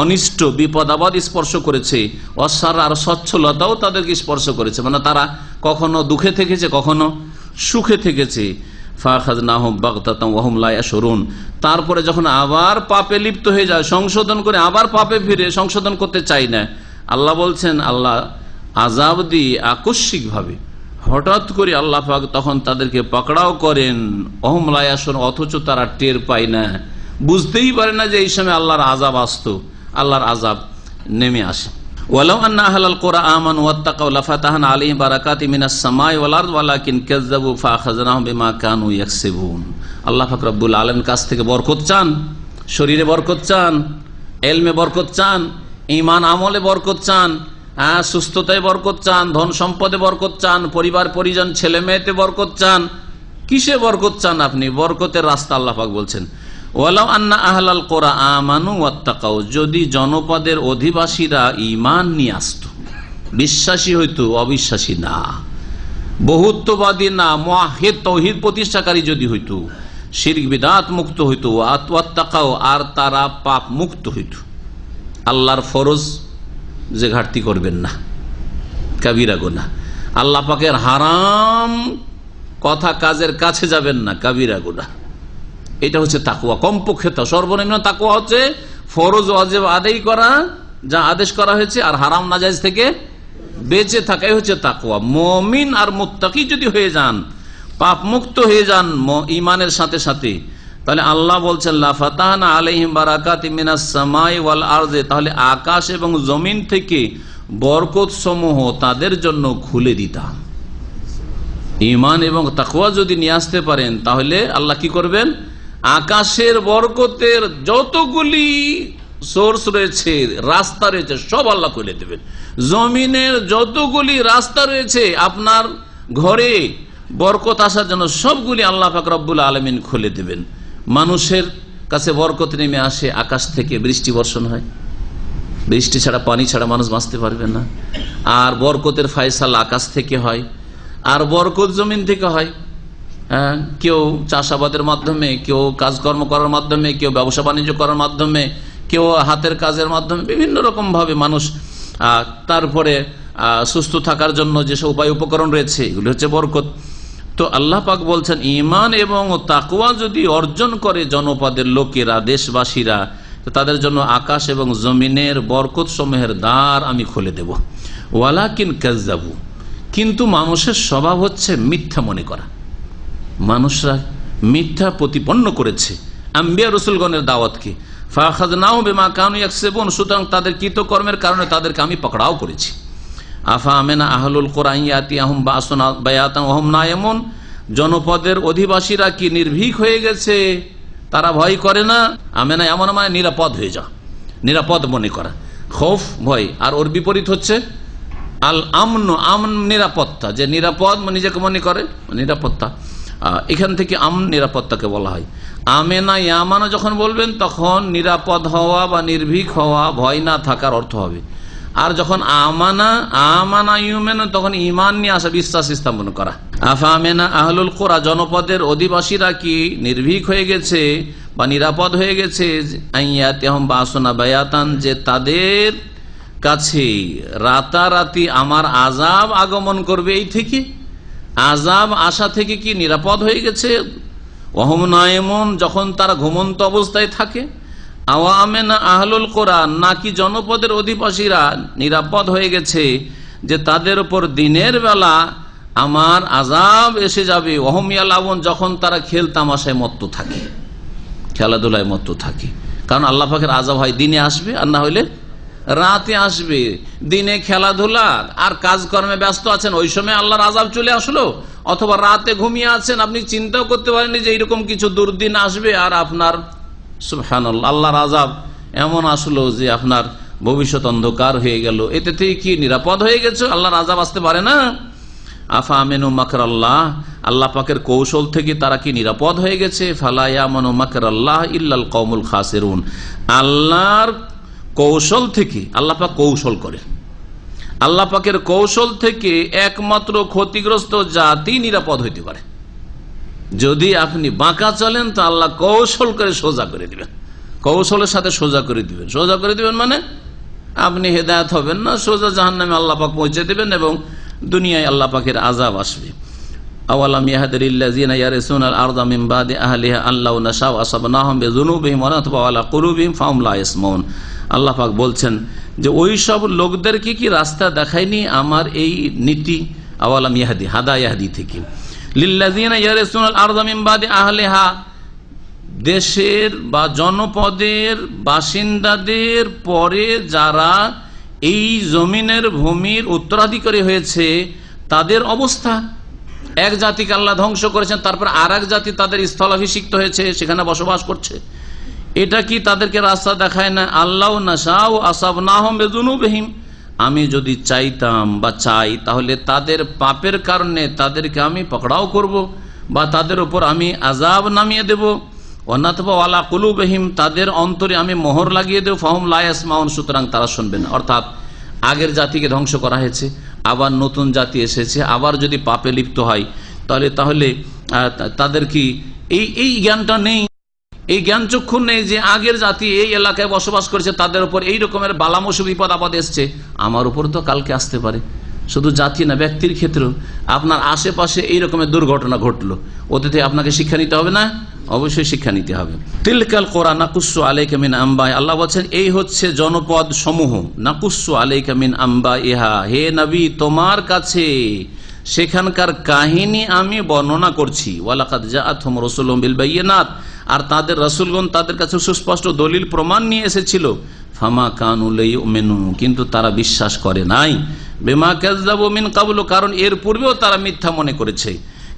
অনিষ্ট বিপদ আবাদ স্পর্শ করেছে, অসাররা, আর সচ্ছলতাও তাদেরকে স্পর্শ করেছে, মানে তারা কখনো দুঃখে থেকেছে কখনো সুখে থেকেছে। ফাখাযনাহুম বাগতাতাম ওয়া হুম লা ইয়াশউরুন, তারপরে যখন আবার পাপে লিপ্ত হয়ে যায়, সংশোধন করে আবার পাপে ফিরে সংশোধন করতে চাই না, আল্লাহ বলছেন আল্লাহ আযাব দিয়ে আকস্মিক ভাবে হঠাৎ করে আল্লাহ পাক তখন তাদেরকে পাকড়াও করেন। ওহুম লা ইয়াশউরুন, অথচ তারা টের পায় না, বুঝতেই পারে না যে এই সময় আল্লাহর আযাব আসতো, আল্লাহর আযাব নেমে আসে। ওয়ালাউ আন্না আহলাল কুরআ আমানু ওয়াত্তাকাউ লাফাতাহনা আলাইহিম বারাকাতিম মিনাস সামাই ওয়াল আরদ ওয়ালাকিন কাযযাবু ফাআখাযনাহুম বিমা কানু ইয়াকসিবুন। আল্লাহ পাক রব্বুল আলামিন কাছ থেকে বরকত চান, শরীরে বরকত চান, ইলমে বরকত চান, ঈমান আমলে বরকত চান, সুস্থতায় বরকত চান, ধন সম্পদে বরকত চান, পরিবার পরিজন ছেলে মেয়েতে বরকত চান। কিসে বরকত চান আপনি? বরকতের রাস্তা আল্লাহ পাক বলছেন ওয়ালাউ আন্না আহলাল কুরআ আমানু ওয়াত্তাকাউ, যদি জনপদের অধিবাসীরা ঈমান নিয়ে আসতো, বিশ্বাসী হইতো, অবিশ্বাসী না, বহুত্ববাদী না, মুওয়াহহিদ তাওহীদ প্রতিষ্ঠাকারী যদি হইতো, শিরক বিদআত মুক্ত হইতো, ওয়াত্তাকাউ, আর তারা পাপ মুক্ত হইতো, আল্লাহর ফরজ যে ঘাটতি করবেন না, কাবিরা গুনাহ, আল্লাহ পাকের হারাম কথা কাজের কাছে যাবেন না, কাবিরা গুনাহ। এটা হচ্ছে তাকওয়া। কমপক্ষে সর্বনিম্ন তাকওয়া হচ্ছে ফরজ ওয়াজিব আদায় করা, যা আদেশ করা হয়েছে, আর হারাম নাজায়েজ থেকে বেঁচে থাকাই হচ্ছে তাকওয়া। মুমিন আর মুত্তাকি যদি হয়ে যান, পাপ মুক্ত হয়ে যান ঈমানের সাথে সাথে, তাহলে আল্লাহ বলছেন লাফাতাহনা আলাইহিম বারাকাতিম মিনাস সামাই ওয়াল আরদে, তাহলে আকাশ এবং জমিন থেকে বরকত সমূহ তাদের জন্য খুলে দিতাম। ঈমান এবং তাকওয়া যদি নিয়ে আসতে পারেন, তাহলে আল্লাহ কি করবেন? আকাশের বরকতের যতগুলি সোর্স রয়েছে, রাস্তা রয়েছে, সব আল্লাহ খুলে দেবেন। জমিনের যতগুলি রাস্তা রয়েছে আপনার ঘরে বরকত আসার জন্য, সবগুলি আল্লাহ পাক রব্বুল আলামিন খুলে দেবেন। মানুষের কাছে বরকত নেমে আসে, আকাশ থেকে বৃষ্টি বর্ষণ হয়, বৃষ্টি ছাড়া, পানি ছাড়া মানুষ বাঁচতে পারবে না। আর বরকতের ফায়সালা আকাশ থেকে হয়, আর বরকত জমিন থেকে হয়। কেউ চাষাবাদের মাধ্যমে, কেউ কাজকর্ম করার মাধ্যমে, কেউ ব্যবসা বাণিজ্য করার মাধ্যমে, কেউ হাতের কাজের মাধ্যমে, বিভিন্ন রকম ভাবে মানুষ তারপরে সুস্থ থাকার জন্য যেসব উপায় উপকরণ রয়েছে, এগুলি হচ্ছে বরকত। তো আল্লাহ পাক বলছেন ঈমান এবং তাকওয়া যদি অর্জন করে জনপদের লোকেরা, দেশবাসীরা, তো তাদের জন্য আকাশ এবং জমিনের বরকত সমূহের দ্বার আমি খুলে দেব। ওয়ালাকিন কাযযাবু, কিন্তু মানুষের স্বভাব হচ্ছে মিথ্যা মনে করা, মানুষরা মিথ্যা প্রতিপন্ন করেছে আম্বিয়া রাসূলগণের দাওয়াতকে। ফাখাযনাহুম বিমা কানু ইয়াকসিবুন, সুতরাং তাদের কৃতকর্মের কারণে তাদেরকে আমি পাকড়াও করেছি। আফা আমেনা আহলুল কুরআ ইয়াতিয়াহুম বাসুনা বায়াতান ওয়া হুম নায়ামুন, জনপদের অধিবাসীরা কি নির্ভীক হয়ে গেছে, তারা ভয় করে না? আমেনা এমন মানে নিরাপদ হয়ে যাওয়া, নিরাপদ মনে করা, খৌফ ভয়। আর ওর বিপরীত হচ্ছে আল আমন, আমন নিরাপত্তা, যে নিরাপদ নিজেকে মনে করে নিরাপত্তা। এখান থেকে নিরাপত্তাকে বলা হয়। আমেনা ইয়ামানা যখন বলবেন তখন নিরাপদ হওয়া বা নির্ভীক হওয়া, ভয় না থাকার অর্থ হবে। আর যখন আমানা ইউমেন তখন ইমান নিয়ে আসা, বিশ্বাস স্থাপন করা। আফামেনা আহলুল কোরা, জনপদের অধিবাসীরা কি নির্ভীক হয়ে গেছে বা নিরাপদ হয়ে গেছে, আইয়াতিহুম বাসুনা বায়াতান, যে তাদের কাছে রাতারাতি আমার আযাব আগমন করবে, এই থেকে আযাব আশা থেকে কি নিরাপদ হয়ে গেছে। ওয়াহুম নায়িমুন, যখন তারা ঘুমন্ত অবস্থায় থাকে। আওয়ামেনা আহলুল কোরআন, নাকি জনপদের অধিবাসীরা নিরাপদ হয়ে গেছে যে তাদের উপর দিনের বেলা আমার আযাব এসে যাবে। ওয়াহুম ইয়ালাউন, যখন তারা খেল তামাশায় মত্ত থাকে, খেলাধুলায় মত্ত থাকে। কারণ আল্লাহ পাকের আযাব হয় দিনে আসবে, আর না হইলে রাতে আসবে। দিনে খেলাধুলা আর কাজকর্মে ব্যস্ত আছেন, ওই সময় আল্লাহর আযাব চলে আসলো, অথবা রাতে ঘুমিয়ে আছেন, আপনি চিন্তাও করতে পারেননি যে এইরকম কিছু দুর্দিন আসবে, আর আপনার সুবহানাল্লাহ আল্লাহর আযাব এমন আসলো যে আপনার ভবিষ্যৎ অন্ধকার হয়ে গেল। এতে থেকে কি নিরাপদ হয়ে গেছে? আল্লাহর আযাব আসতে পারে না। আফা আমিনু মাকরাল্লাহ, আল্লাহ পাকের কৌশল থেকে তারা কি নিরাপদ হয়ে গেছে। ফালা ইয়ামানু মাকরাল্লাহ ইল্লাল কওমুল খাসিরুন, আল্লাহর কৌশল থেকে, আল্লাহ পাক কৌশল করে, আল্লাহ পাকের কৌশল থেকে একমাত্র ক্ষতিগ্রস্ত জাতি নিরাপদ হইতে পারে। যদি আপনি বাঁকা চলেন তো আল্লাহ কৌশল করে সোজা করে দিবেন, কৌশলের সাথে সোজা করে দিবেন। সোজা করে দিবেন মানে আপনি হেদায়েত হবেন না, সোজা জাহান্নামে আল্লাহ পাক পৌঁছে দিবেন এবং দুনিয়ায় আল্লাহ পাকের আযাব আসবে। আওয়ালাম ইয়াহদিলিল্লাযিনা ইয়ারিসুনাল আরদা মিন বাদি আহলিহা আল্লাহু নাশাউ আসাবনাহুম বিযুনুবিহিম ওয়া নাতবা আলা কুলুবিহিম ফাহুম লা ইয়াসমাউন। আল্লাহ পাক বলছেন যে ওই সব লোকদেরকে কি রাস্তা দেখায়নি আমার এই নীতি। আওয়ালাম ইয়াহদি, হাদা ইয়াহদি থেকে, লিল্লাযিনা ইয়ারিসুনাল আরদা মিন বাদি আহলিহা, দেশের বা জনপদের বাসিন্দাদের পরে যারা এই জমিনের ভূমির উত্তরাধিকারী হয়েছে তাদের অবস্থা। এক জাতিকে আল্লাহ ধ্বংস করেছেন, তারপর আর এক জাতি তাদের স্থলাভিষিক্ত হয়েছে, সেখানে বসবাস করছে। এটা কি তাদেরকে রাস্তা দেখায় না? আল্লাহ নাশাউ আসাবনাহুম বিযুনুবিহিম, আমি যদি চাইতাম বা চাই তাহলে তাদের পাপের কারণে তাদেরকে আমি পকড়াও করব বা তাদের উপর আমি আযাব নামিয়ে দেব। ওয়ানাতবা আলা কুলুবিহিম, তাদের অন্তরে আমি মোহর লাগিয়ে দেব। ফাহুম লা ইয়াসমাউন, সুতরাং তারা শুনবে না। অর্থাৎ আগের জাতিকে ধ্বংস করা হয়েছে, আবার নতুন জাতি এসেছে, আবার যদি পাপে লিপ্ত হয় তাহলে তাদের কি এই জ্ঞানটা নেই, এই জ্ঞান চক্ষু নেই যে আগের জাতি এই এলাকায় বসবাস করেছে, তাদের উপর এই রকমের বালা মুসিবত আপদ এসছে, আমার উপর তো কালকে আসতে পারে। শুধু জাতি না, ব্যক্তির ক্ষেত্রেও আপনার আশেপাশে এই রকমের দুর্ঘটনা ঘটলো, ওতে থেকে আপনাকে শিক্ষা নিতে হবে না? অবশ্যই শিক্ষা নিতে হবে। তিলকাল কোরা নাকুসু আলাইকা মিন আম্বাই, আল্লাহ বলছেন এই হচ্ছে জনপদ সমূহ। নাকুসু আলাইকা মিন আম্বাই ইহা, হে নবী তোমার কাছে সেখানকার কাহিনী আমি বর্ণনা করছি। ওয়ালাকাদ জাআতহুম রাসূলুম বিল বায়িনাত, আর তাদের রাসূলগণ তাদের কাছে সুস্পষ্ট দলিল প্রমাণ নিয়ে এসেছিল। ফামা কানু লিউমিনু, কিন্তু তারা বিশ্বাস করে নাই। বিমা কাযযাবু মিন ক্বাবলু, কারণ এর পূর্বেও তারা মিথ্যা মনে করেছে।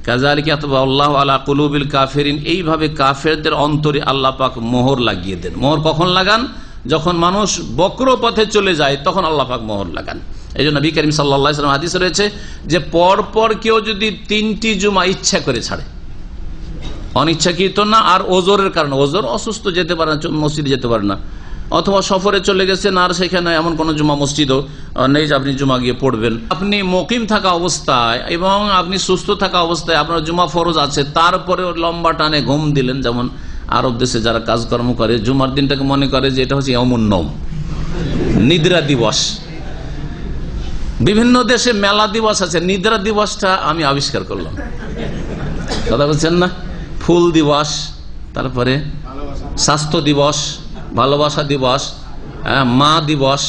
কাযালিকা আল্লাহু আলা কুলুবিল কাফিরিন, এইভাবে কাফেরদের অন্তরে আল্লাহ পাক মোহর লাগিয়ে দেন। মোহর কখন লাগান? যখন মানুষ বক্র পথে চলে যায় তখন আল্লাহ পাক মোহর লাগান। এই জন্য নবী করিম সাল্লাল্লাহু আলাইহি ওয়াসাল্লাম হাদিসে রয়েছে যে পরপর কেউ যদি 3টি জুমা ইচ্ছা করে ছাড়ে, অনিচ্ছাকৃত না, আর ওজরের কারণে, ওজর অসুস্থ যেতে পারে না, মসজিদে যেতে পারে না, অথবা সফরে চলে গেছেন আর সেখানে এমন কোন জুমা মসজিদও নেই যে আপনি জুমা গিয়ে পড়বেন, আপনি মুকিম থাকা অবস্থায় এবং আপনি সুস্থ থাকা অবস্থায় আপনার জুমা ফরজ আছে, তারপরে লম্বা টানে ঘুম দিলেন। যেমন আরব দেশে যারা কাজকর্ম করে জুমার দিনটাকে মনে করে যে এটা হচ্ছে ইয়াউমুন নওম, নিদ্রা দিবস। বিভিন্ন দেশে মেলা দিবস আছে, নিদ্রা দিবসটা আমি আবিষ্কার করলাম, কথা বলছেন না? ফুল দিবস, তারপরে স্বাস্থ্য দিবস, ভালোবাসা দিবস, মা দিবস,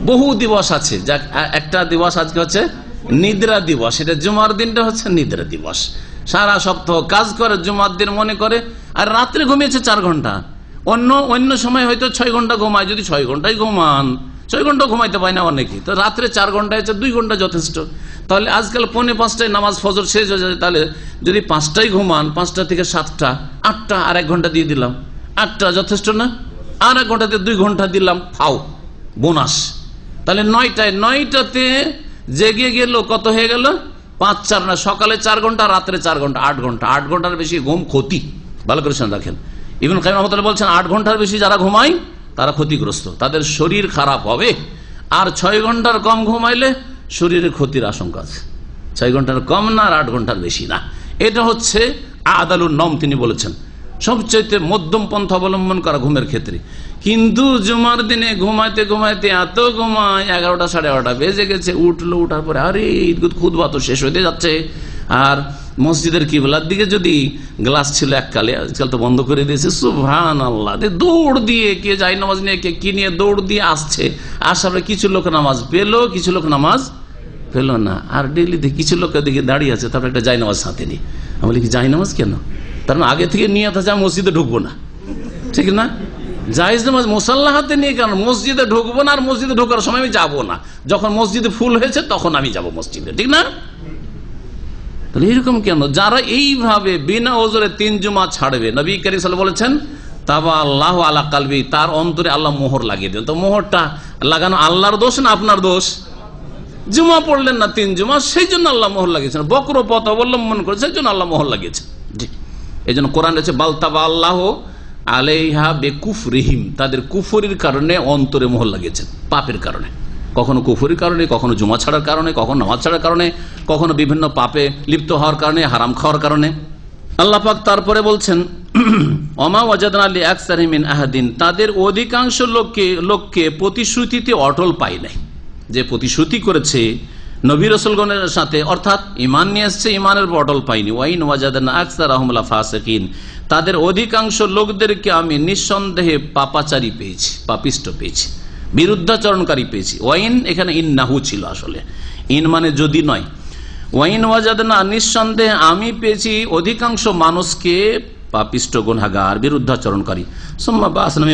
বহু দিবস আছে। যাক, একটা দিবস আজকে হচ্ছে নিদ্রা দিবস, এটা জুমার দিনটা হচ্ছে নিদ্রা দিবস। সারা সপ্তাহ কাজ করে, জুমার দিন মনে করে, আর রাত্রে ঘুমিয়েছে 4 ঘন্টা, অন্য সময় হয়তো 6 ঘন্টা ঘুমায়। যদি 6 ঘন্টায় ঘুমান, 6 ঘন্টা ঘুমাইতে পায় না অনেকে, তো রাত্রে 4 ঘন্টা হচ্ছে 2 ঘন্টা যথেষ্ট। তাহলে আজকাল 4:45টায় নামাজ ফজর শেষ হয়ে যায়, তাহলে যদি 5টায় ঘুমান, 5টা থেকে 7টা, 8টা, আর 1 ঘন্টা দিয়ে দিলাম, 8টা যথেষ্ট না? আর 1 ঘন্টাতে 2 ঘন্টা দিলাম, ফাও বোনাস। তাহলে 9টাতে জেগে গেল, কত হয়ে গেল? 5-4 না, সকালে 4 ঘন্টা, রাত্রে 4 ঘন্টা, 8 ঘন্টা। 8 ঘন্টার বেশি ঘুম ক্ষতি, ভালো করে শুনে রাখেন। ইবনে কাইয়িম রাহমাতুল্লাহ বলছেন 8 ঘন্টার বেশি যারা ঘুমায় তারা ক্ষতিগ্রস্ত, তাদের শরীর খারাপ হবে। আর 6 ঘন্টার কম ঘুমাইলে শরীরে ক্ষতির আশঙ্কা আছে। 6 ঘন্টার কম না, আর 8 ঘন্টার বেশি না। এটা হচ্ছে আদালুন নম, তিনি বলেছেন সবচেয়ে মধ্যম পন্থা অবলম্বন করা ঘুমের ক্ষেত্রে। কিন্তু জুমার দিনে ঘুমাইতে ঘুমাইতে এত ঘুমায়, 11টা 11:30 বেজে গেছে, উঠলো, উঠার পরে আরে ঈদ খুতবা তো শেষ হতে যাচ্ছে। আর মসজিদের কিবলার দিকে যদি গ্লাস ছিল এককালে, আজকাল তো বন্ধ করে দিয়েছে, সুবহানাল্লাহ, দৌড় দিয়ে কে যায় নামাজ নিয়ে কে কি নিয়ে দৌড় দিয়ে আসছে। আসার কিছু লোক নামাজ পেলো, কিছু লোক নামাজ পেল না। আর ডেলি কিছু লোক দিকে দাঁড়িয়ে আছে, তারপর একটা জায়নামাজ সাথে নিয়ে। আমি বলি কি জায়নামাজ কেন? তার মানে আগে থেকে নিয়ে আছে আমি মসজিদে ঢুকবো না, ঠিক না? জায়েজ নামাজ মুসাল্লা হাতে নিয়ে কেন? মসজিদে ঢুকবো না, আর মসজিদে ঢোকার সময় আমি যাবো না, যখন মসজিদে ফুল হয়েছে তখন আমি যাব মসজিদে, ঠিক না? তাহলে এরকম কেন? যারা এইভাবে বিনা ওজরে 3 জুমা ছাড়বে, নবী কারীম সাল্লাল্লাহু আলাইহি ওয়াসাল্লাম বলেছেন তাবা আল্লাহু আলা কালবি, তার অন্তরে আল্লাহ মোহর লাগিয়ে দেন। তো মোহরটা লাগানো আল্লাহর দোষ না আপনার দোষ? জুমা পড়লেন না 3 জুমা, সেই জন্য আল্লাহ মোহর লাগিয়েছেন। বক্র পথ অবলম্বন করে সেই জন্য আল্লাহ মোহর লাগিয়েছেন। জি, এই জন্য কোরআন রয়েছে বাল তাবা আল্লাহ আলাইহা বেকুফরিহিম, তাদের কুফরির কারণে অন্তরে মোহর লাগিয়েছেন, পাপের কারণে। কখনো কুফরির কারণে, কখনো জুমা ছাড়ার কারণে, কখনো নামাজ ছাড়ার কারণে, কখনো বিভিন্ন পাপে লিপ্ত হওয়ার কারণে, হারাম খাওয়ার কারণে। আল্লাহ পাক তারপরে বলছেন ওমা ওয়াজাদনা লি আকসারিহিম মিন আহাদিন, তাদের অধিকাংশ লোককে প্রতিশ্রুতিতে অটল পাই নাই। যে প্রতিশ্রুতি করেছে নবী রাসূলগণের সাথে, অর্থাৎ ঈমান নিয়ে এসেছে, ঈমানের উপর অটল পাইনি। ওয়াইন ওয়াজাদনা আকসারাহুম লা ফাসিকিন, তাদের অধিকাংশ লোকদেরকে আমি নিঃসন্দেহে পাপাচারী পেয়েছি, পাপিষ্ট পেয়েছি, বিরুদ্ধাচরণকারী পেয়েছি। ওয়াইন এখানে ইন্নাহু ছিল, আসলে ইন মানে যদি নয়। ওয়াইন ওয়াজাদনা, নিঃসন্দেহে আমি পেয়েছি অধিকাংশ মানুষকে পাপিষ্ট, গুনাহগার, বিরুদ্ধাচরণকারী। সুম্মা বাসনা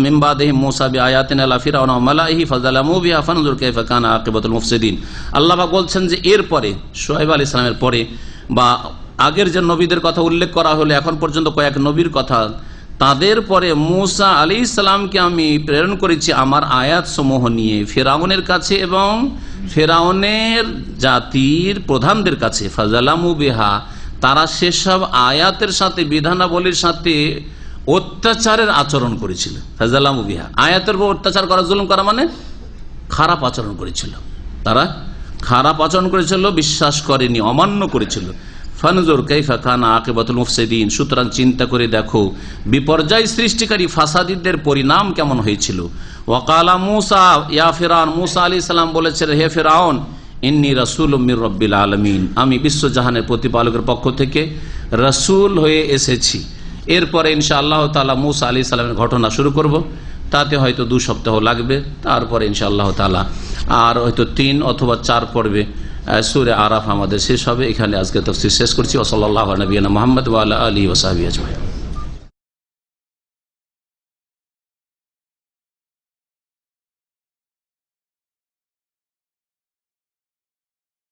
মিন বাদিহি মূসা বিআয়াতিনা লা ফিরআউনা ওয়া মালাইহি ফাযালামু বিহা ফানজুর কাইফা কানা আকিবাতুল মুফসিদিন। আল্লাহ পাক বলছেন যে এরপরে শুআয়ব আলাইহিস সালামের পরে বা আগের যে নবীদের কথা উল্লেখ করা হলো, এখন পর্যন্ত কয়েক নবীর কথা, তাদের পরে মূসা আলাইহিস সালামকে আমি প্রেরণ করেছি আমার আয়াত সমূহ নিয়ে ফিরআউনের কাছে এবং ফিরআউনের জাতির প্রধানদের কাছে। ফাযালামু বিহা, তারা সেসব আয়াতের সাথে, বিধানাবলীর সাথে অত্যাচারের আচরণ করেছিল। ফাযালামু বিহা, আয়াতের উপর অত্যাচার করা, জুলুম করা মানে খারাপ আচরণ করেছিল। তারা খারাপ আচরণ করেছিল, বিশ্বাস করেনি, অমান্য করেছিল। ফানজুর কাইফা কানা আকিবাতুল মুফসিদিন, সুতরাং চিন্তা করে দেখো বিপর্যয় সৃষ্টিকারী ফাসাদীদের পরিণাম কেমন হয়েছিল। ওয়াকালা মূসা ইয়া ফিরআউন, মূসা আলাইহিস সালাম বলেছেন হে ফিরআউন, ইন্নী রাসূলুম মির রাব্বিল আলামিন, আমি বিশ্বজাহানের প্রতিপালকের পক্ষ থেকে রাসূল হয়ে এসেছি। এরপরে ইনশাআল্লাহ তাআলা মূসা আলাইহিস সালামের ঘটনা শুরু করব, তাতে হয়তো 2 সপ্তাহ লাগবে। তারপরে ইনশাআল্লাহ তাআলা আর হয়তো 3 অথবা 4 পর্বে সূরা আরাফ আমাদের শেষ হবে। এখানে আজকে তাফসীর শেষ করছি। ওয়া সাল্লাল্লাহু আলা নবিয়িনা মুহাম্মদ ওয়া আলা আলিহি ওয়া সাহবিহি আজমাইন।